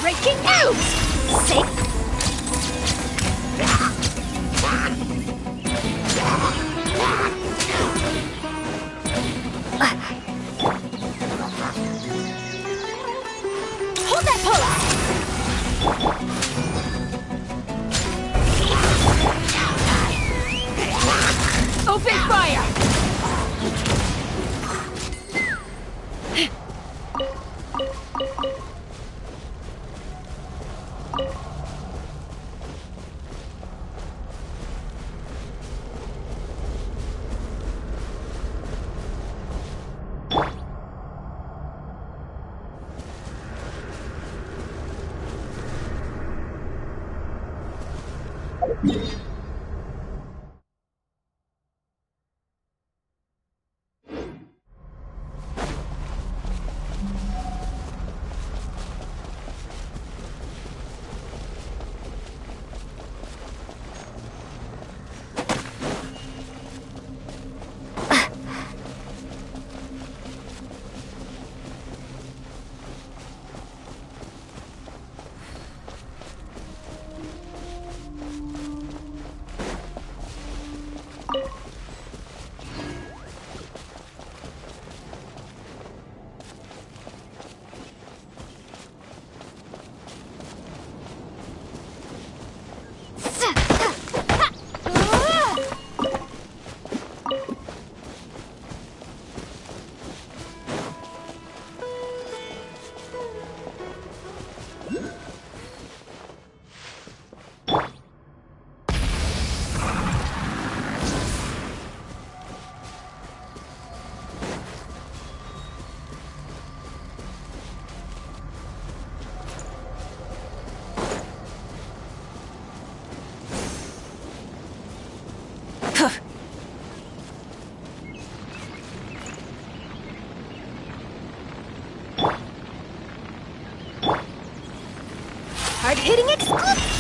Breaking news! Safe. Hold that pose! Open fire! Hard-hitting exclusive!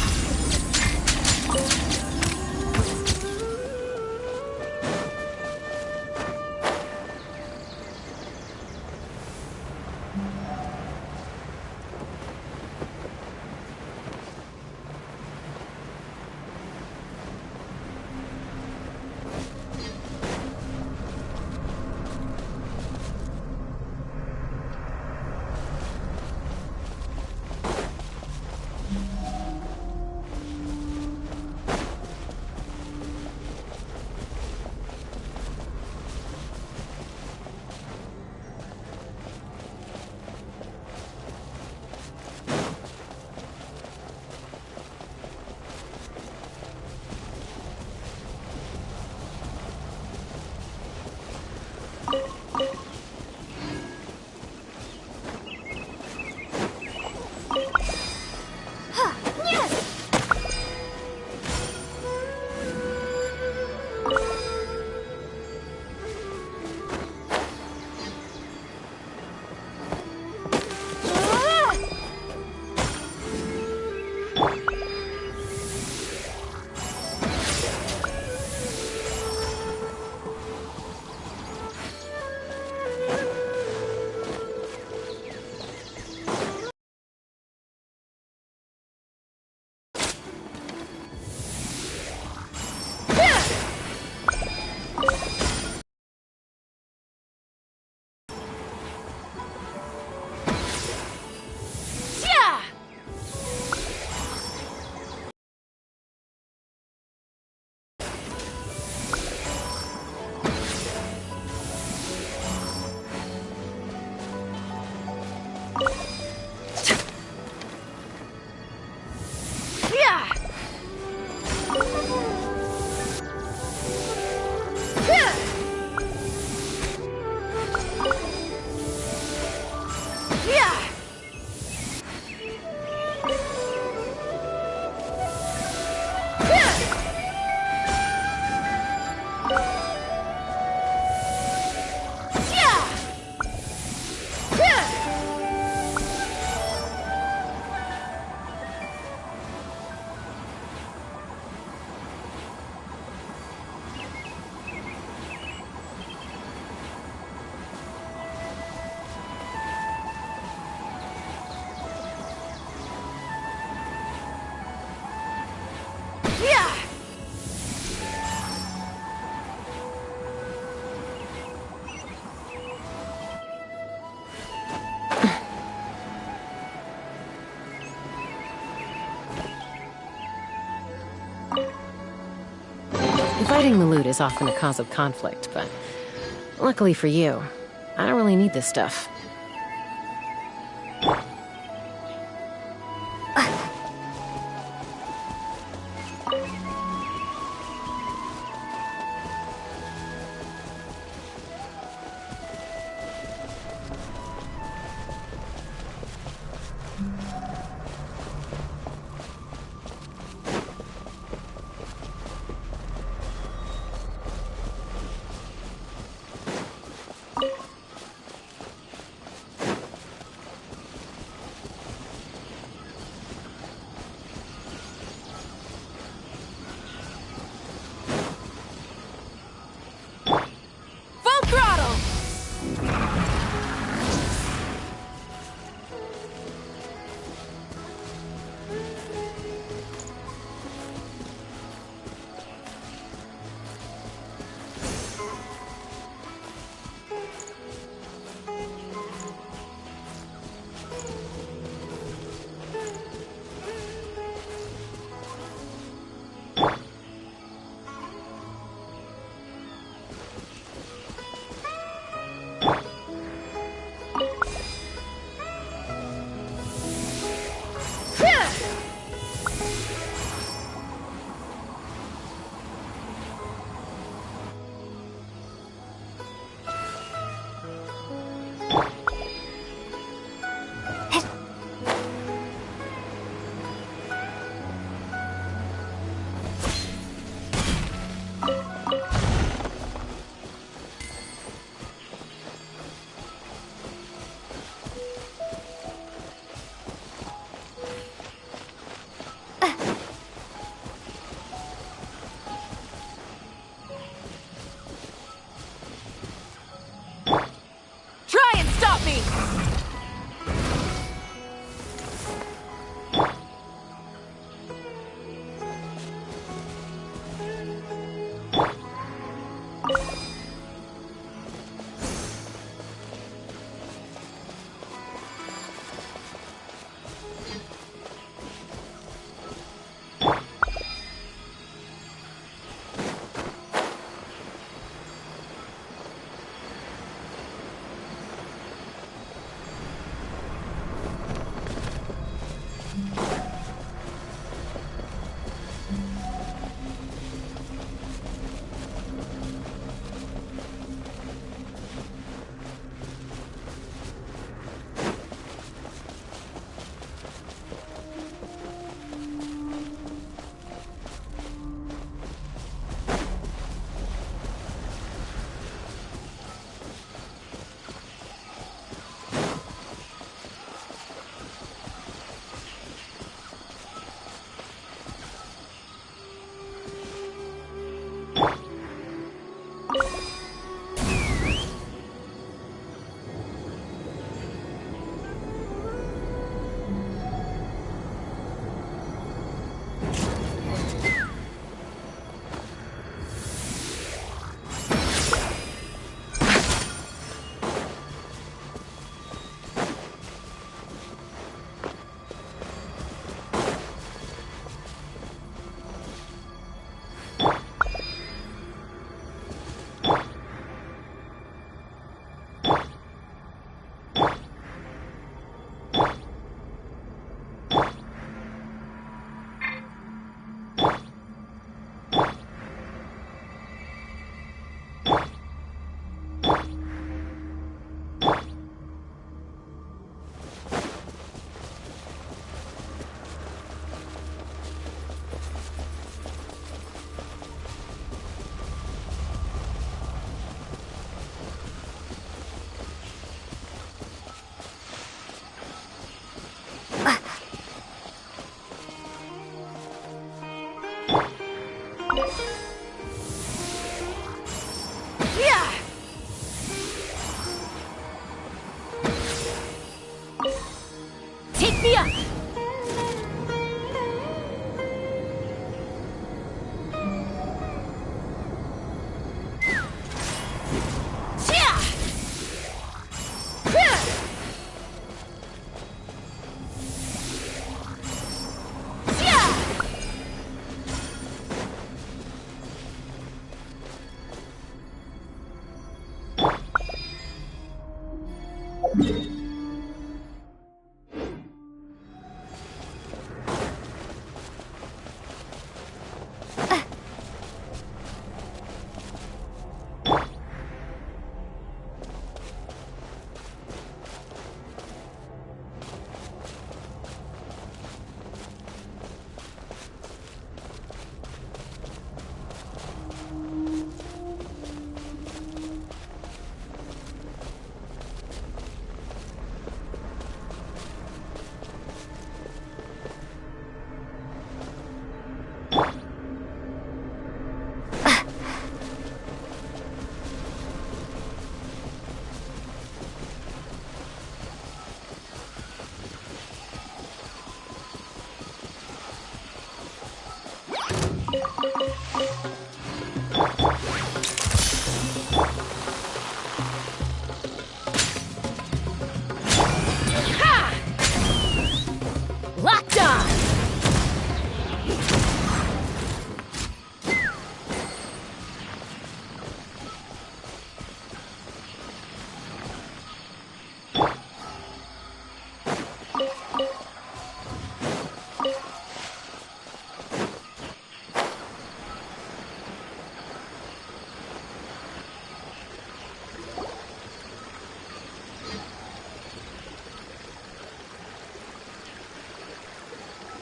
Fighting the loot is often a cause of conflict, but luckily for you, I don't really need this stuff.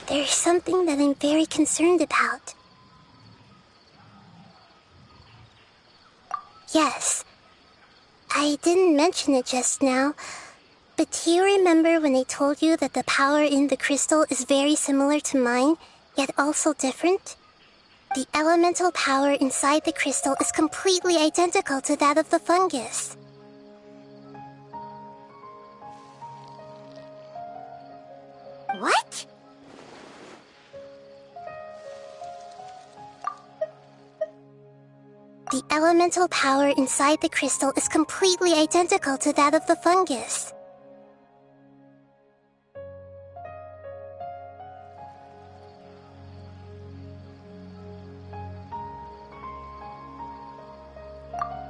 there's something that I'm very concerned about. Yes, I didn't mention it just now, but do you remember when I told you that the power in the crystal is very similar to mine, yet also different? The elemental power inside the crystal is completely identical to that of the fungus. What? The elemental power inside the crystal is completely identical to that of the fungus.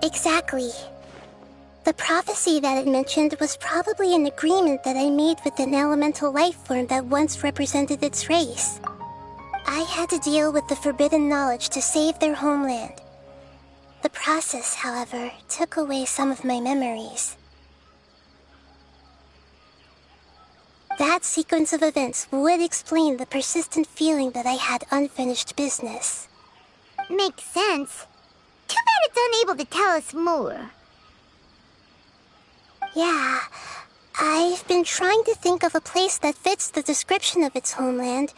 Exactly. The prophecy that it mentioned was probably an agreement that I made with an elemental life form that once represented its race. I had to deal with the forbidden knowledge to save their homeland. The process, however, took away some of my memories. That sequence of events would explain the persistent feeling that I had unfinished business. Makes sense. Too bad it's unable to tell us more. Yeah, I've been trying to think of a place that fits the description of its homeland,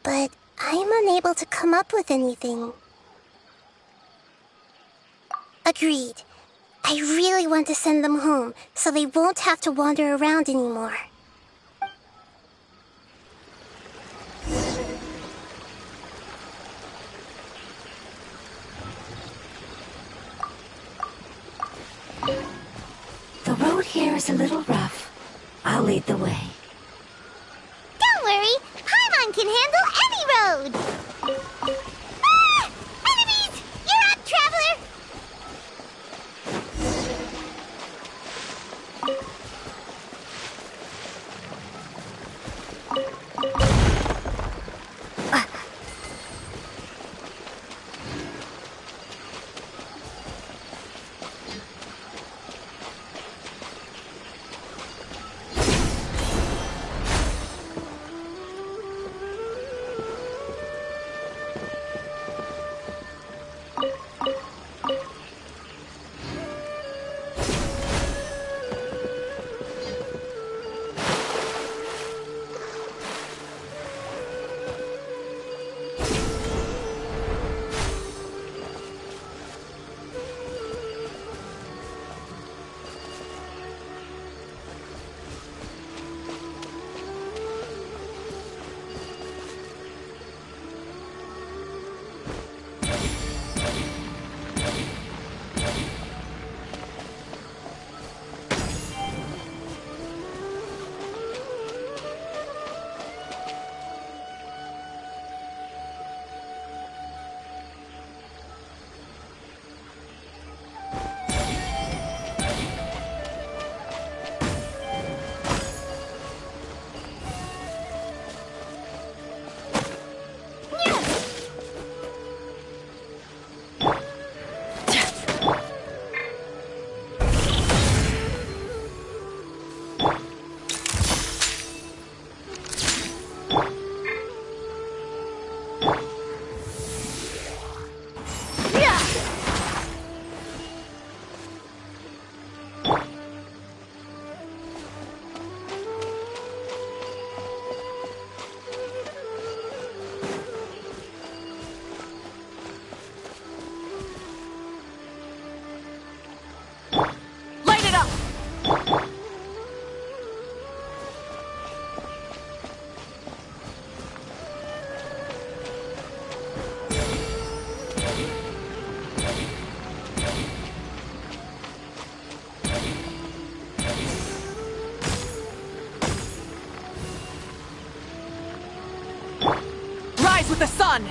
but I'm unable to come up with anything. Agreed. I really want to send them home, so they won't have to wander around anymore. The road here is a little rough. I'll lead the way. Don't worry, Paimon can handle any road! Ah! Enemies! You're up, traveler! With the sun!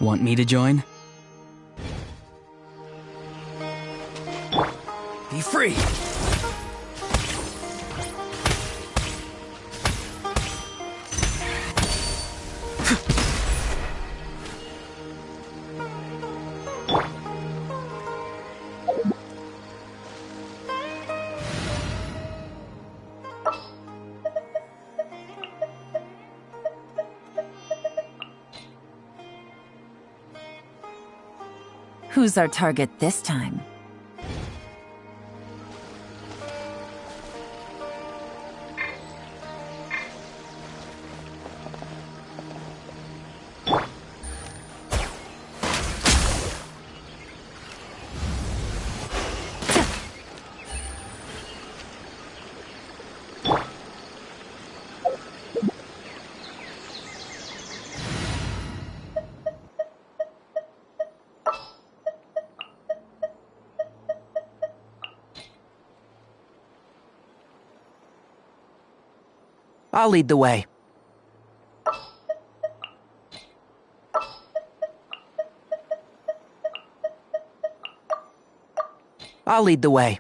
Want me to join? Be free! Who's our target this time? I'll lead the way. I'll lead the way.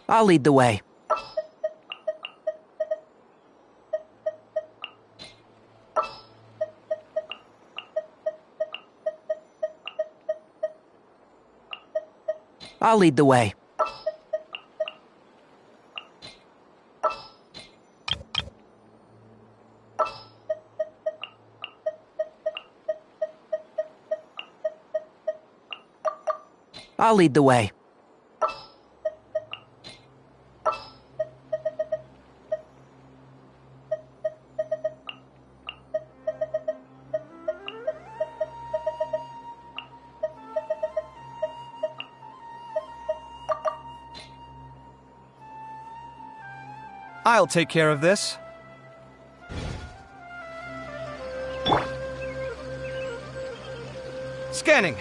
I'll lead the way. I'll lead the way. I'll lead the way. I'll take care of this. Scanning.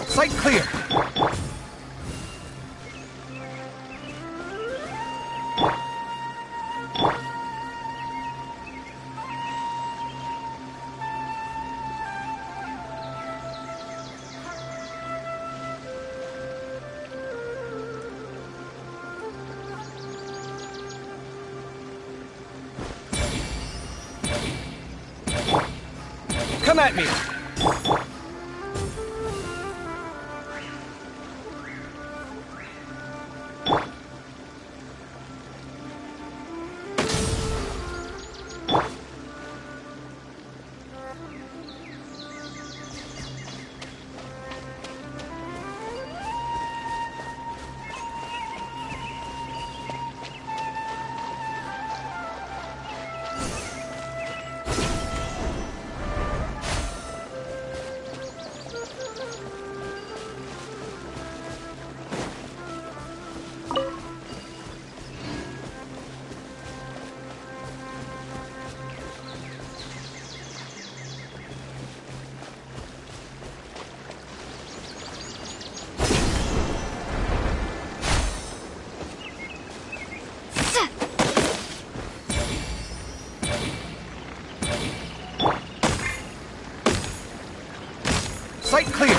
Site clear. Come at me! Site clear.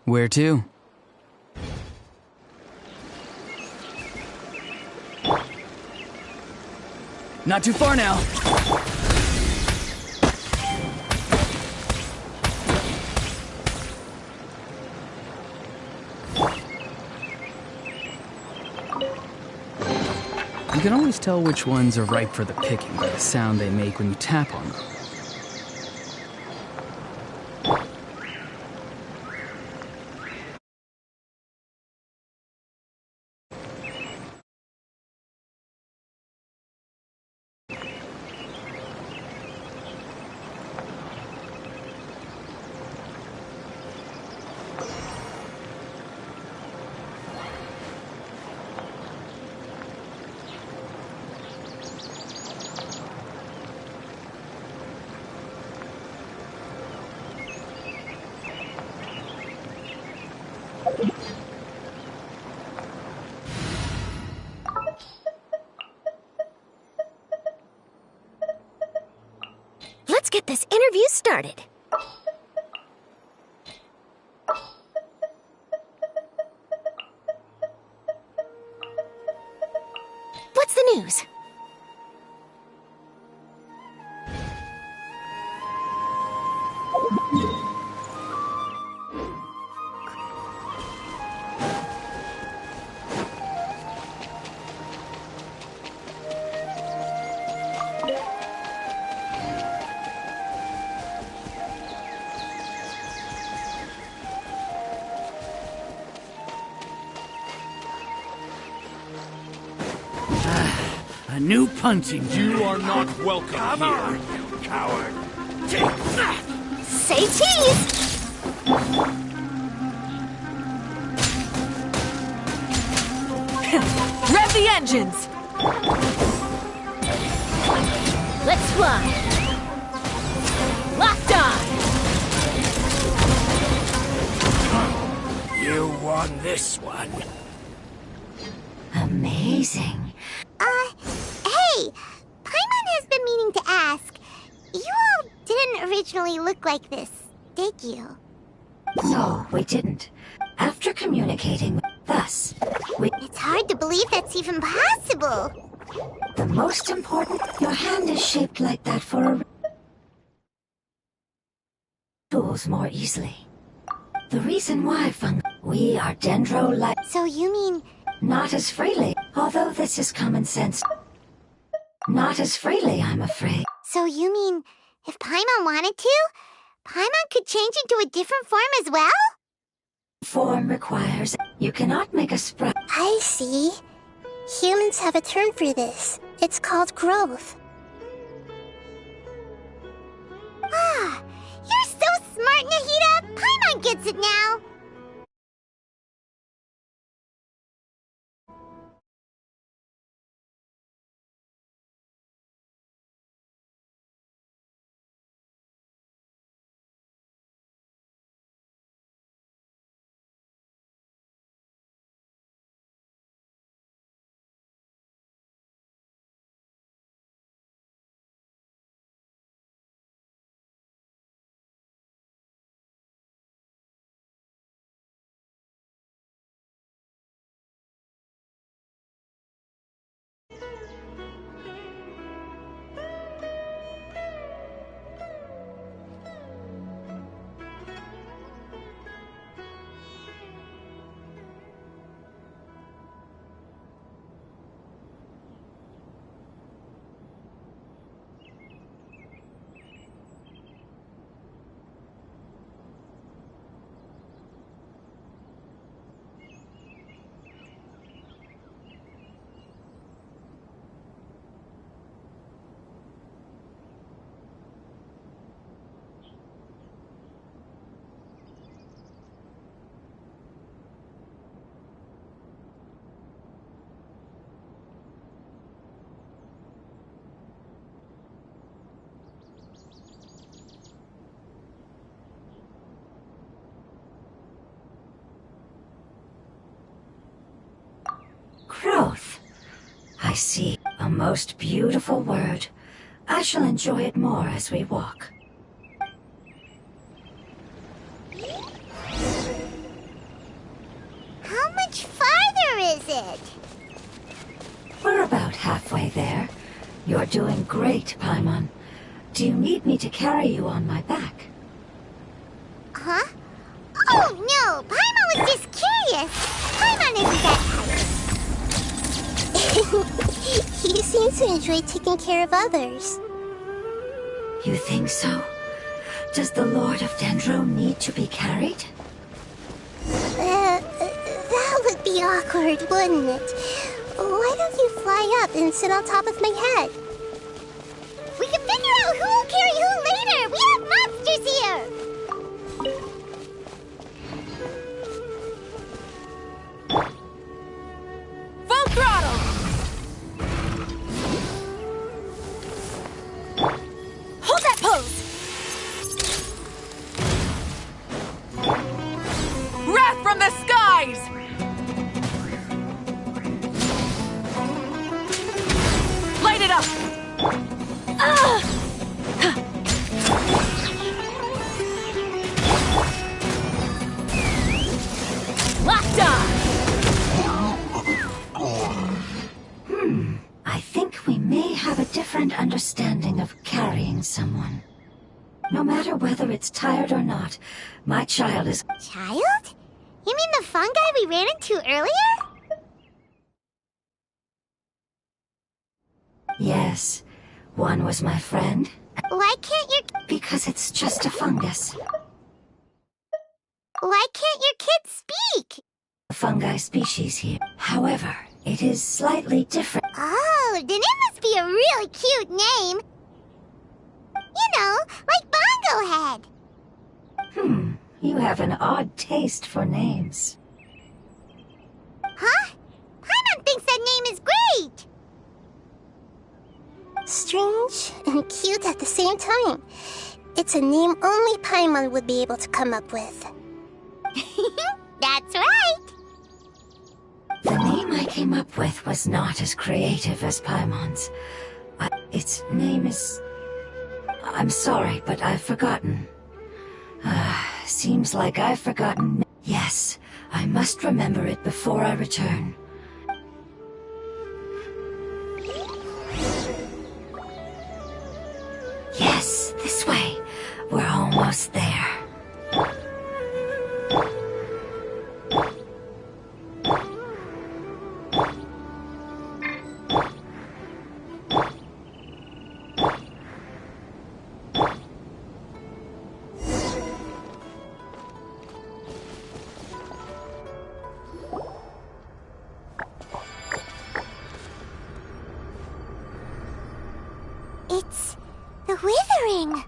Where to? Not too far now. You can always tell which ones are ripe for the picking by the sound they make when you tap on them. Let's get this interview started. What's the news? A new punching. You are not welcome Come here. on, you coward. Take that. Say cheese! Rev the engines! Let's fly! Locked on! You won this one. Amazing. Hey! Paimon has been meaning to ask. You all didn't originally look like this, did you? No, we didn't. After communicating with us, It's hard to believe that's even possible. the most important, your hand is shaped like that for a tools more easily. The reason why, we are dendro-like. So you mean... Not as freely, although this is common sense. Not as freely, I'm afraid. So you mean, if Paimon wanted to, Paimon could change into a different form as well? Form requires, you cannot make a sprite. I see. Humans have a term for this. It's called growth. Ah, you're so smart, Nahida! Paimon gets it now! I see. A most beautiful word. I shall enjoy it more as we walk. How much farther is it? We're about halfway there. You're doing great, Paimon. Do you need me to carry you on my back? Huh? Oh, no! Paimon was just curious! Paimon isn't that type. He seems to enjoy taking care of others. You think so? Does the Lord of Dendro need to be carried? That would be awkward, wouldn't it? Why don't you fly up and sit on top of my head? We can figure out who will carry who later! We have monsters here! Full throttle! Hold that pose! Wrath from the skies! Light it up! Locked on! I think we may have a different understanding of carrying someone. No matter whether it's tired or not, my child is... Child? You mean the fungi we ran into earlier? Yes, one was my friend. Why can't your... Because it's just a fungus. Why can't your kid speak? A fungi species here. However, it is slightly different. Oh, then it must be a really cute name. You know, like Bongo Head. You have an odd taste for names. Huh? Paimon thinks that name is great! Strange and cute at the same time. It's a name only Paimon would be able to come up with. That's right! The name I came up with was not as creative as Paimon's. Its name is... I'm sorry, but I've forgotten. Seems like I've forgotten... Yes, I must remember it before I return. Yes, this way. We're almost there. It's the Withering!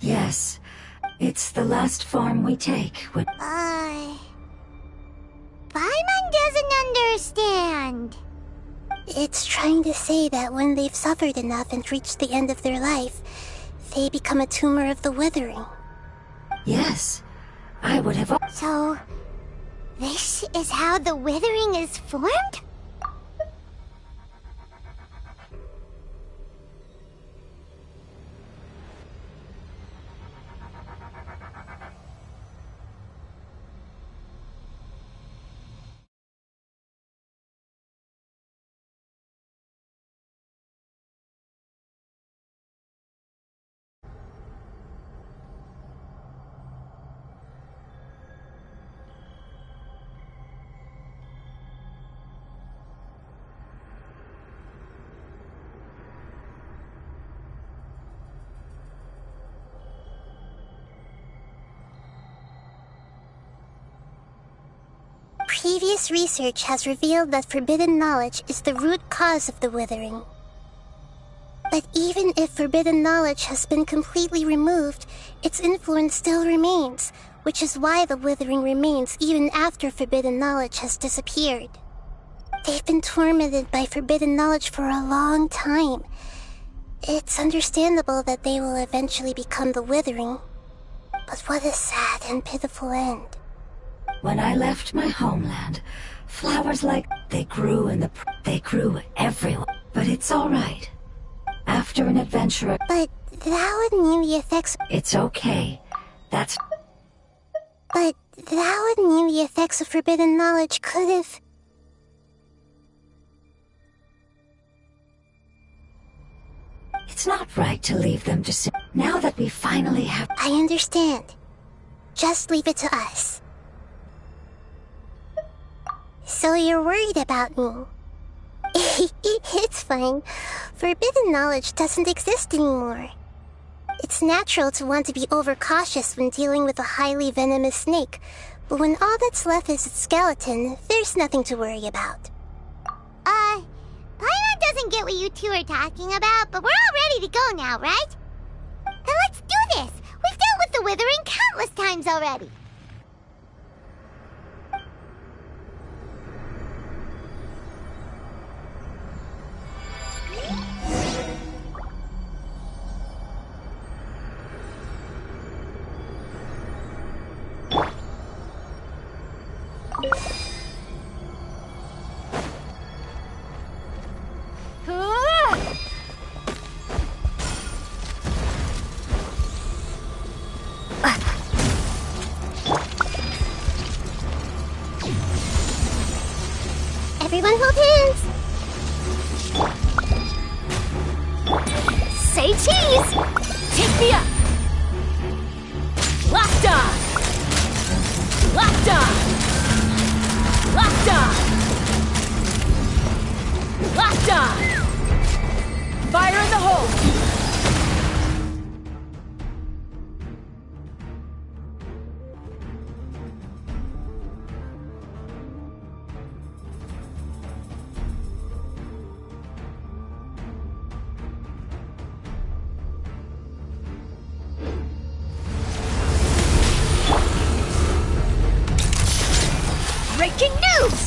Yes, it's the last form we take. Paimon doesn't understand. It's trying to say that when they've suffered enough and reached the end of their life, they become a tumor of the Withering. Yes, I would have... So, This is how the withering is formed? Previous research has revealed that forbidden knowledge is the root cause of the withering. But even if forbidden knowledge has been completely removed, its influence still remains, which is why the withering remains even after forbidden knowledge has disappeared. They've been tormented by forbidden knowledge for a long time. It's understandable that they will eventually become the withering. But what a sad and pitiful end. When I left my homeland, flowers like they grew they grew everywhere. But it's all right. After an adventure, But that would mean the effects. It's okay. But that would mean the effects of forbidden knowledge could have. It's not right to leave them to sit. Now that we finally have. I understand. Just leave it to us. So you're worried about me? It's fine. Forbidden knowledge doesn't exist anymore. It's natural to want to be overcautious when dealing with a highly venomous snake, but when all that's left is its skeleton, there's nothing to worry about. Paimon doesn't get what you two are talking about, but we're all ready to go now, right? Then let's do this! We've dealt with the withering countless times already! Everyone hold hands! Say cheese! Take me up! Locked on! Locked on! Locked on! Locked on! Fire in the hole! Breaking news!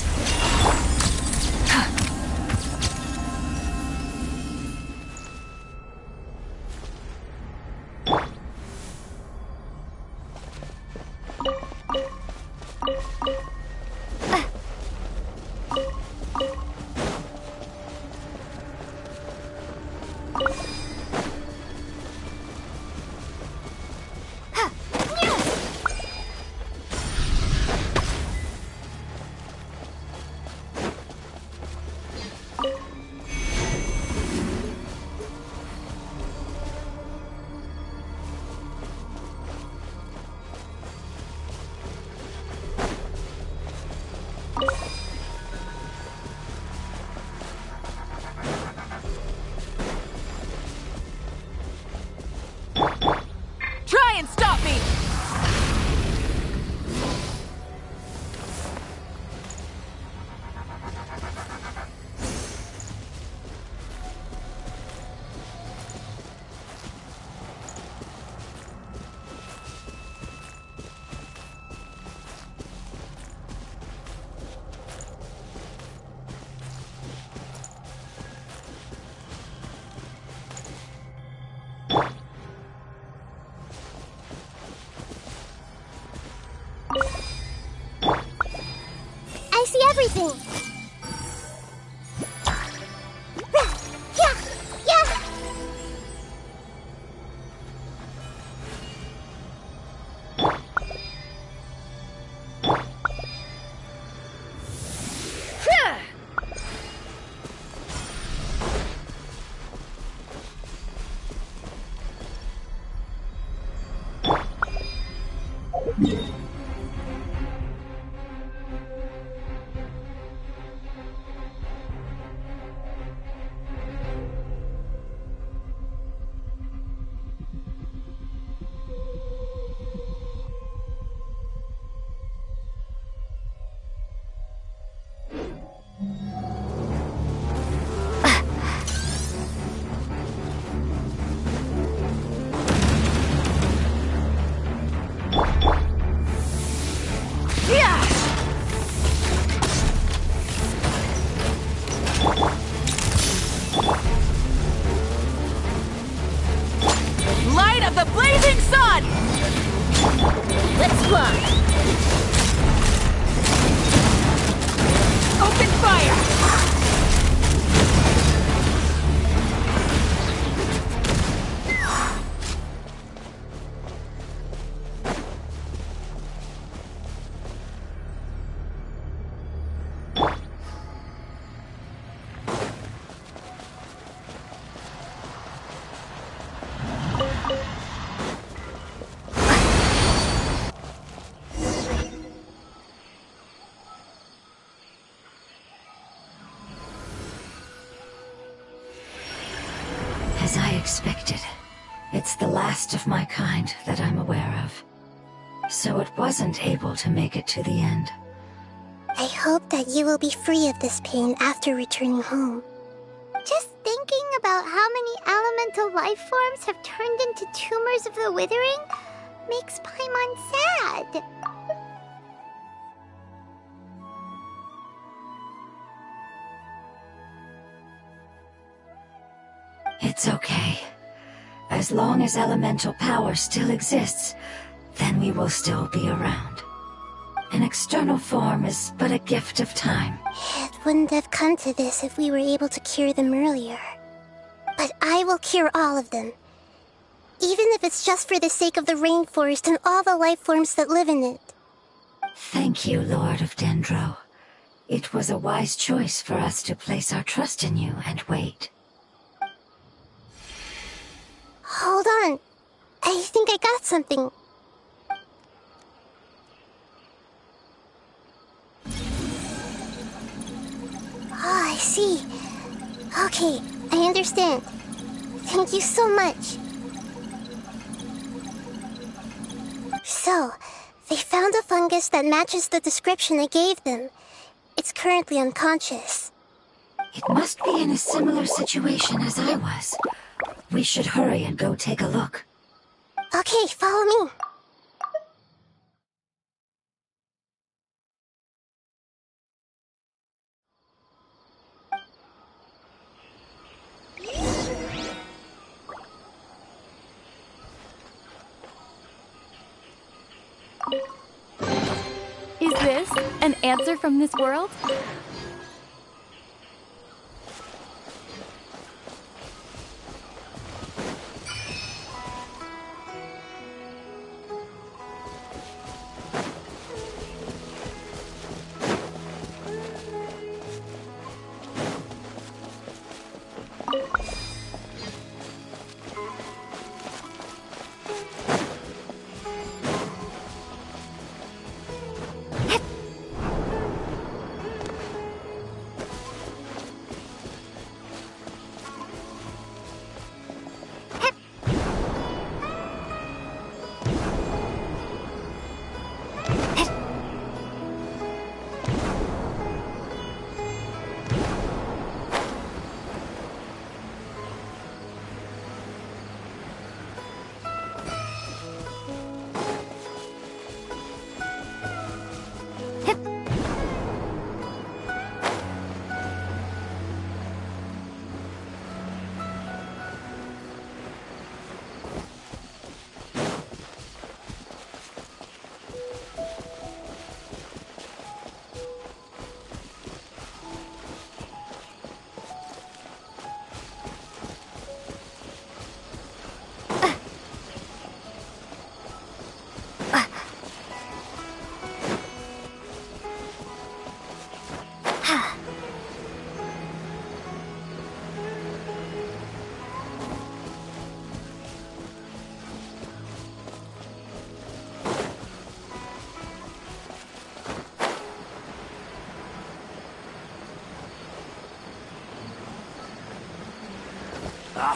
everything. Yeah, yeah. Light of the blazing sun! Let's fly! Open fire! As I expected, it's the last of my kind that I'm aware of. So it wasn't able to make it to the end. I hope that you will be free of this pain after returning home. Just thinking about how many elemental life forms have turned into tumors of the withering makes Paimon sad. It's okay. As long as elemental power still exists, then we will still be around. An external form is but a gift of time. It wouldn't have come to this if we were able to cure them earlier. But I will cure all of them. Even if it's just for the sake of the rainforest and all the life forms that live in it. Thank you, Lord of Dendro. It was a wise choice for us to place our trust in you and wait. Hold on. I think I got something. Oh, I see. Okay, I understand. Thank you so much. So, they found a fungus that matches the description I gave them. It's currently unconscious. It must be in a similar situation as I was. We should hurry and go take a look. Okay, follow me. Is this an answer from this world?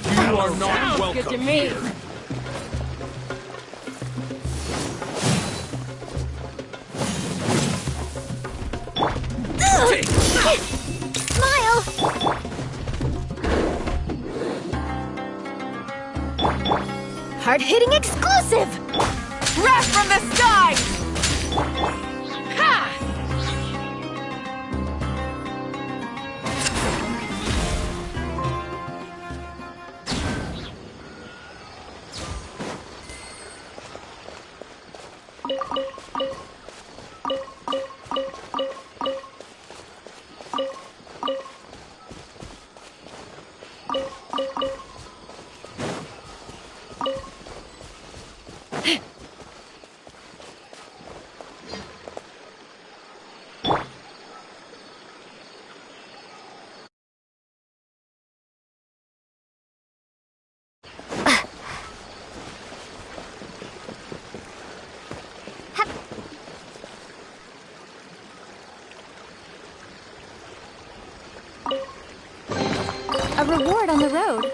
You are not welcome. Good to me. Smile! Hard-hitting exclusive! Wrath from the skies! Ha! A reward on the road.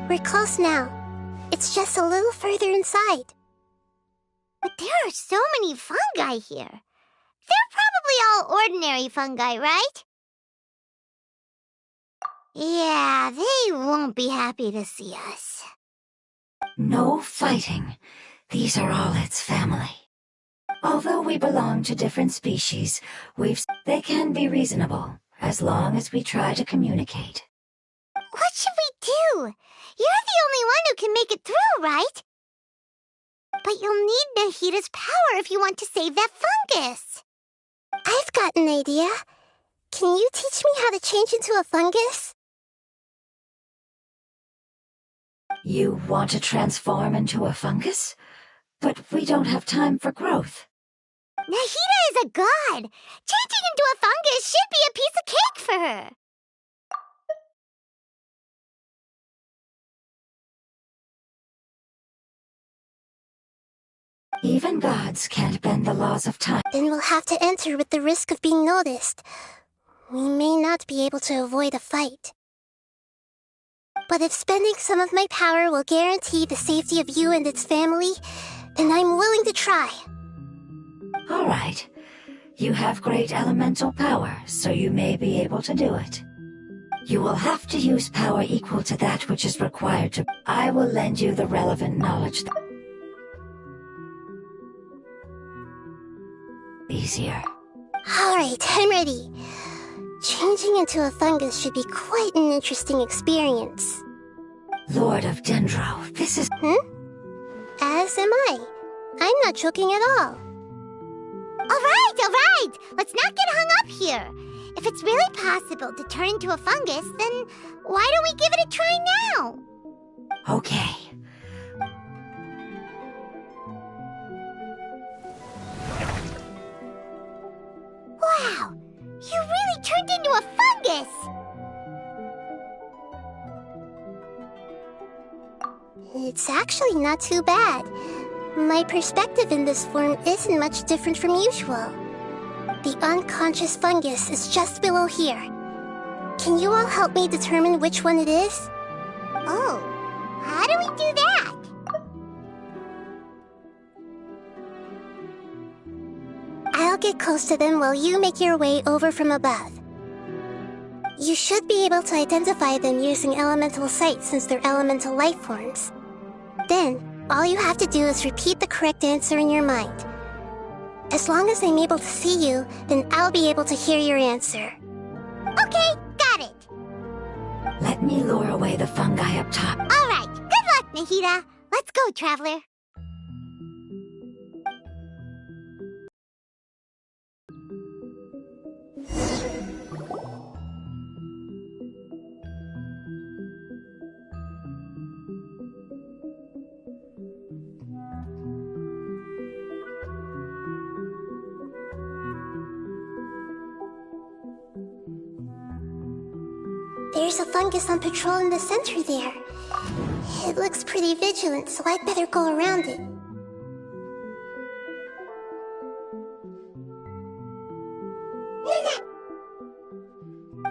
We're close now. It's just a little further inside. But there are so many fungi here. They're probably all ordinary fungi, right? Yeah, they won't be happy to see us. No fighting. These are all its family. Although we belong to different species, they can be reasonable, as long as we try to communicate. What should we do? You're the only one who can make it through, right? But you'll need Nahita's power if you want to save that fungus. I've got an idea. Can you teach me how to change into a fungus? You want to transform into a fungus? But we don't have time for growth. Nahita is a god. Changing into a fungus should be a piece of cake for her. Even gods can't bend the laws of time. Then we'll have to enter with the risk of being noticed. We may not be able to avoid a fight. But if spending some of my power will guarantee the safety of you and its family, then I'm willing to try. All right. You have great elemental power, so you may be able to do it. You will have to use power equal to that which is required to... I will lend you the relevant knowledge. Easier. All right, I'm ready. Changing into a fungus should be quite an interesting experience. Lord of Dendro, this is... As am I. I'm not joking at all. All right. Let's not get hung up here. If it's really possible to turn into a fungus, then why don't we give it a try now? Okay. Wow! You really turned into a fungus! It's actually not too bad. My perspective in this form isn't much different from usual. The unconscious fungus is just below here. Can you all help me determine which one it is? Oh, how do we do that? I'll get close to them while you make your way over from above. You should be able to identify them using elemental sight since they're elemental life forms. Then, all you have to do is repeat the correct answer in your mind. As long as I'm able to see you, then I'll be able to hear your answer. Okay, got it. Let me lure away the fungi up top. All right, good luck, Nahida. Let's go, Traveler. There's a fungus on patrol in the center there. It looks pretty vigilant, so I'd better go around it.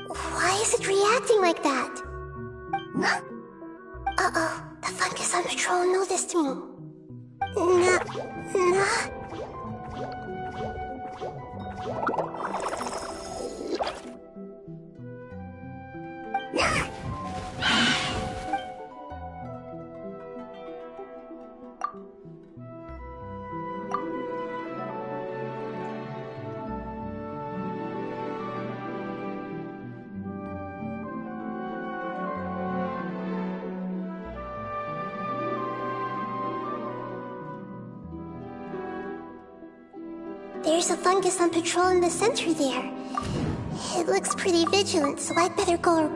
Why is it reacting like that? Uh-oh, the fungus on patrol noticed me. There's a fungus on patrol in the center there. It looks pretty vigilant, so I'd better go.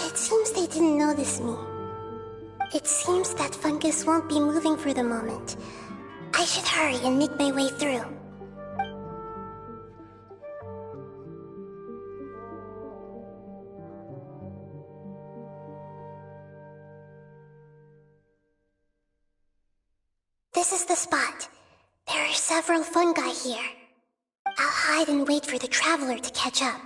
It seems they didn't notice me. It seems that fungus won't be moving for the moment. I should hurry and make my way through. This is the spot. There are several fungi here. I'll hide and wait for the traveler to catch up.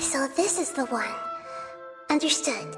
So this is the one. Understood.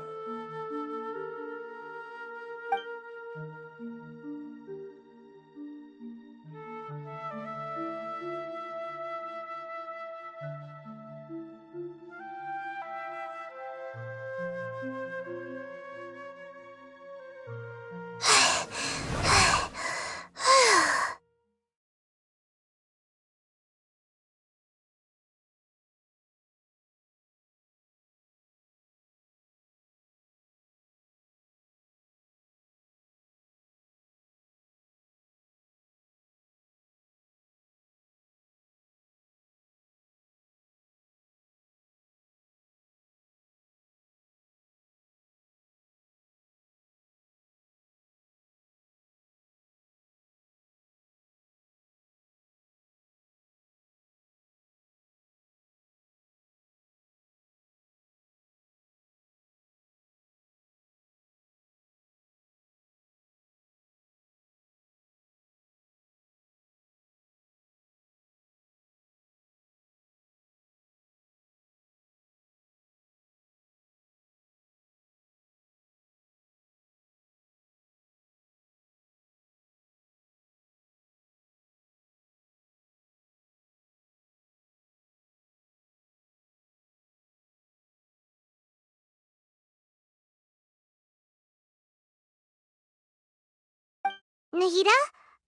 Nahida?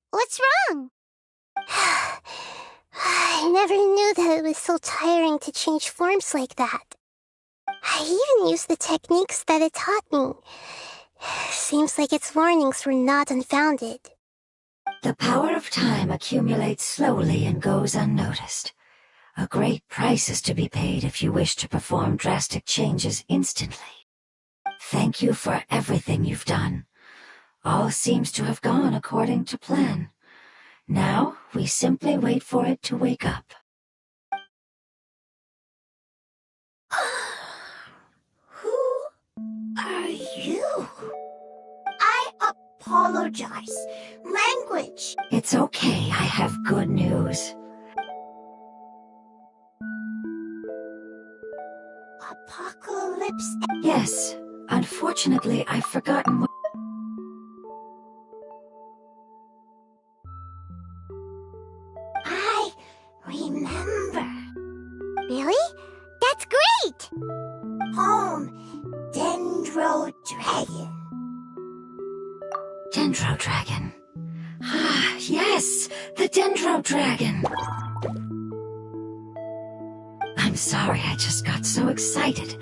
What's wrong? I never knew that it was so tiring to change forms like that. I even used the techniques that it taught me. Seems like its warnings were not unfounded. The power of time accumulates slowly and goes unnoticed. A great price is to be paid if you wish to perform drastic changes instantly. Thank you for everything you've done. All seems to have gone according to plan. Now, we simply wait for it to wake up. Who are you? I apologize. Language. It's okay, I have good news. Apocalypse. Yes, unfortunately, I've forgotten what... I remember. Really? That's great! Home, Dendro Dragon. Dendro Dragon. Ah, yes, the Dendro Dragon. I'm sorry, I just got so excited.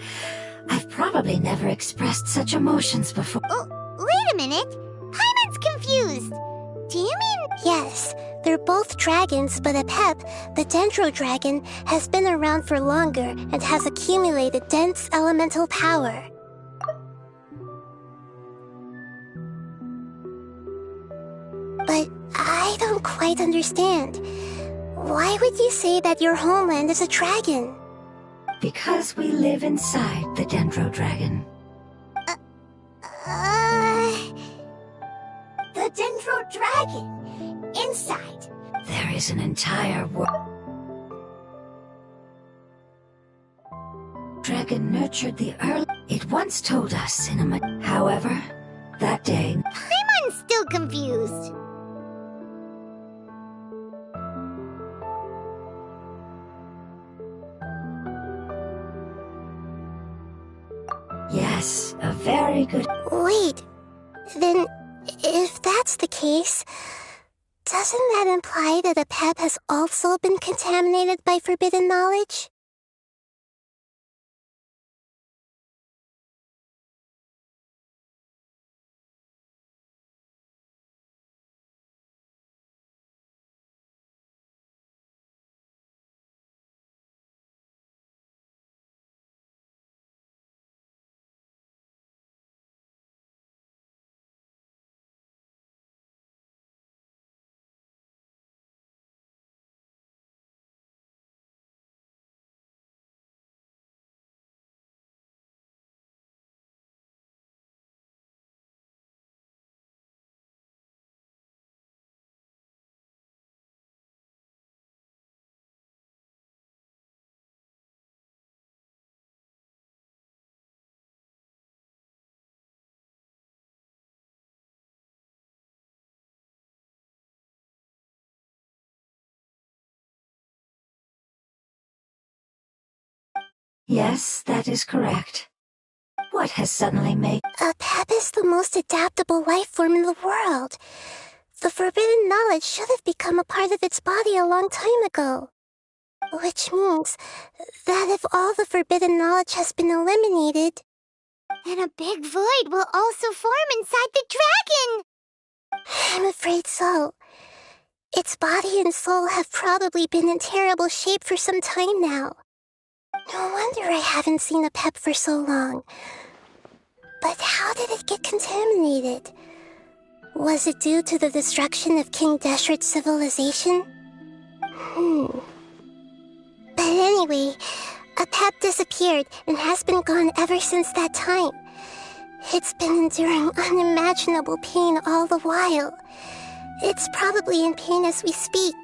I've probably never expressed such emotions before. Oh, wait a minute. Paimon's confused. Do you mean... Yes, they're both dragons, but Apep, the Dendro Dragon, has been around for longer and has accumulated dense elemental power. But I don't quite understand. Why would you say that your homeland is a dragon? Because we live inside the Dendro Dragon. The Dendro Dragon. Inside. There is an entire world. Dragon nurtured the early... It once told us in a... However, that day... Paimon's still confused. Yes, a very good... Wait, then if that's the case, doesn't that imply that Apep has also been contaminated by forbidden knowledge? Yes, that is correct. What has suddenly made... Apep is the most adaptable life form in the world. The forbidden knowledge should have become a part of its body a long time ago. Which means that if all the forbidden knowledge has been eliminated, then a big void will also form inside the dragon! I'm afraid so. Its body and soul have probably been in terrible shape for some time now. No wonder I haven't seen Apep for so long. But how did it get contaminated? Was it due to the destruction of King Deshret's civilization? But anyway, Apep disappeared and has been gone ever since that time. It's been enduring unimaginable pain all the while. It's probably in pain as we speak.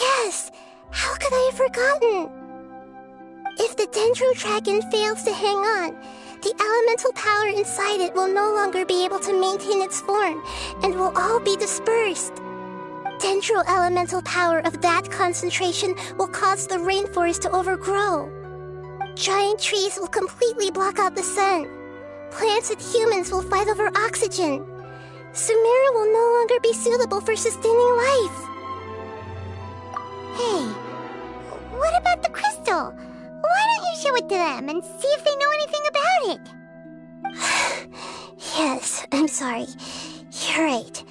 Yes! How could I have forgotten? If the Dendro Dragon fails to hang on, the elemental power inside it will no longer be able to maintain its form and will all be dispersed. Dendro elemental power of that concentration will cause the rainforest to overgrow. Giant trees will completely block out the sun. Plants and humans will fight over oxygen. Samira will no longer be suitable for sustaining life. Hey, what about the crystal? Why don't you show it to them and see if they know anything about it? Yes, I'm sorry. You're right.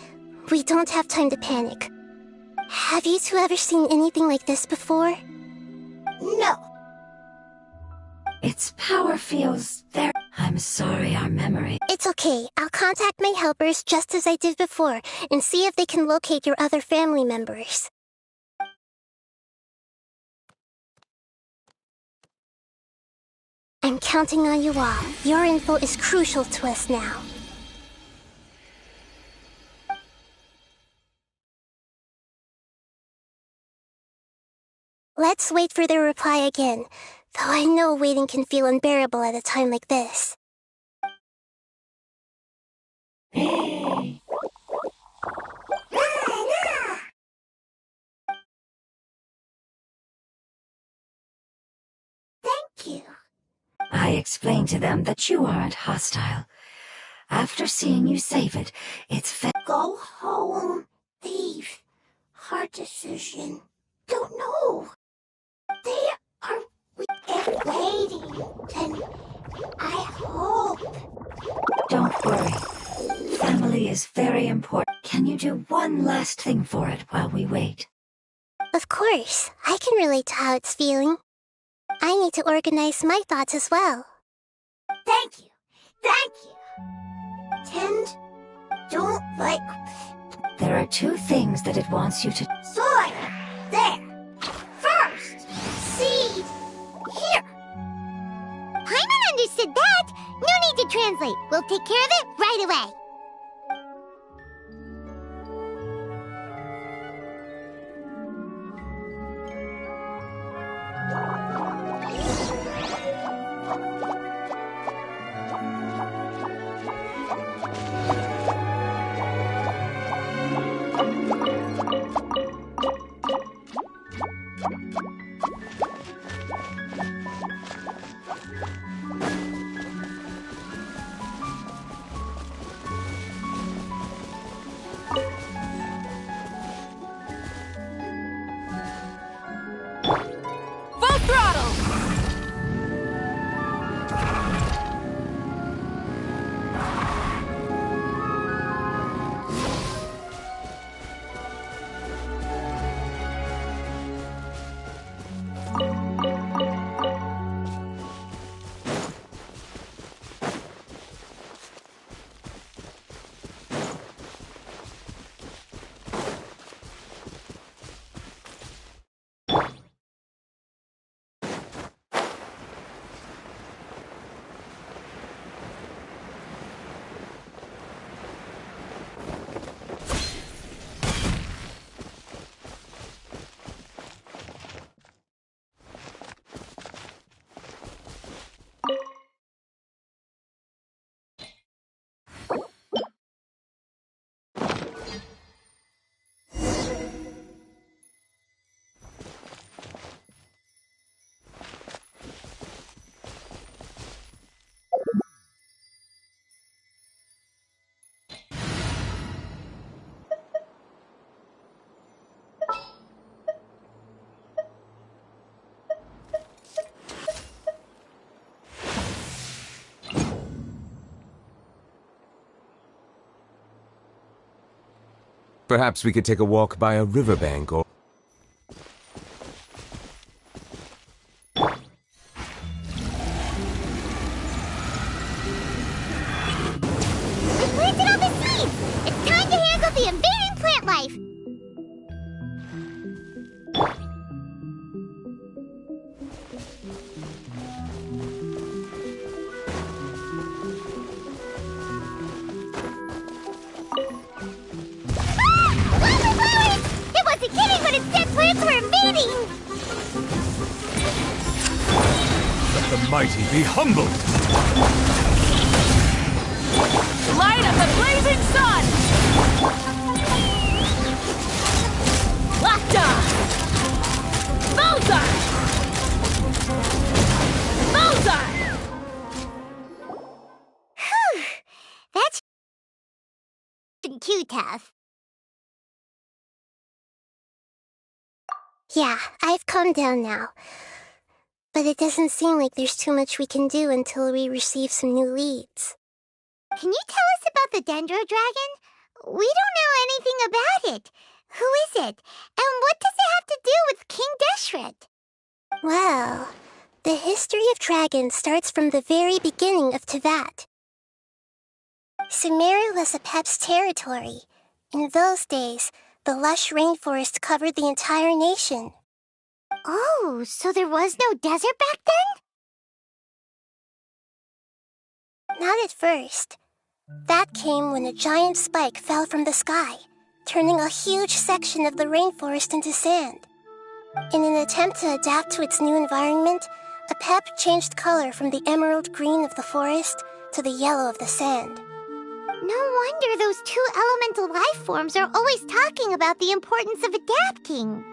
We don't have time to panic. Have you two ever seen anything like this before? No. Its power feels very... I'm sorry, our memory... It's okay. I'll contact my helpers just as I did before and see if they can locate your other family members. I'm counting on you all. Your info is crucial to us now. Let's wait for their reply again, though I know waiting can feel unbearable at a time like this. Thank you. I explained to them that you aren't hostile. After seeing you save it, it's Go home, thief. Hard decision. Don't know. They are waiting, and I hope. Don't worry. Family is very important. Can you do one last thing for it while we wait? Of course. I can relate to how it's feeling. I need to organize my thoughts as well. Thank you. Thank you. Tend don't like... There are two things that it wants you to... Soil! There! First! Seed! Here! Paimon understood that! No need to translate. We'll take care of it right away. Perhaps we could take a walk by a riverbank or... We planted all the seeds! It's time to handle the invading plant life! The mighty be humbled! Light of the blazing sun! Locked on! Bullseye! Bullseye! Whew! That you, Tef? Yeah, I've calmed down now. But it doesn't seem like there's too much we can do until we receive some new leads. Can you tell us about the Dendro Dragon? We don't know anything about it. Who is it? And what does it have to do with King Deshret? Well, the history of dragons starts from the very beginning of Tevat. Sumeru was Apep's territory. In those days, the lush rainforest covered the entire nation. Oh, so there was no desert back then? Not at first. That came when a giant spike fell from the sky, turning a huge section of the rainforest into sand. In an attempt to adapt to its new environment, Apep changed color from the emerald green of the forest to the yellow of the sand. No wonder those two elemental life forms are always talking about the importance of adapting.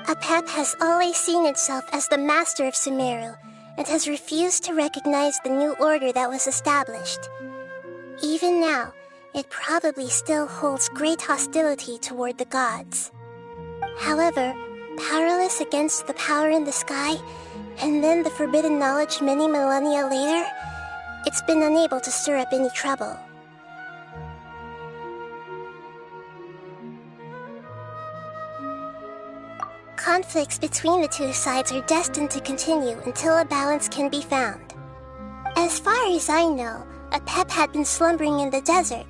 Apep has always seen itself as the master of Sumeru and has refused to recognize the new order that was established. Even now, it probably still holds great hostility toward the gods. However, powerless against the power in the sky, and then the forbidden knowledge many millennia later, it's been unable to stir up any trouble. Conflicts between the two sides are destined to continue until a balance can be found. As far as I know, Apep had been slumbering in the desert,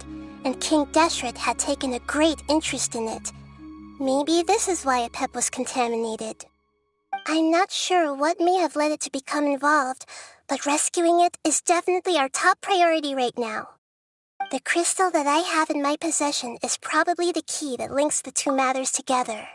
and King Deshret had taken a great interest in it. Maybe this is why Apep was contaminated. I'm not sure what may have led it to become involved, but rescuing it is definitely our top priority right now. The crystal that I have in my possession is probably the key that links the two matters together.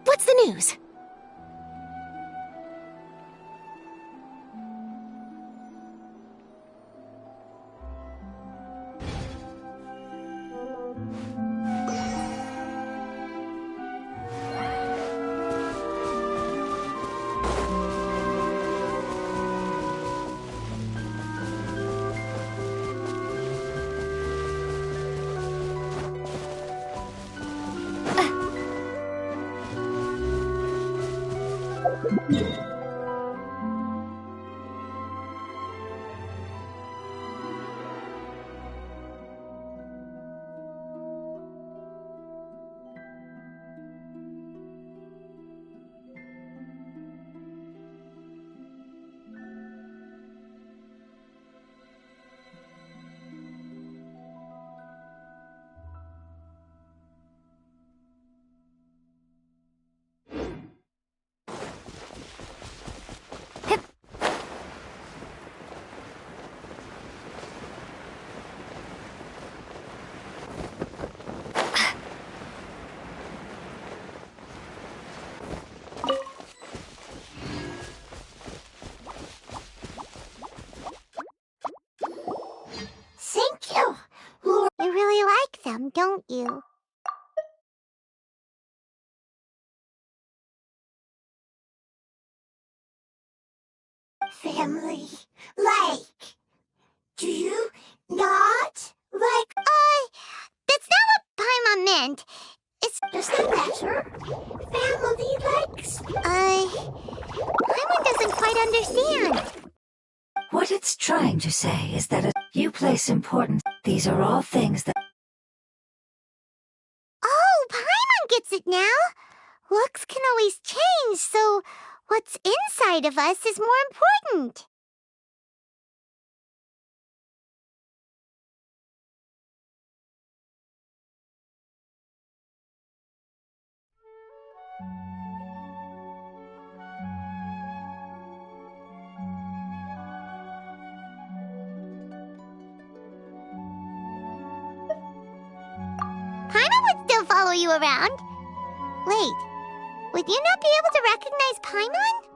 What's the news? Thank you. You really like them, don't you? family. Like, do you not like... that's not what Paimon meant. It's... Does that matter? Family likes... Paimon doesn't quite understand. What it's trying to say is that you place importance. These are all things that... Oh, Paimon gets it now. Looks can always change, so what's inside of us is more important. Paimon would still follow you around. Wait, would you not be able to recognize Paimon?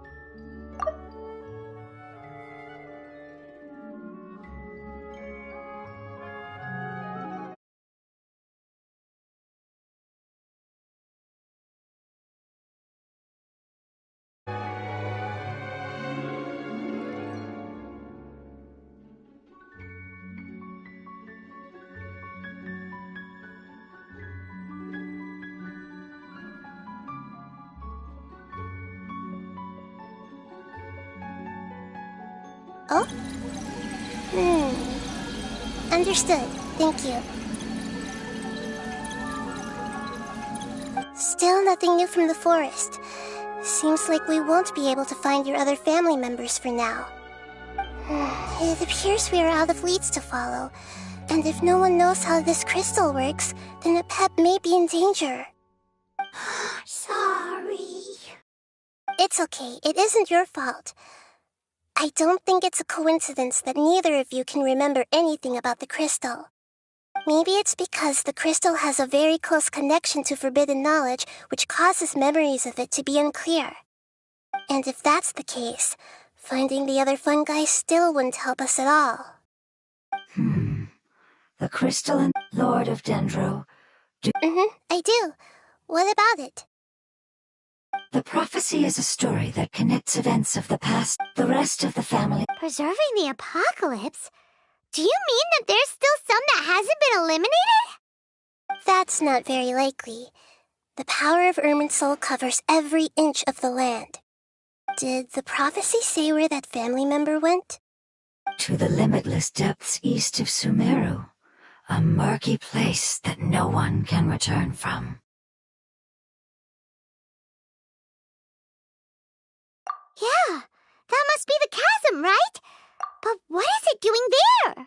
Oh? Understood. Thank you. Still nothing new from the forest. Seems like we won't be able to find your other family members for now. It appears we are out of leads to follow, and if no one knows how this crystal works, then Apep may be in danger. Sorry. It's okay. It isn't your fault. I don't think it's a coincidence that neither of you can remember anything about the crystal. Maybe it's because the crystal has a very close connection to forbidden knowledge, which causes memories of it to be unclear. And if that's the case, finding the other fungi still wouldn't help us at all. The crystal and Lord of Dendro. I do. What about it? The prophecy is a story that connects events of the past, the rest of the family. Preserving the apocalypse? Do you mean that there's still some that hasn't been eliminated? That's not very likely. The power of Irminsul covers every inch of the land. Did the prophecy say where that family member went? To the limitless depths east of Sumeru, a murky place that no one can return from. Yeah, that must be the chasm, right? But what is it doing there?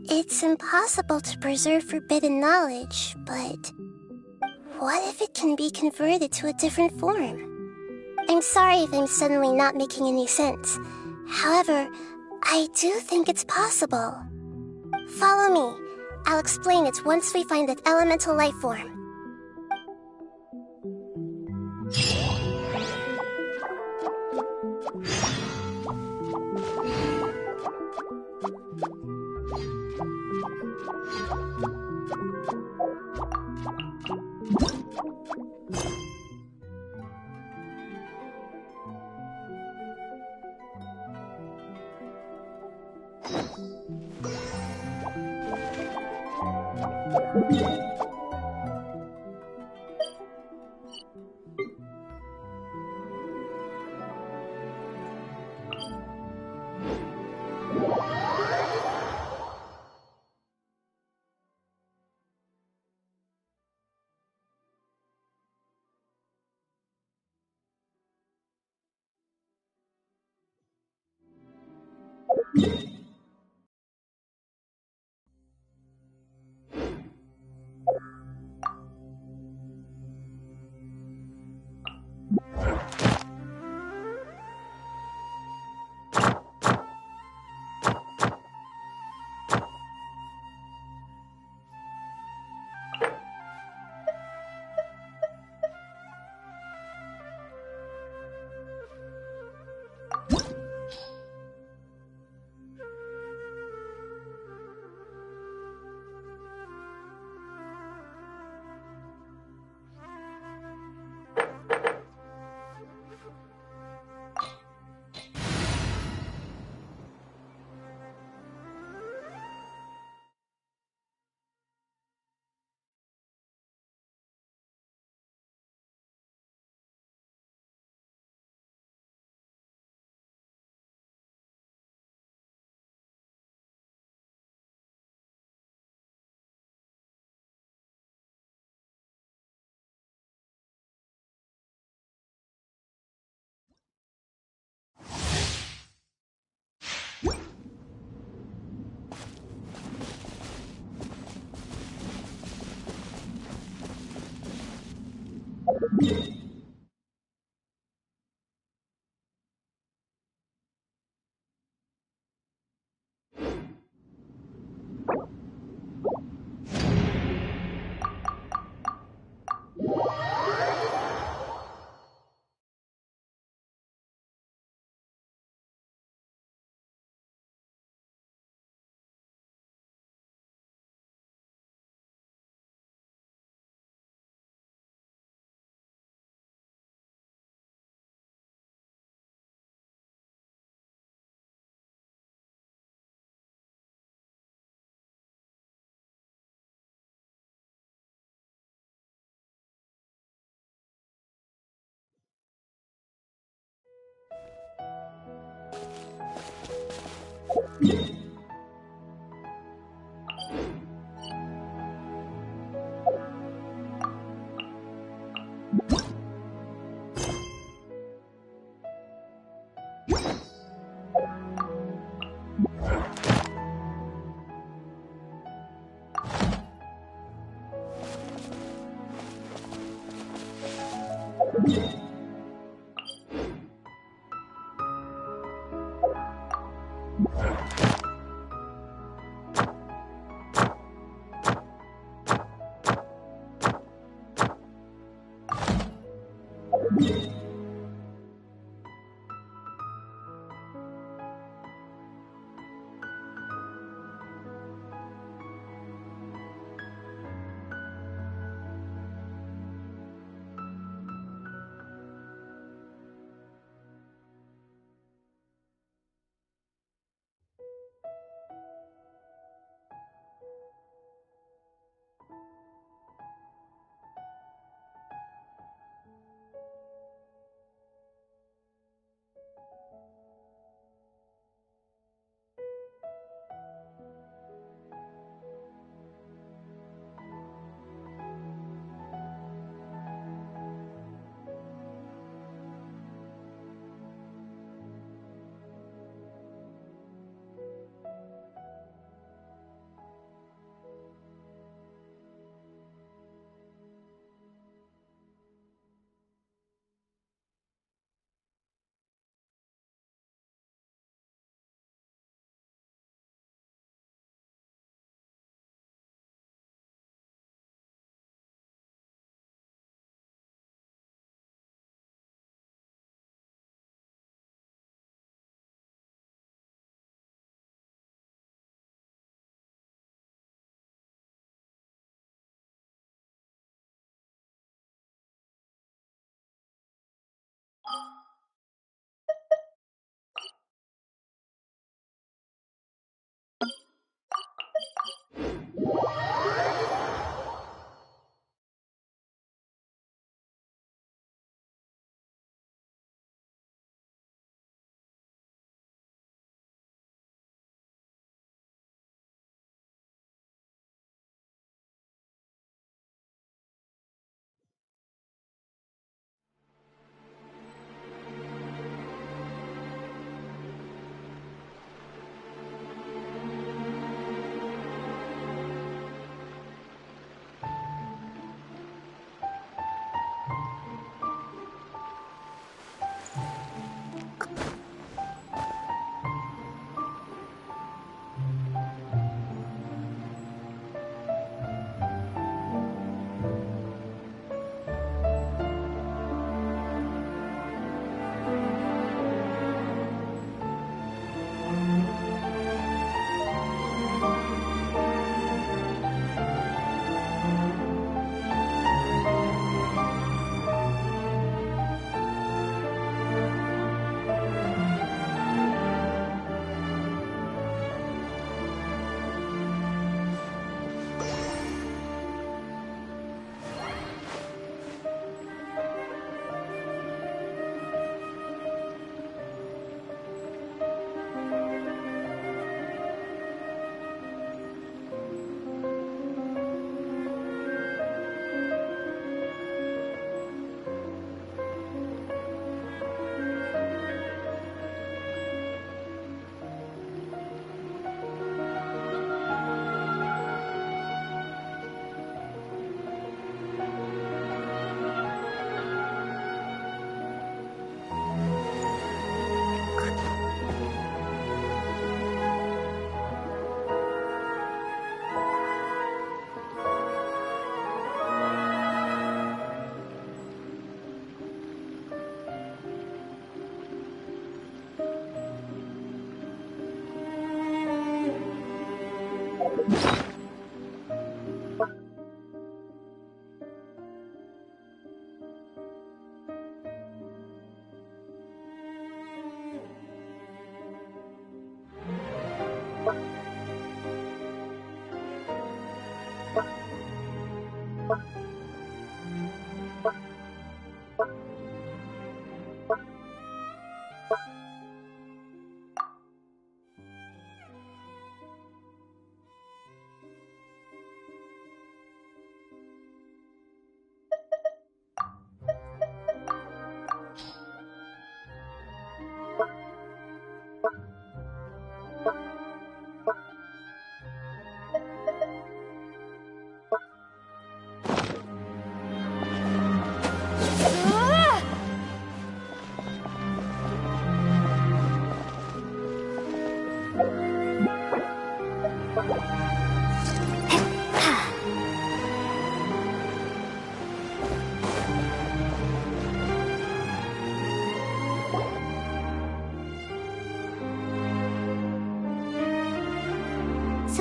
It's impossible to preserve forbidden knowledge, but what if it can be converted to a different form? I'm sorry if I'm suddenly not making any sense. However, I do think it's possible. Follow me. I'll explain it once we find that elemental life form. So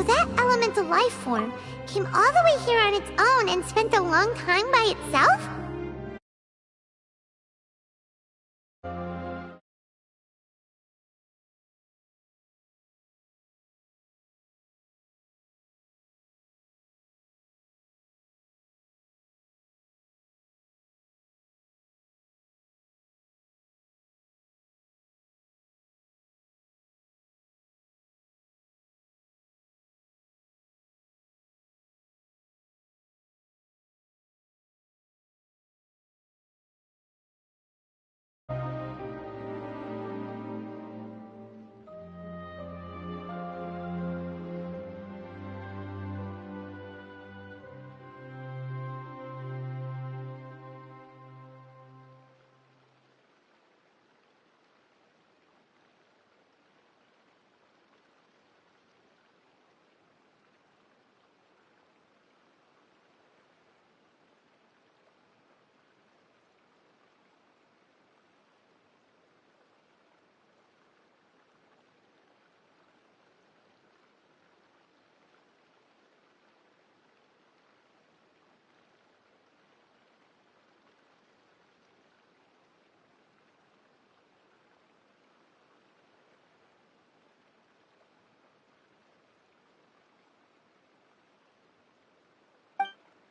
that elemental life form came all the way here on its own and spent a long time by itself?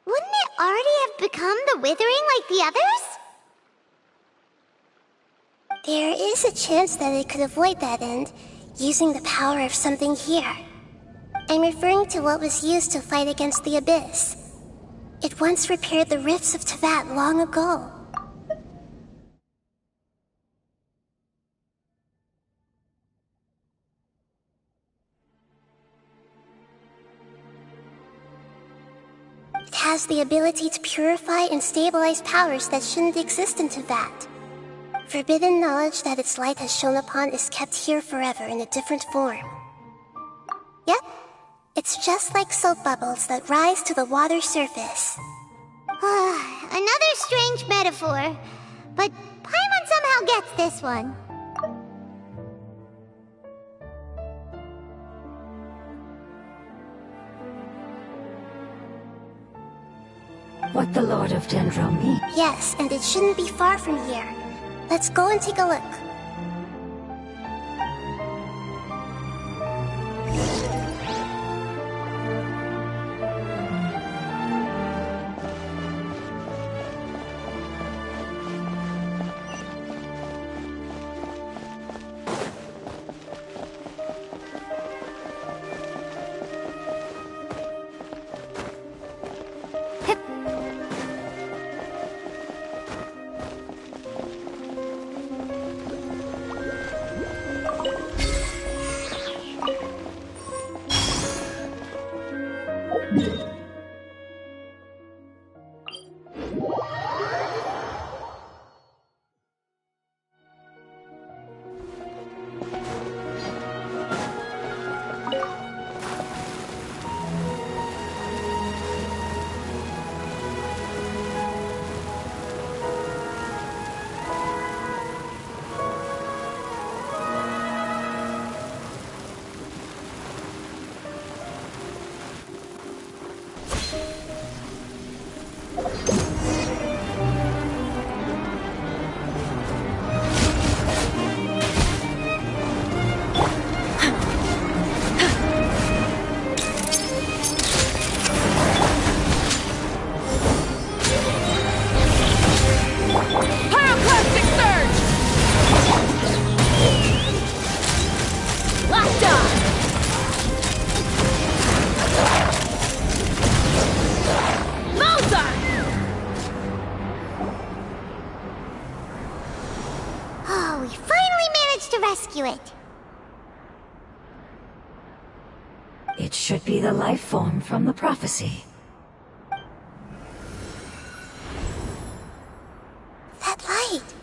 Wouldn't it already have become the Withering like the others? There is a chance that it could avoid that end, using the power of something here. I'm referring to what was used to fight against the Abyss. It once repaired the rifts of Tevat long ago. It has the ability to purify and stabilize powers that shouldn't exist in Tevat. Forbidden knowledge that its light has shone upon is kept here forever in a different form. Yep, it's just like soap bubbles that rise to the water surface. Another strange metaphor, but Paimon somehow gets this one. What the Lord of Dendro means? Yes, and it shouldn't be far from here. Let's go and take a look. we finally managed to rescue it. It should be the life form from the prophecy. That light.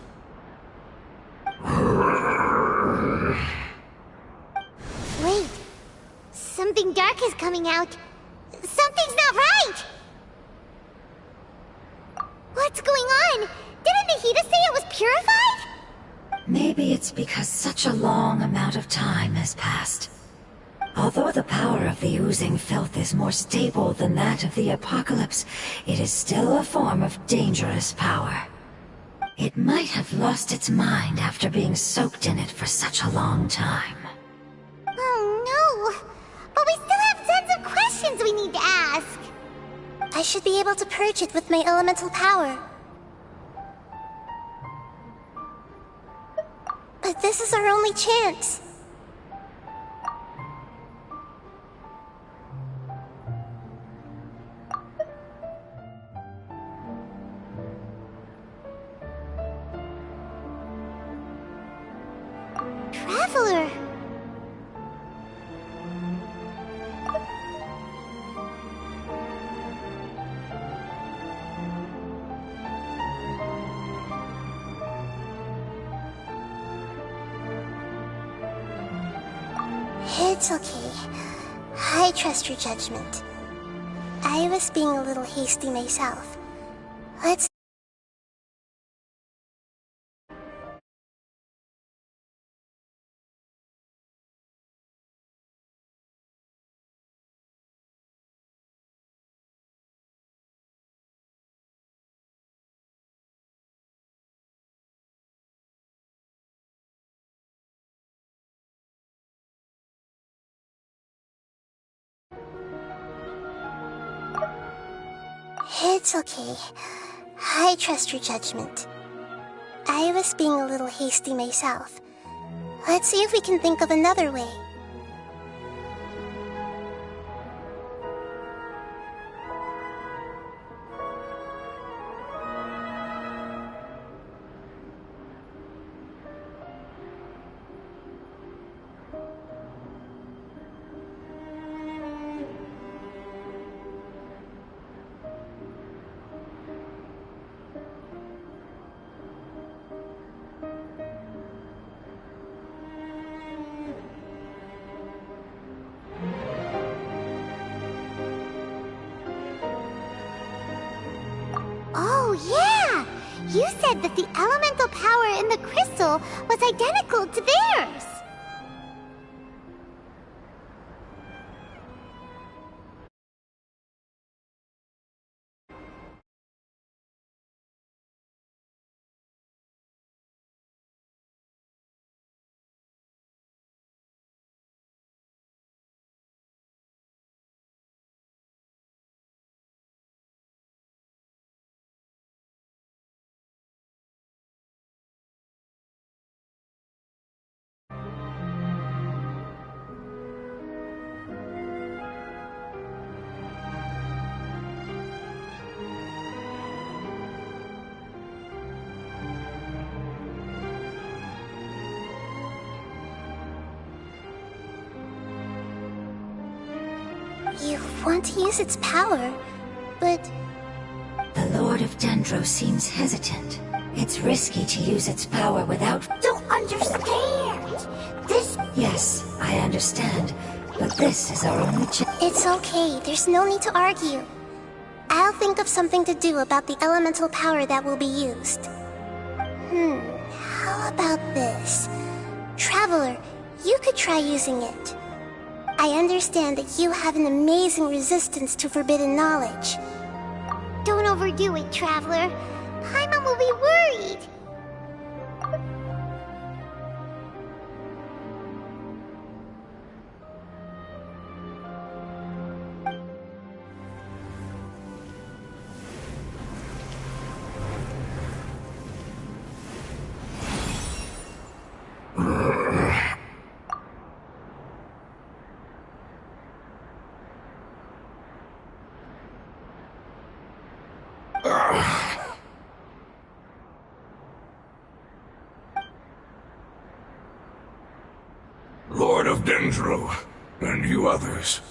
Wait. Something dark is coming out. Something's not right! What's going on? Didn't Nahida say it was purified? Maybe it's because such a long amount of time has passed. Although the power of the oozing filth is more stable than that of the apocalypse, it is still a form of dangerous power. It might have lost its mind after being soaked in it for such a long time. Oh no! But we still have tons of questions we need to ask! I should be able to purge it with my elemental power. But this is our only chance. Traveler! It's okay. I trust your judgment. I was being a little hasty myself. Let's... It's okay. I trust your judgment. I was being a little hasty myself. Let's see if we can think of another way. Oh, yeah! You said that the elemental power in the crystal was identical to theirs! You want to use its power, but... The Lord of Dendro seems hesitant. It's risky to use its power without... Don't understand! This... Yes, I understand. But this is our only chance. It's okay, there's no need to argue. I'll think of something to do about the elemental power that will be used. How about this? Traveler, you could try using it. I understand that you have an amazing resistance to forbidden knowledge. Don't overdo it, Traveler. Paimon will be worried. of Dendro, and you others.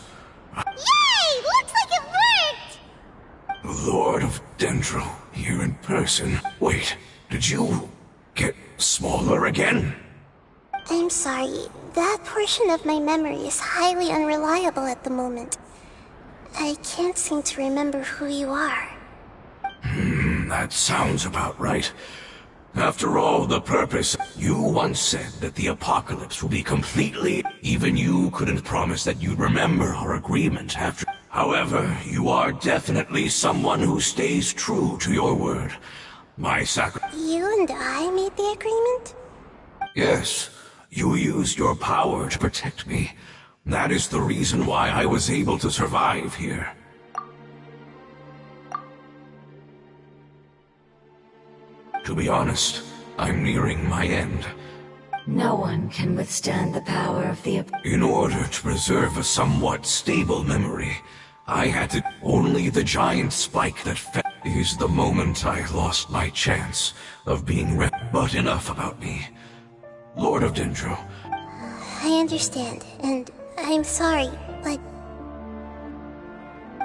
Yay! Looks like it worked! The Lord of Dendro, here in person. Wait, did you get smaller again? I'm sorry. That portion of my memory is highly unreliable at the moment. I can't seem to remember who you are. That sounds about right. After all, the purpose... You once said that the apocalypse will be completely... Even you couldn't promise that you'd remember our agreement after... However, you are definitely someone who stays true to your word. My You and I made the agreement? Yes, you used your power to protect me. That is the reason why I was able to survive here. To be honest, I'm nearing my end. No one can withstand the power of the... In order to preserve a somewhat stable memory, I had to... Only the giant spike that is the moment I lost my chance of being But enough about me. Lord of Dendro. I understand, and I'm sorry, but...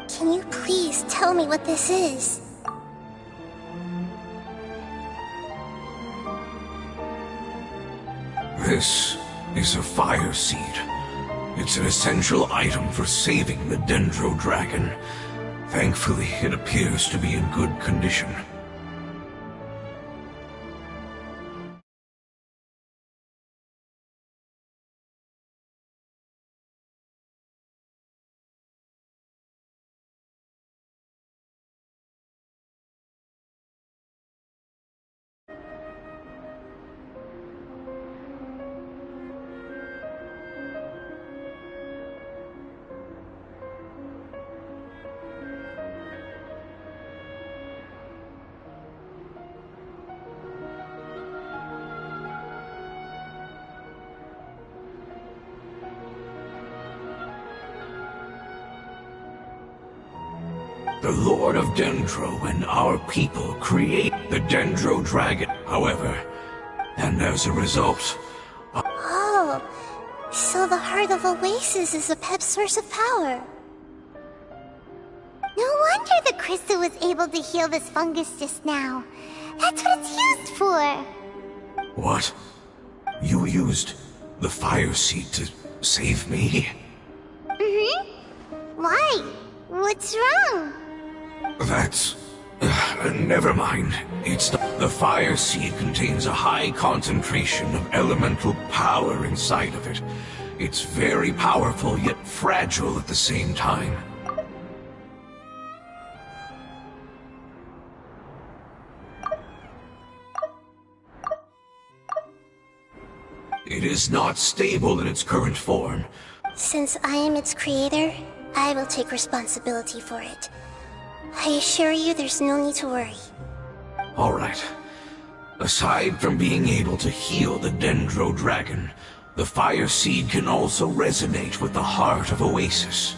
Can you please tell me what this is? This is a fire seed. It's an essential item for saving the Dendro Dragon. Thankfully, it appears to be in good condition. The Lord of Dendro and our people create the Dendro Dragon, however, and as a result... Oh, so the Heart of Oasis is a pep source of power. No wonder the crystal was able to heal this fungus just now. That's what it's used for. What? You used the fire seed to save me? Mm-hmm. Why? What's wrong? That's... never mind. It's the fire seed contains a high concentration of elemental power inside of it. It's very powerful, yet fragile at the same time. It is not stable in its current form. Since I am its creator, I will take responsibility for it. I assure you there's no need to worry. Alright. Aside from being able to heal the Dendro Dragon, the fire seed can also resonate with the heart of Oasis.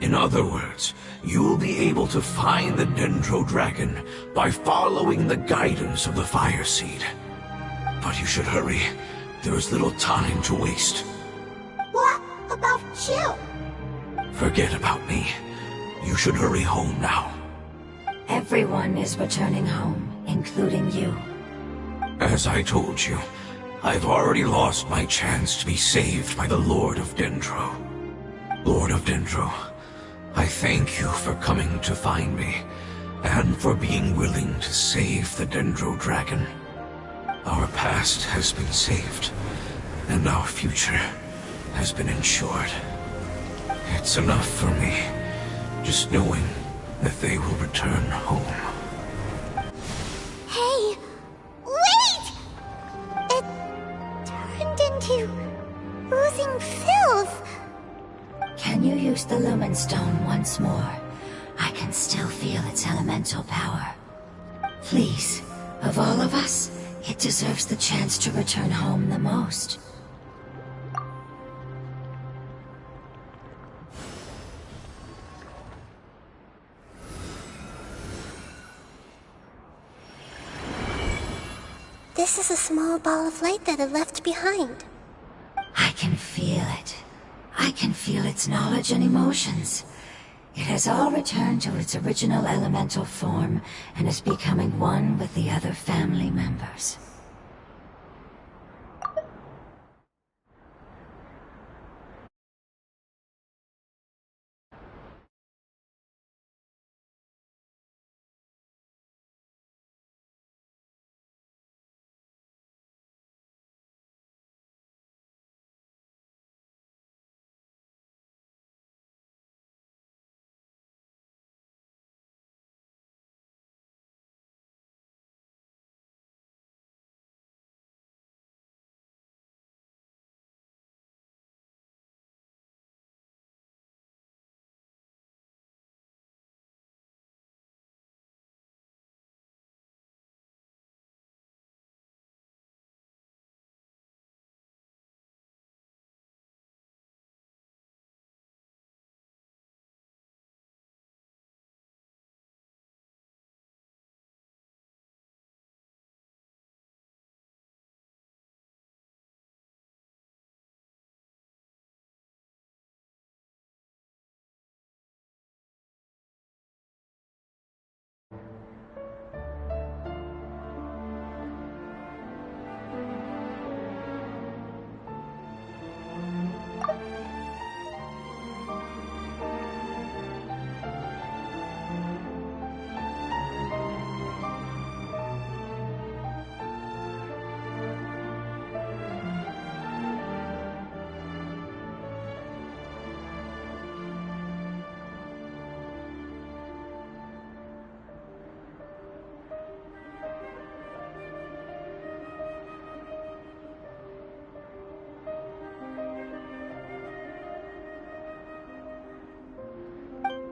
In other words, you'll be able to find the Dendro Dragon by following the guidance of the fire seed. But you should hurry. There is little time to waste. What about you? Forget about me. You should hurry home now. Everyone is returning home, including you. As I told you, I've already lost my chance to be saved by the Lord of Dendro. Lord of Dendro, I thank you for coming to find me, and for being willing to save the Dendro Dragon. Our past has been saved, and our future has been ensured. It's enough for me, just knowing that they will return home. Hey, wait! It turned into oozing filth. Can you use the Lumen Stone once more? I can still feel its elemental power. Please, of all of us, it deserves the chance to return home the most. This is a small ball of light that I left behind. I can feel feel it. I can feel its knowledge and emotions. It has all returned to its original elemental form and is becoming one with the other family members.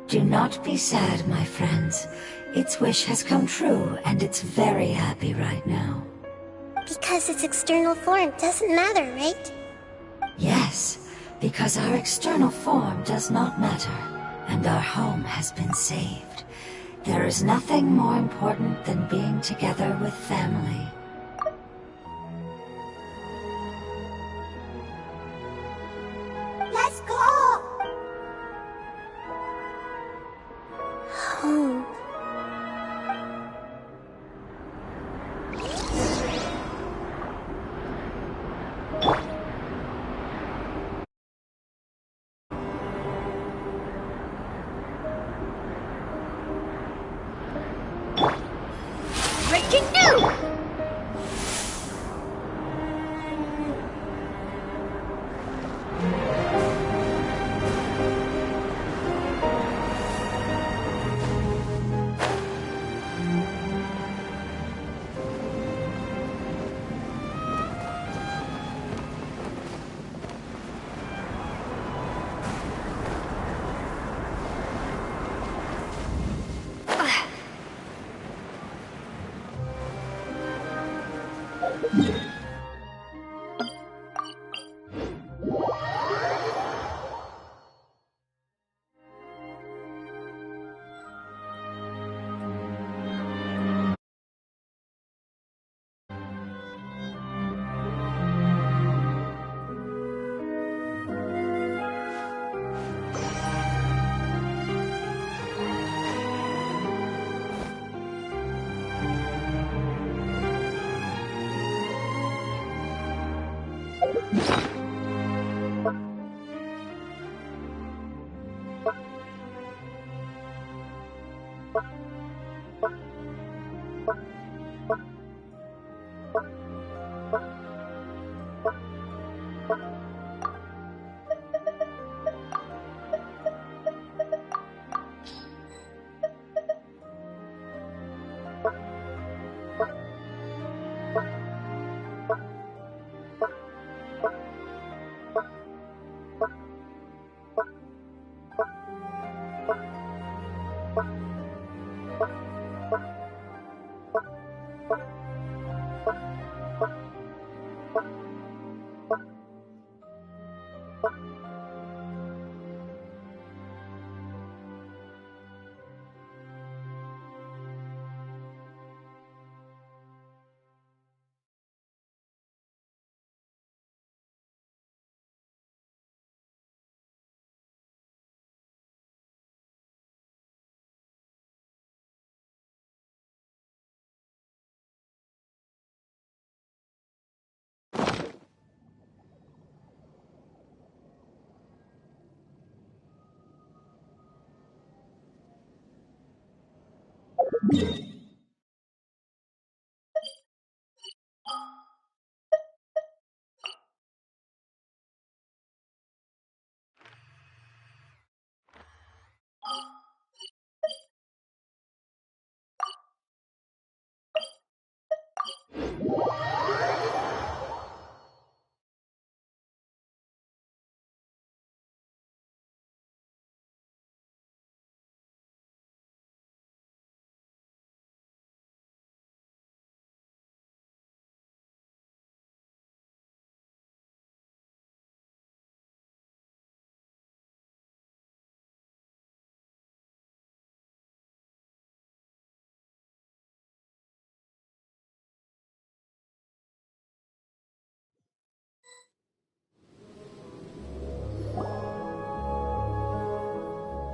Do not be sad, my friends. Its wish has come true, and it's very happy right now. Because its external form doesn't matter, right? Yes, because our external form does not matter, and our home has been saved. There is nothing more important than being together with family. Let's go! Home. Breaking news!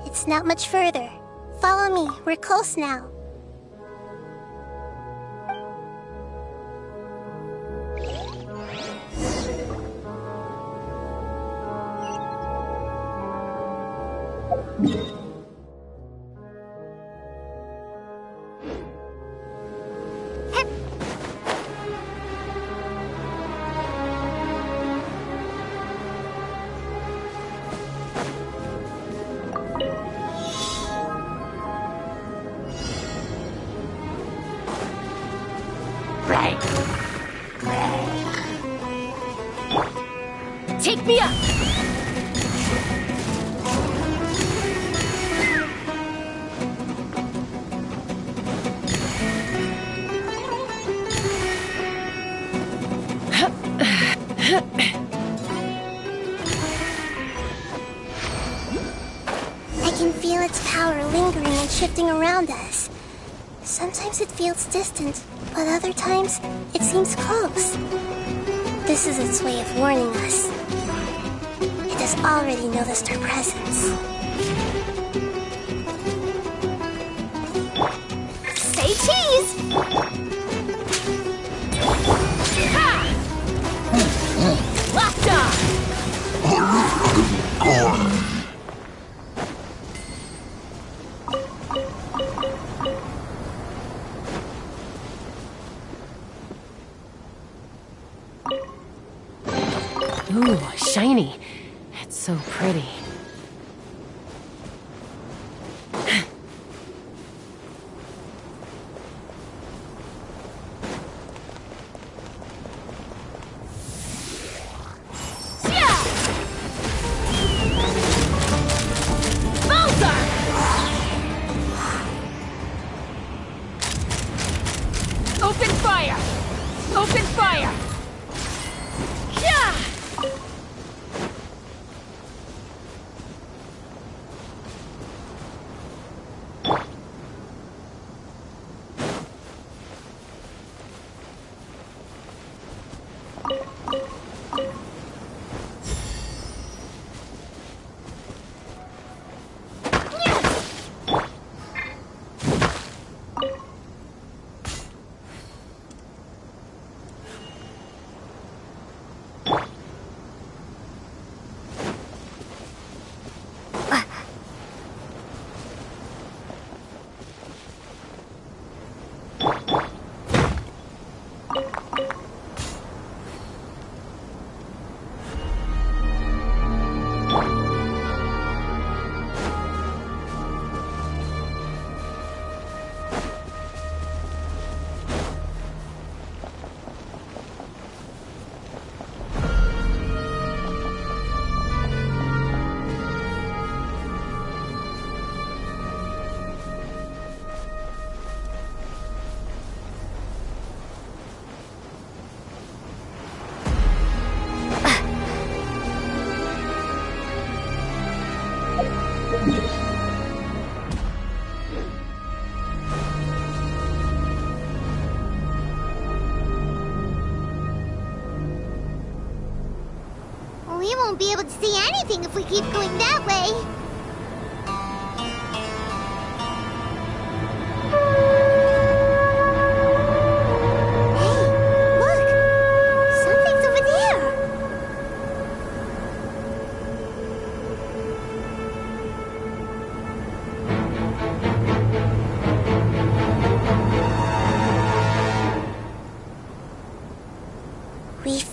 It's not much further. Follow me, we're close now. Take me up! I can feel its power lingering and shifting around us. Sometimes it feels distant, but other times it seems close. This is its way of warning us. It has already noticed our presence. Say cheese! Ha! Locked on! Ooh, shiny. It's so pretty. Open fire! Open fire! Yeah! We won't be able to see anything if we keep going that way. Hey, look! Something's over there!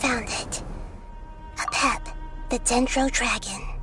found it. Apep, the Dendro Dragon.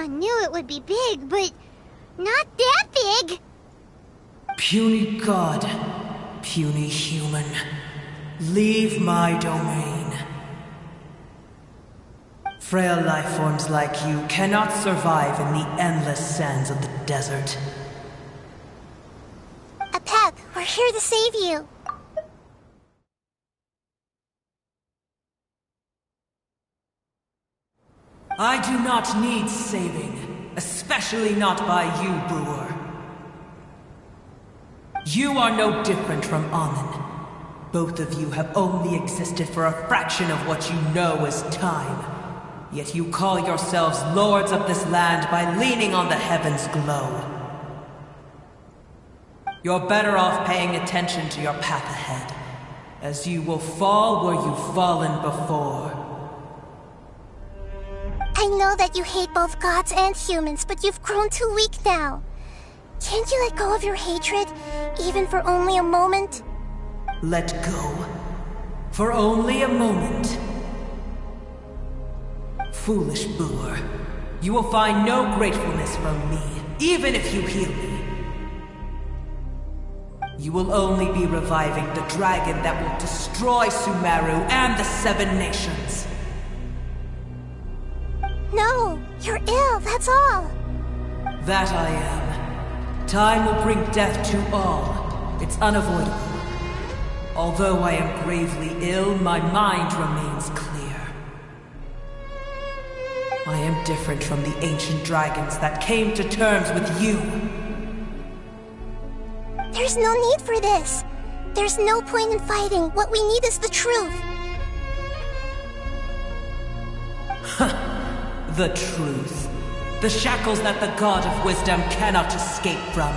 I knew it would be big, but not that big! Puny god, puny human, leave my domain. Frail life forms like you cannot survive in the endless sands of the desert. Apep, we're here to save you. I do not need saving, especially not by you, Brewer. You are no different from Amun. Both of you have only existed for a fraction of what you know as time. Yet you call yourselves lords of this land by leaning on the heavens' glow. You're better off paying attention to your path ahead, as you will fall where you've fallen before. I know that you hate both gods and humans, but you've grown too weak now. Can't you let go of your hatred, even for only a moment? Let go? For only a moment? Foolish Brewer, you will find no gratefulness from me, even if you heal me. You will only be reviving the dragon that will destroy Sumeru and the Seven Nations. You're ill, that's all. That I am. Time will bring death to all. It's unavoidable. Although I am gravely ill, my mind remains clear. I am different from the ancient dragons that came to terms with you. There's no need for this. There's no point in fighting. What we need is the truth. The truth. The shackles that the God of Wisdom cannot escape from.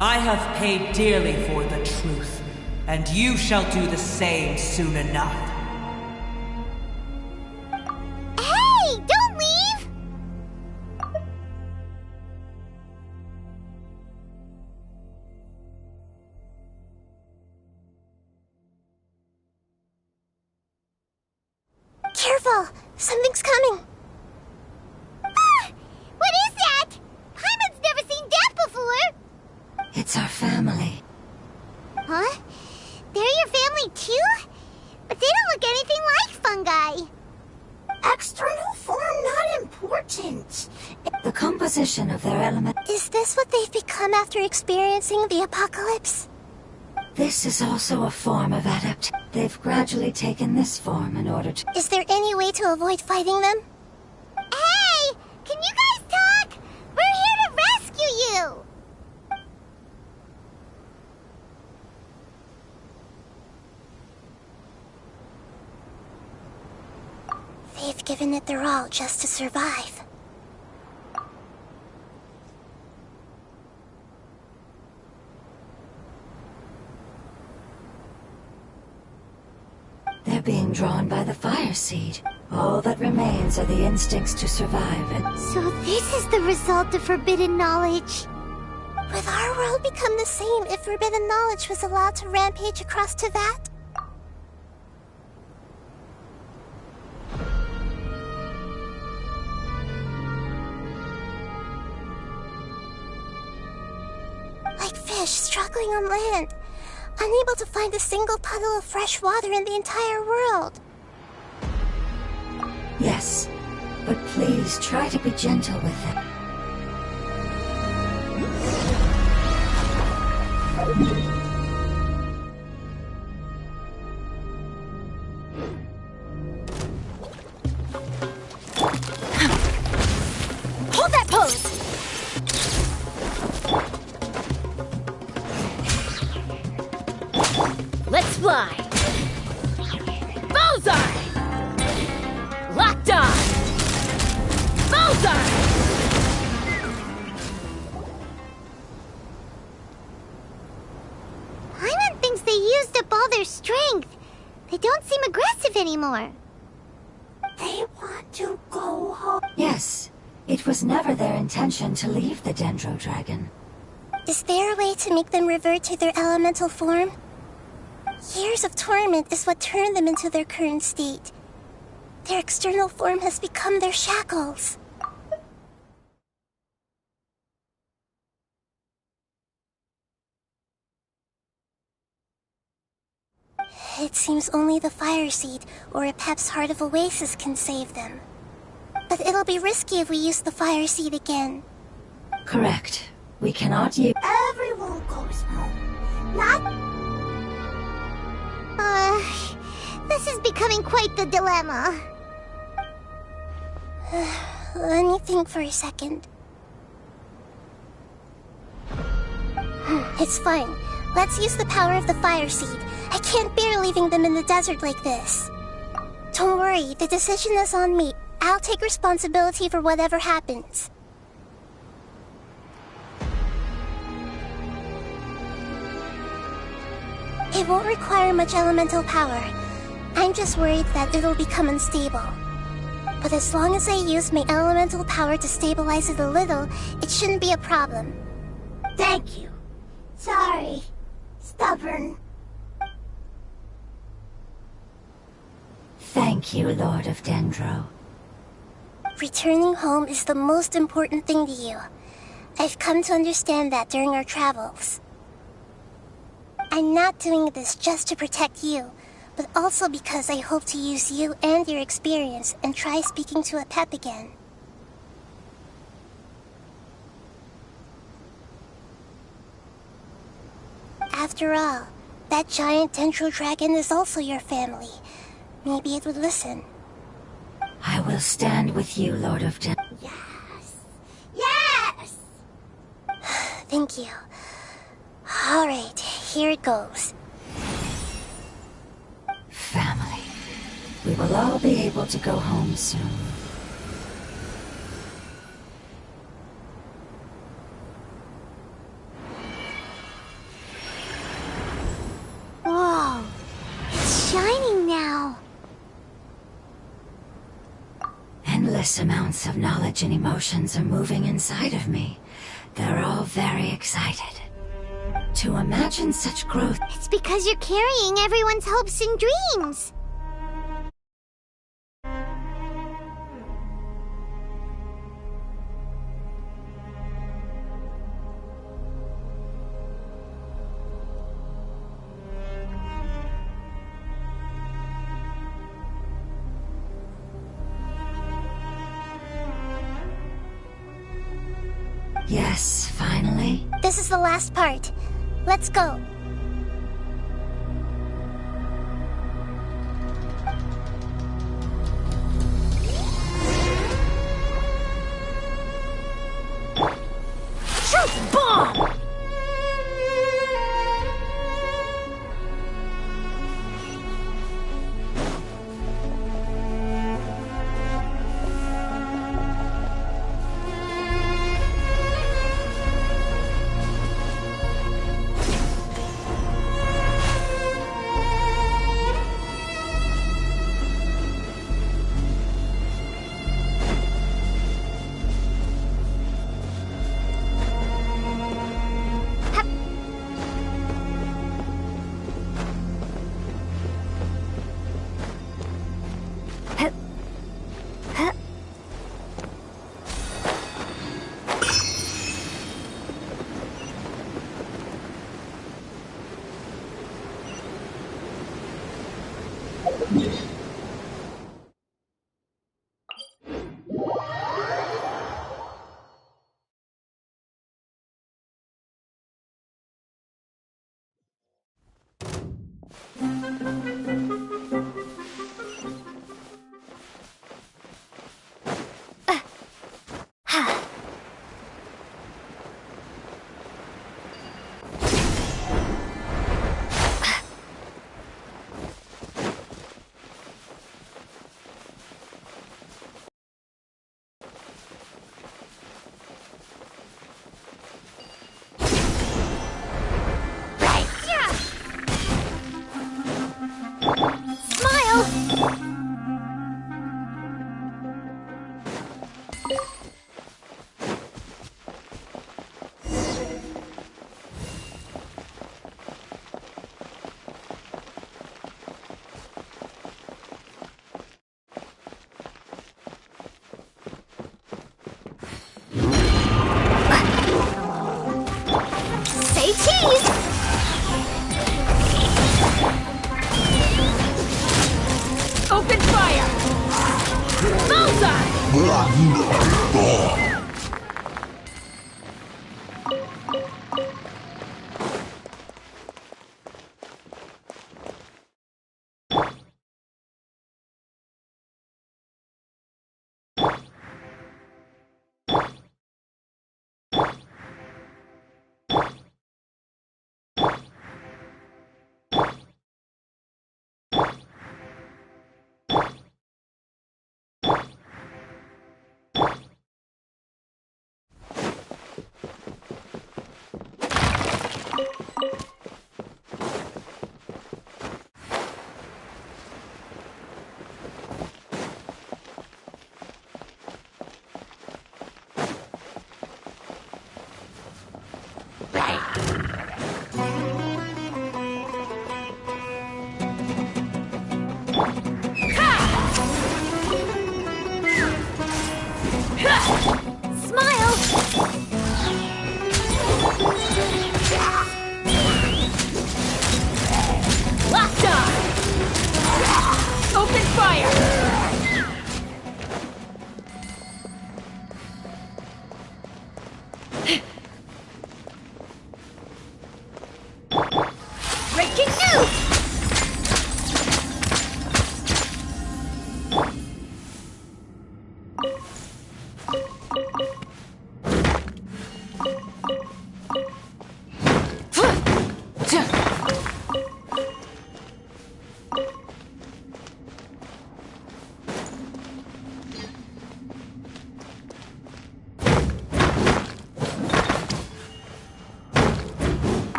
I have paid dearly for the truth, and you shall do the same soon enough. Hey, don't leave! Careful! Something's coming! Ah! What is that? Paimon's never seen death before! It's our family. Huh? They're your family too? But they don't look anything like fungi. External form not important. The composition of their element. Is this what they've become after experiencing the apocalypse? This is also a form of adaptation. They've gradually taken this form in order to... Is there any way to avoid fighting them? Hey! Can you guys talk? We're here to rescue you! They've given it their all just to survive. They're being drawn by the fire seed. All that remains are the instincts to survive and... So this is the result of forbidden knowledge. Would our world become the same if forbidden knowledge was allowed to rampage across Teyvat? Like fish struggling on land, unable to find a single puddle of fresh water in the entire world. Yes, but please try to be gentle with them. Hold that pose! Let's fly! Bullseye! Locked on! Bullseye! Paimon thinks they used up all their strength. They don't seem aggressive anymore. They want to go home. Yes, it was never their intention to leave the Dendro Dragon. Is there a way to make them revert to their elemental form? Years of torment is what turned them into their current state. Their external form has become their shackles. It seems only the fire seed or Epep's Heart of Oasis can save them. But it'll be risky if we use the fire seed again. Correct. We cannot use... Everyone goes home. Not... this is becoming quite the dilemma. Let me think for a second. It's fine. Let's use the power of the fire seed. I can't bear leaving them in the desert like this. Don't worry, the decision is on me. I'll take responsibility for whatever happens. It won't require much elemental power. I'm just worried that it'll become unstable. But as long as I use my elemental power to stabilize it a little, it shouldn't be a problem. Thank you. Sorry. Stubborn. Thank you, Lord of Dendro. Returning home is the most important thing to you. I've come to understand that during our travels. I'm not doing this just to protect you, but also because I hope to use you and your experience and try speaking to a pep again. After all, that giant dendro dragon is also your family. Maybe it would listen. I will stand with you, Lord of Dendro. Yes! Thank you. Alright, here it goes. Family. We will all be able to go home soon. Whoa, it's shining now. Endless amounts of knowledge and emotions are moving inside of me. They're all very excited. To imagine such growth... It's because you're carrying everyone's hopes and dreams. Yes, finally. This is the last part. Let's go. Truth bomb! Say cheese! Open fire! Bullseye! Breaking news!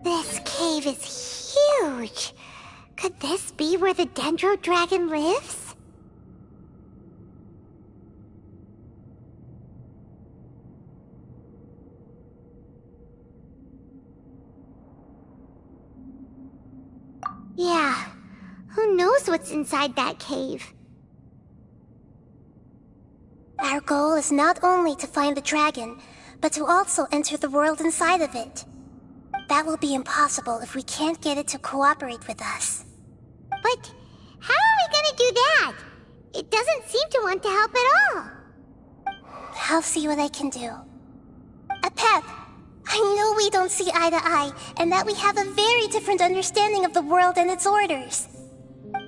This cave is huge. Could this be where the Dendro Dragon lives? Yeah, who knows what's inside that cave? Our goal is not only to find the dragon, but to also enter the world inside of it. That will be impossible if we can't get it to cooperate with us. But how are we gonna do that? It doesn't seem to want to help at all. I'll see what I can do. Apep, I know we don't see eye to eye, and that we have a very different understanding of the world and its orders.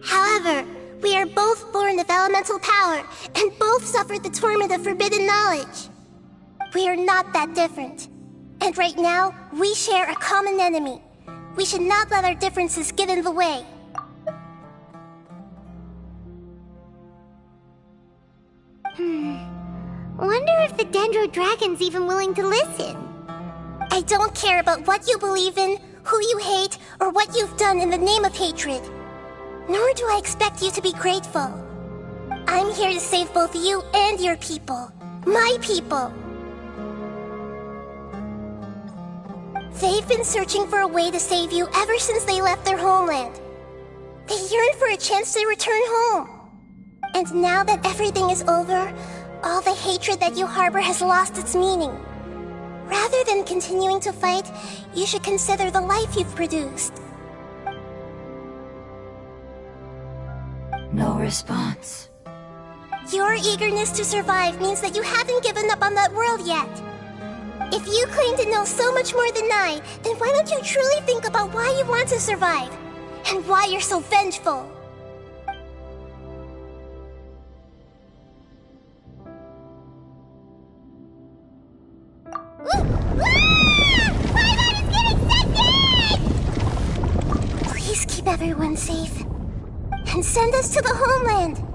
However, we are both born of elemental power, and both suffered the torment of forbidden knowledge. We are not that different. And right now, we share a common enemy. We should not let our differences get in the way. Wonder if the Dendro Dragon's even willing to listen. I don't care about what you believe in, who you hate, or what you've done in the name of hatred. Nor do I expect you to be grateful. I'm here to save both you and your people. My people. They've been searching for a way to save you ever since they left their homeland. They yearn for a chance to return home. And now that everything is over, all the hatred that you harbor has lost its meaning. Rather than continuing to fight, you should consider the life you've produced. No response. Your eagerness to survive means that you haven't given up on that world yet. If you claim to know so much more than I, then why don't you truly think about why you want to survive? And why you're so vengeful? Please keep everyone safe. And send us to the homeland.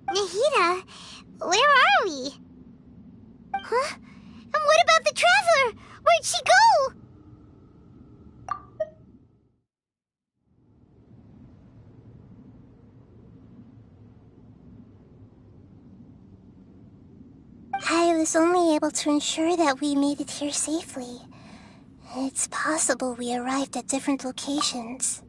Nahida, where are we? Huh? And what about the Traveler? Where'd she go? I was only able to ensure that we made it here safely. It's possible we arrived at different locations.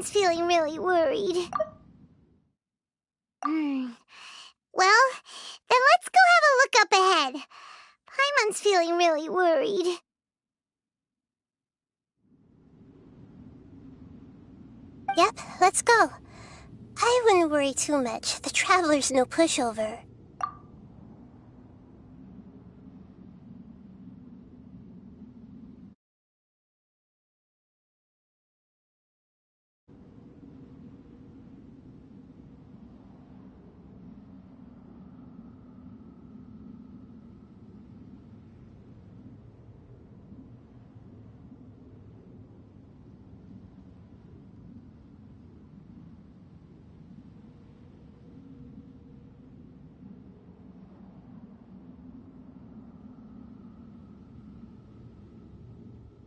Paimon's feeling really worried. Well, then let's go have a look up ahead. Paimon's feeling really worried. Yep, let's go. I wouldn't worry too much. The Traveler's no pushover.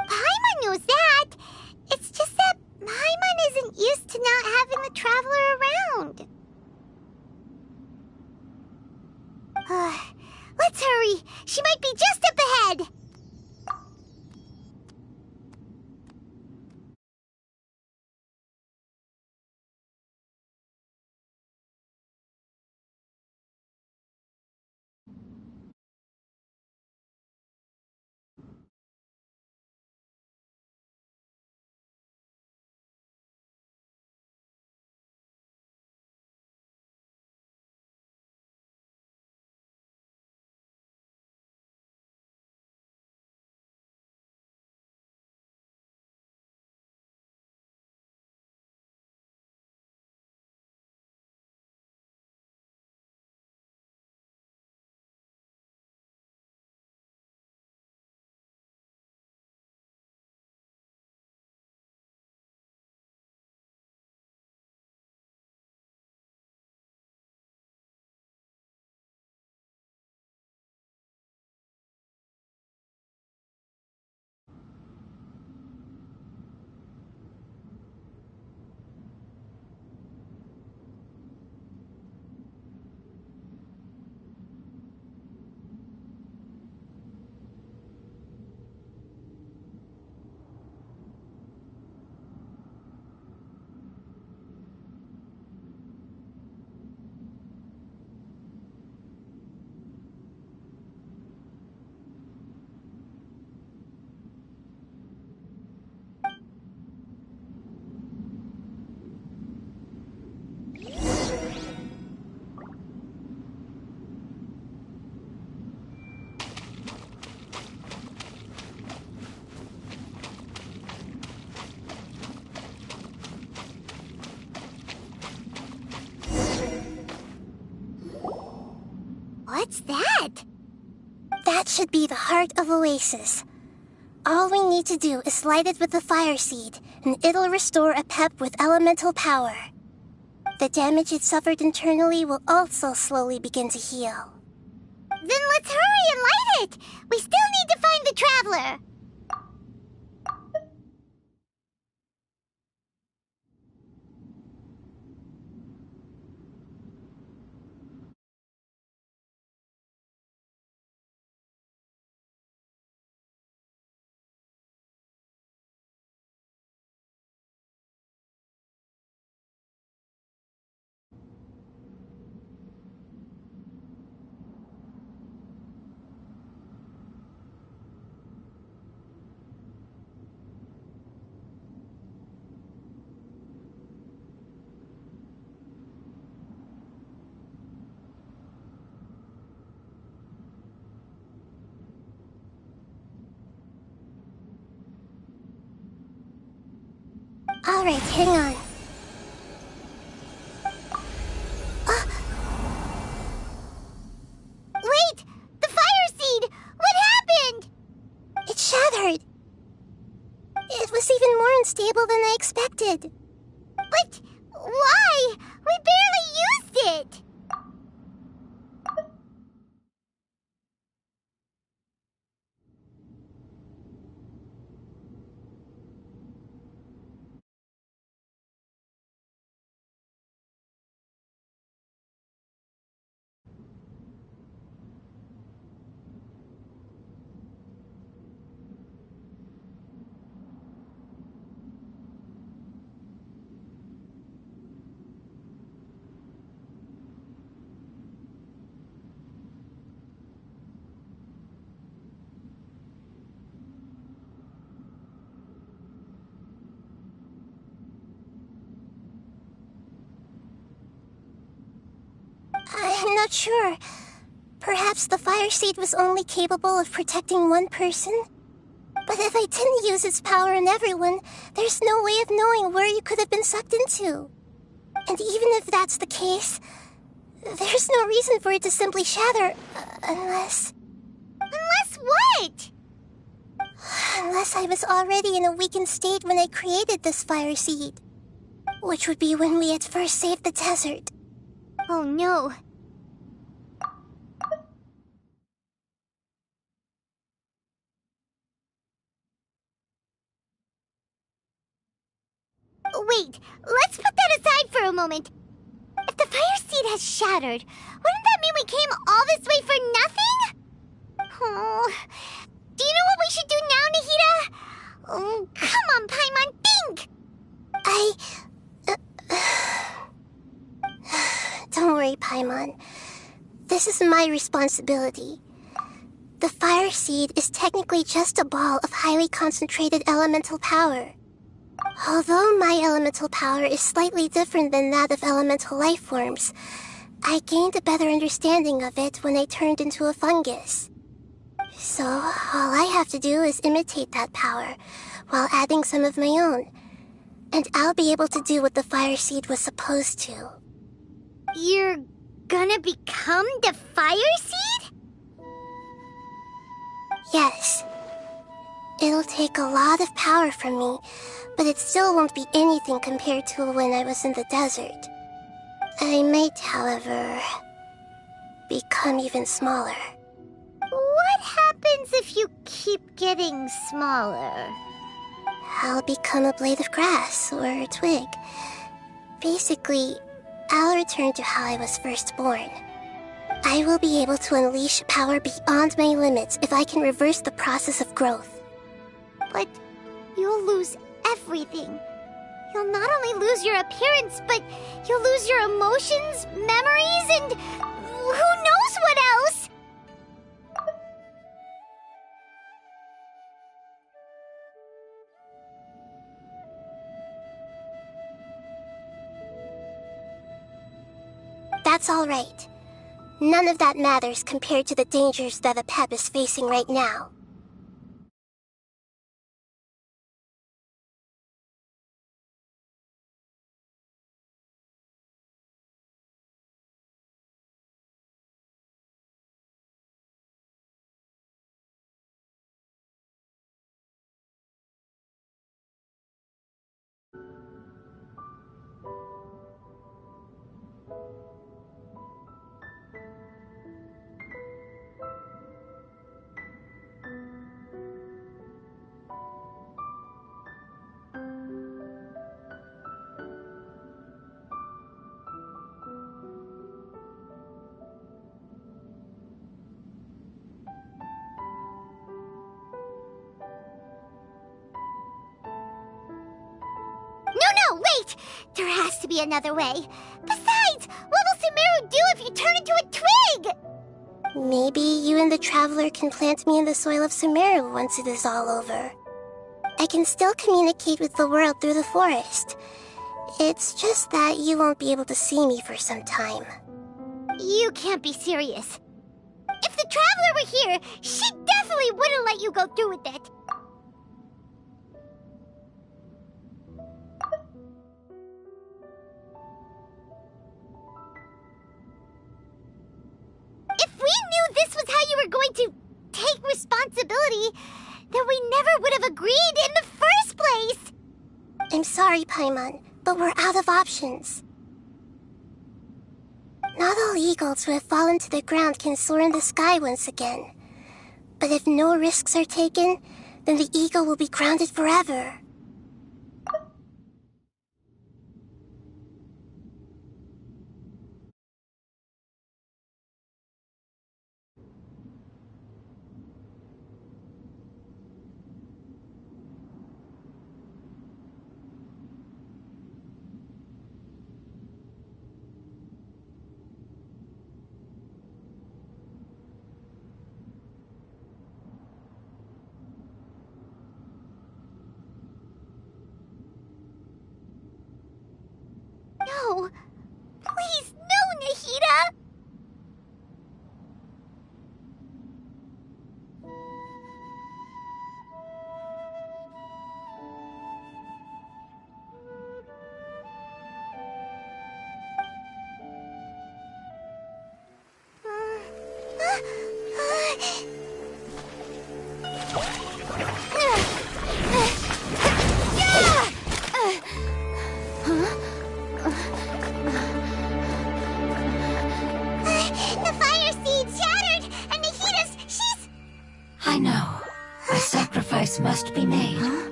Paimon knows that. It's just that Paimon isn't used to not having the Traveler around. Let's hurry. She might be just up ahead. What's that? That should be the heart of Oasis. All we need to do is light it with the fire seed, and it'll restore a pep with elemental power. The damage it suffered internally will also slowly begin to heal. Then let's hurry and light it! We still need to find the Traveler! Alright, hang on. Wait! The fire seed! What happened? It shattered. It was even more unstable than I expected. But why? We barely used it! I'm not sure. Perhaps the fire seed was only capable of protecting one person? But if I didn't use its power on everyone, there's no way of knowing where you could have been sucked into. And even if that's the case, there's no reason for it to simply shatter, unless... Unless what? Unless I was already in a weakened state when I created this fire seed. Which would be when we had first saved the desert. Oh no. Wait, let's put that aside for a moment. If the fire seed has shattered, wouldn't that mean we came all this way for nothing? Oh, do you know what we should do now, Nahida? Oh, come on, Paimon, think! Don't worry, Paimon. This is my responsibility. The fire seed is technically just a ball of highly concentrated elemental power. Although my elemental power is slightly different than that of elemental life forms, I gained a better understanding of it when I turned into a fungus. So, all I have to do is imitate that power, while adding some of my own. And I'll be able to do what the fire seed was supposed to. You're gonna become the fire seed? Yes. It'll take a lot of power from me, but it still won't be anything compared to when I was in the desert. I might, however, become even smaller. What happens if you keep getting smaller? I'll become a blade of grass or a twig. Basically, I'll return to how I was first born. I will be able to unleash power beyond my limits if I can reverse the process of growth. But you'll lose everything. You'll not only lose your appearance, but you'll lose your emotions, memories, and who knows what else? That's all right. None of that matters compared to the dangers that Apep is facing right now. No, wait! There has to be another way. Besides, what will Sumeru do if you turn into a twig? Maybe you and the Traveler can plant me in the soil of Sumeru once it is all over. I can still communicate with the world through the forest. It's just that you won't be able to see me for some time. You can't be serious. If the Traveler were here, she definitely wouldn't let you go through with it. If we knew this was how you were going to take responsibility, then we never would have agreed in the first place! I'm sorry, Paimon, but we're out of options. Not all eagles who have fallen to the ground can soar in the sky once again. But if no risks are taken, then the eagle will be grounded forever.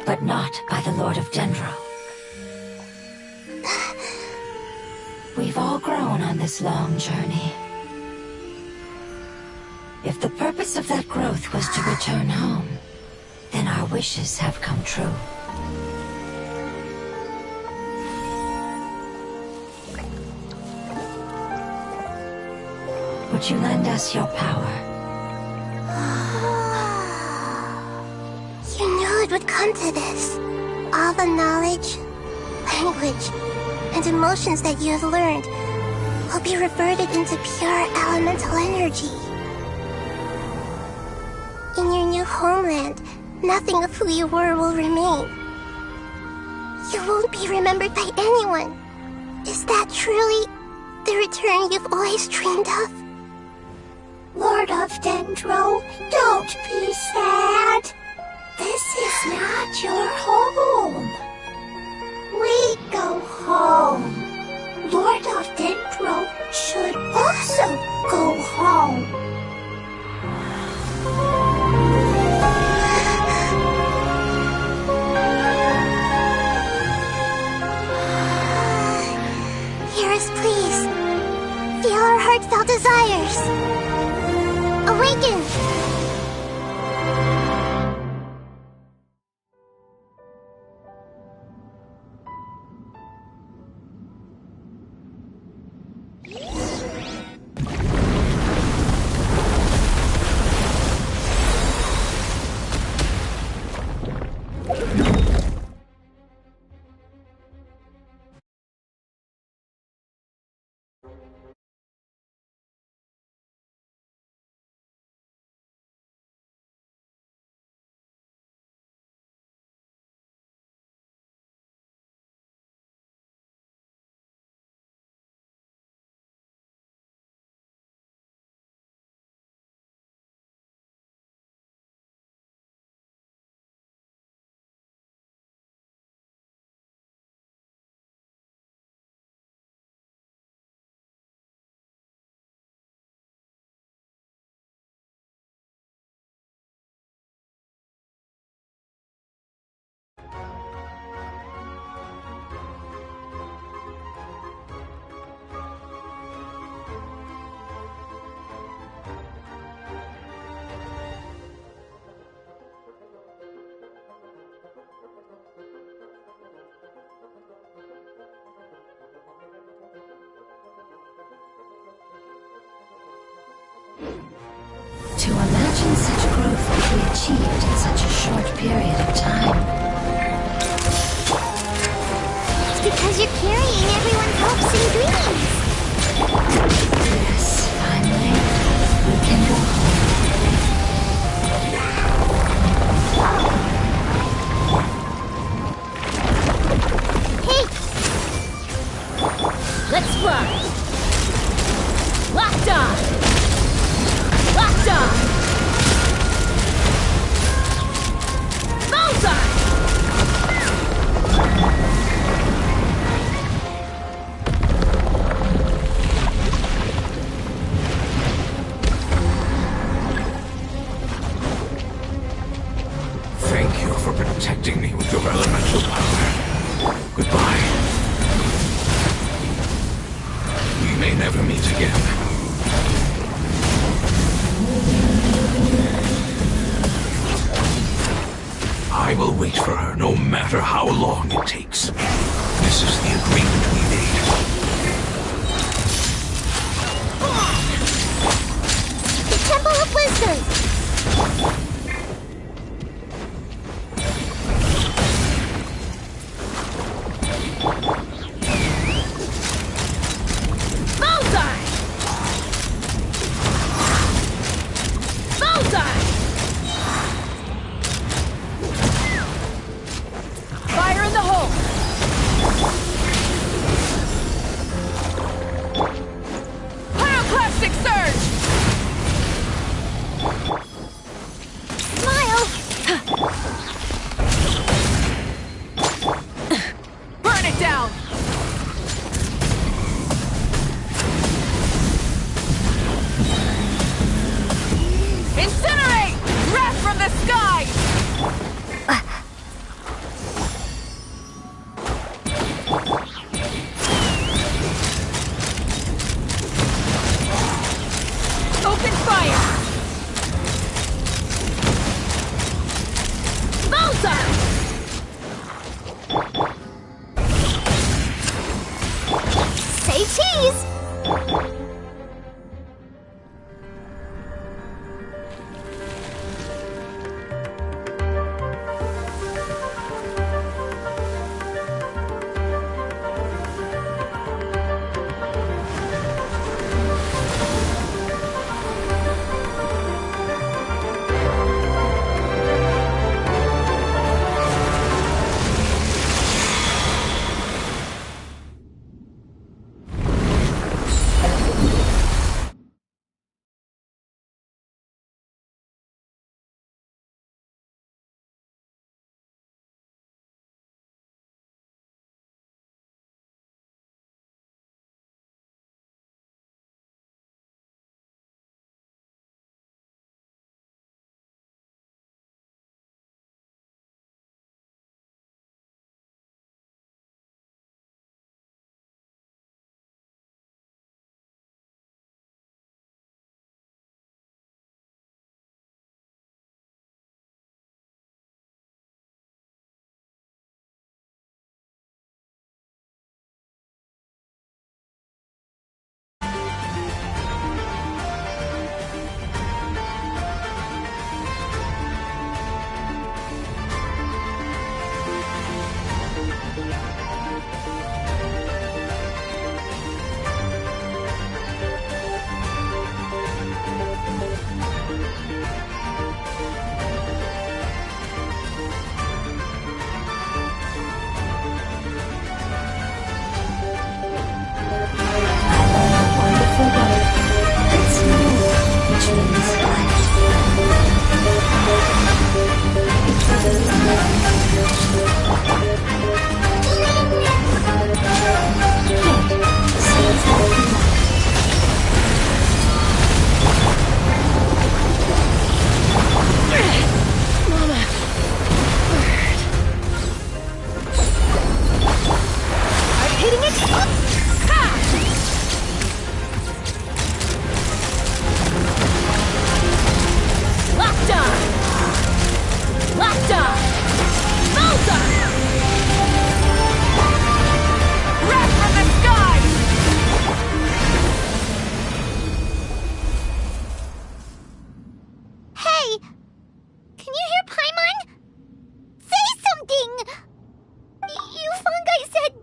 but not by the Lord of Dendro. We've all grown on this long journey. If the purpose of that growth was to return home, then our wishes have come true. Would you lend us your power? You knew it would come to this. All the knowledge, language, and emotions that you have learned will be reverted into pure elemental energy. In your new homeland, nothing of who you were will remain. You won't be remembered by anyone. Is that truly the return you've always dreamed of? Lord of Dendro, don't be sad. This is not your home. We go home. Lord of Dendro should also go home. Hear us, please. Feel our heartfelt desires. Awaken! To imagine such growth could be achieved in such a short period of time. It's because you're carrying everyone's hopes and dreams. Yes, finally, we can go home. Hey! Let's fly! Locked on! Locked on! Bullseye! Thank you for protecting me with your elemental power. Goodbye. We may never meet again. I will wait for her no matter how long it takes. This is the agreement we made. The Temple of Wisdom! Bullseye! Bullseye! Fire in the hole!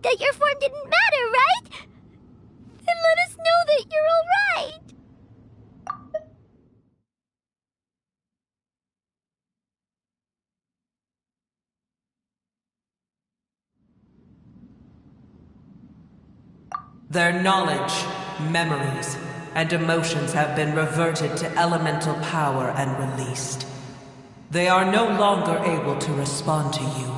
that your form didn't matter, right? Then let us know that you're alright. Their knowledge, memories, and emotions have been reverted to elemental power and released. They are no longer able to respond to you.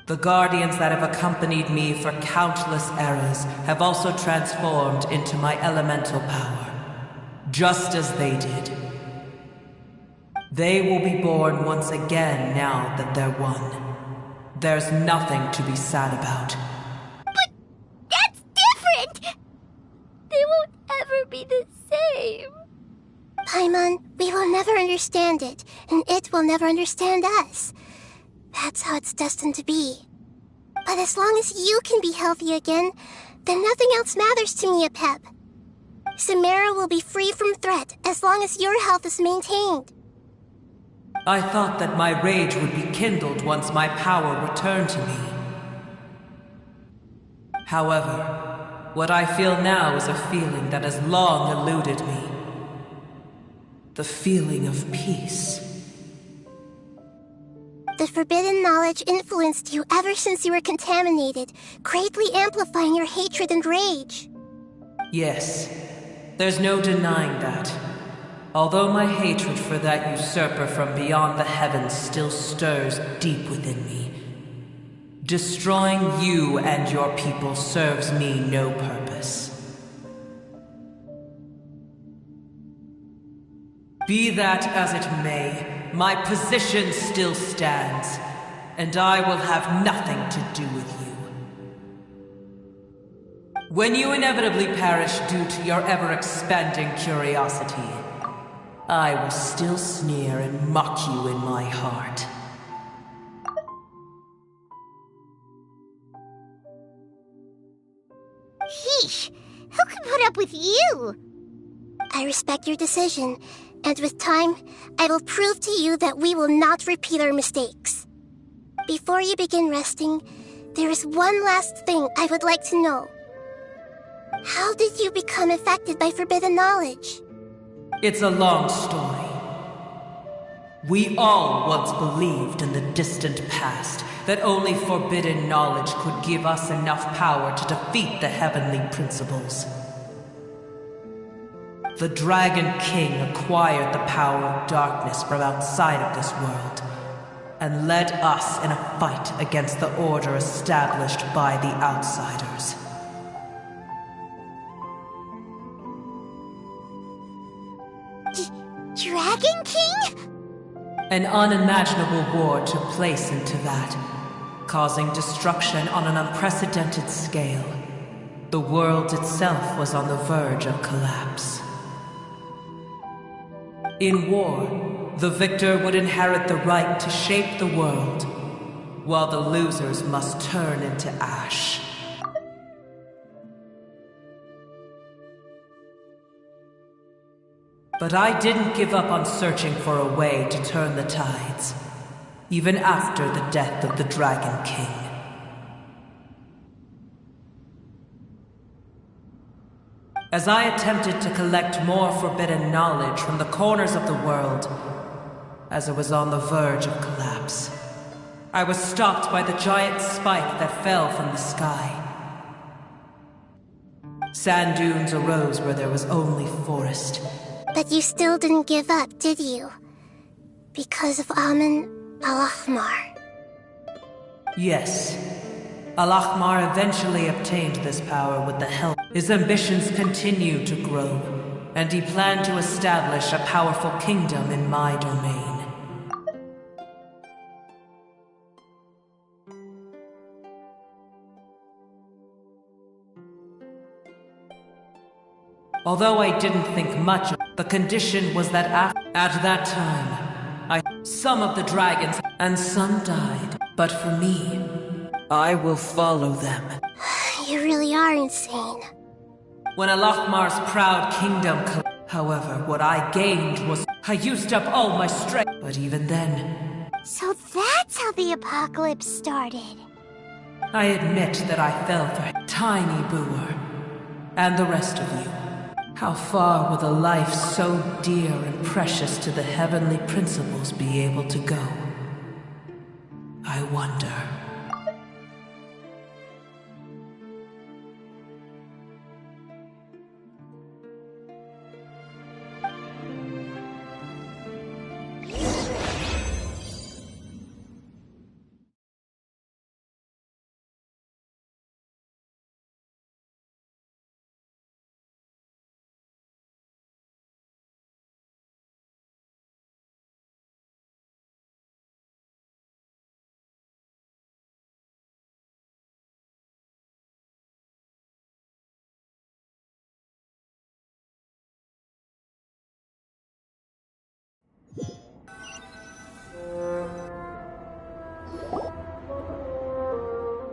The guardians that have accompanied me for countless eras have also transformed into my elemental power, just as they did. They will be born once again now that they're one. There's nothing to be sad about. But that's different! They won't ever be the same. Paimon, we will never understand it, and it will never understand us. That's how it's destined to be. But as long as you can be healthy again, then nothing else matters to me, Apep. Samara will be free from threat as long as your health is maintained. I thought that my rage would be kindled once my power returned to me. However, what I feel now is a feeling that has long eluded me. The feeling of peace. The forbidden knowledge influenced you ever since you were contaminated, greatly amplifying your hatred and rage. Yes, there's no denying that. Although my hatred for that usurper from beyond the heavens still stirs deep within me, destroying you and your people serves me no purpose. Be that as it may, my position still stands, and I will have nothing to do with you. When you inevitably perish due to your ever-expanding curiosity, I will still sneer and mock you in my heart. Yeesh! Who could put up with you? I respect your decision, and with time, I will prove to you that we will not repeat our mistakes. Before you begin resting, there is one last thing I would like to know. How did you become affected by forbidden knowledge? It's a long story. We all once believed in the distant past that only forbidden knowledge could give us enough power to defeat the heavenly principles. The Dragon King acquired the power of darkness from outside of this world, and led us in a fight against the order established by the outsiders. Dragon King? An unimaginable war took place into that, causing destruction on an unprecedented scale. The world itself was on the verge of collapse. In war, the victor would inherit the right to shape the world, while the losers must turn into ash. But I didn't give up on searching for a way to turn the tides, even after the death of the Dragon King. As I attempted to collect more forbidden knowledge from the corners of the world, as it was on the verge of collapse, I was stopped by the giant spike that fell from the sky. Sand dunes arose where there was only forest. But you still didn't give up, did you? Because of Amen Al-Ahmar. Yes. Al-Ahmar eventually obtained this power with the help. His ambitions continued to grow, and he planned to establish a powerful kingdom in my domain. Although I didn't think much of it, the condition was that at that time, some of the dragons and some died. But for me, I will follow them. You really are insane. When Al-Ahmar's proud kingdom however, what I gained was I used up all my strength. But even then... So that's how the apocalypse started. I admit that I fell for Tiny Booer. And the rest of you. How far will a life so dear and precious to the heavenly principles be able to go? I wonder.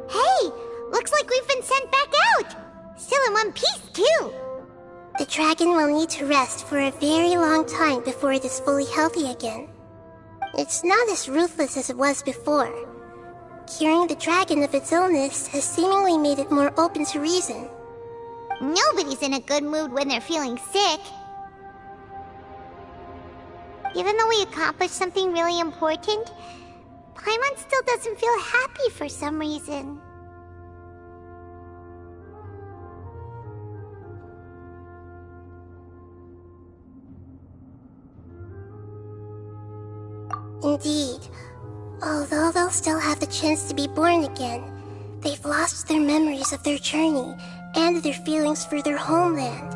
Hey! Looks like we've been sent back out! Still in one piece, too! The dragon will need to rest for a very long time before it is fully healthy again. It's not as ruthless as it was before. Curing the dragon of its illness has seemingly made it more open to reason. Nobody's in a good mood when they're feeling sick. Even though we accomplished something really important, Paimon still doesn't feel happy for some reason. Indeed. Although they'll still have the chance to be born again, they've lost their memories of their journey and their feelings for their homeland.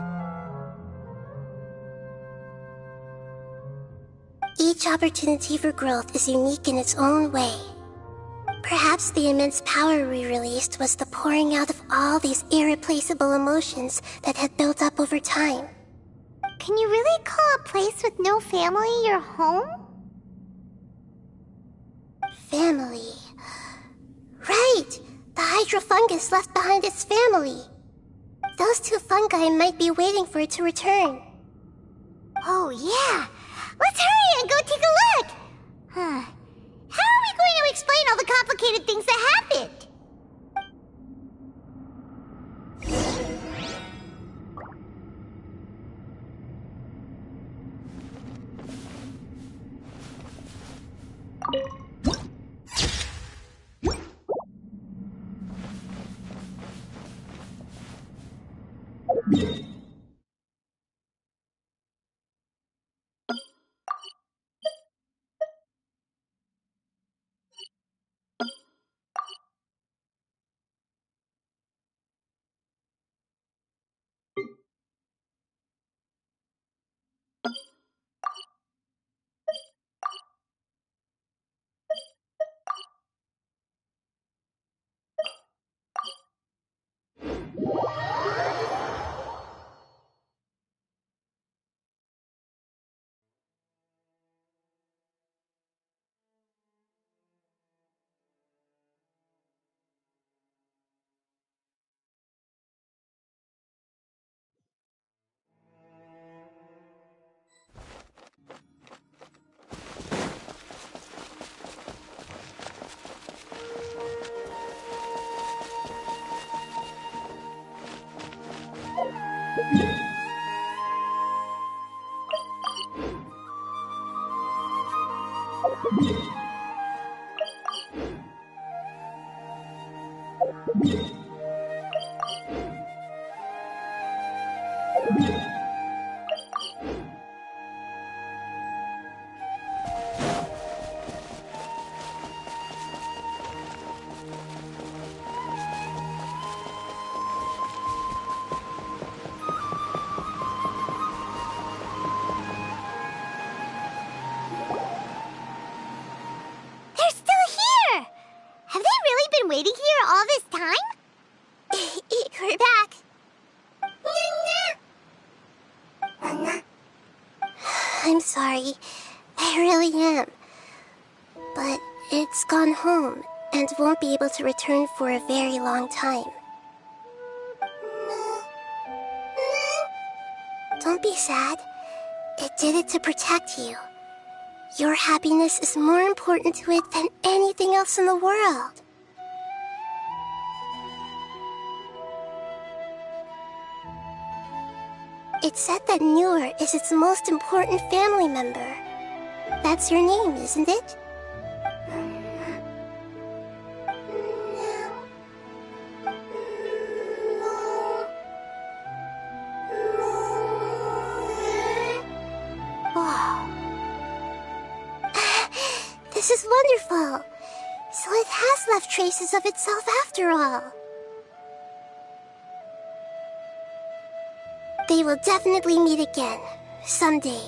Each opportunity for growth is unique in its own way. Perhaps the immense power we released was the pouring out of all these irreplaceable emotions that had built up over time. Can you really call a place with no family your home? Family. Right! The hydrofungus left behind its family. Those two fungi might be waiting for it to return. Oh yeah! Let's hurry and go take a look! How are we going to explain all the complicated things that happened? Waiting here all this time? We're back. I'm sorry. I really am. But it's gone home and won't be able to return for a very long time. Don't be sad. It did it to protect you. Your happiness is more important to it than anything else in the world. It said that Muir is its most important family member. That's your name, isn't it? Wow. This is wonderful. So it has left traces of itself after all. They will definitely meet again, someday.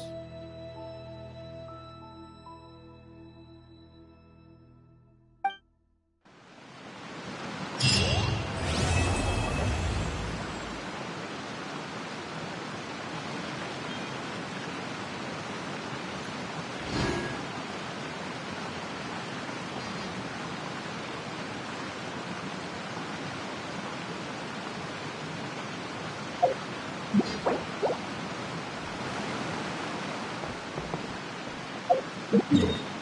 Yeah.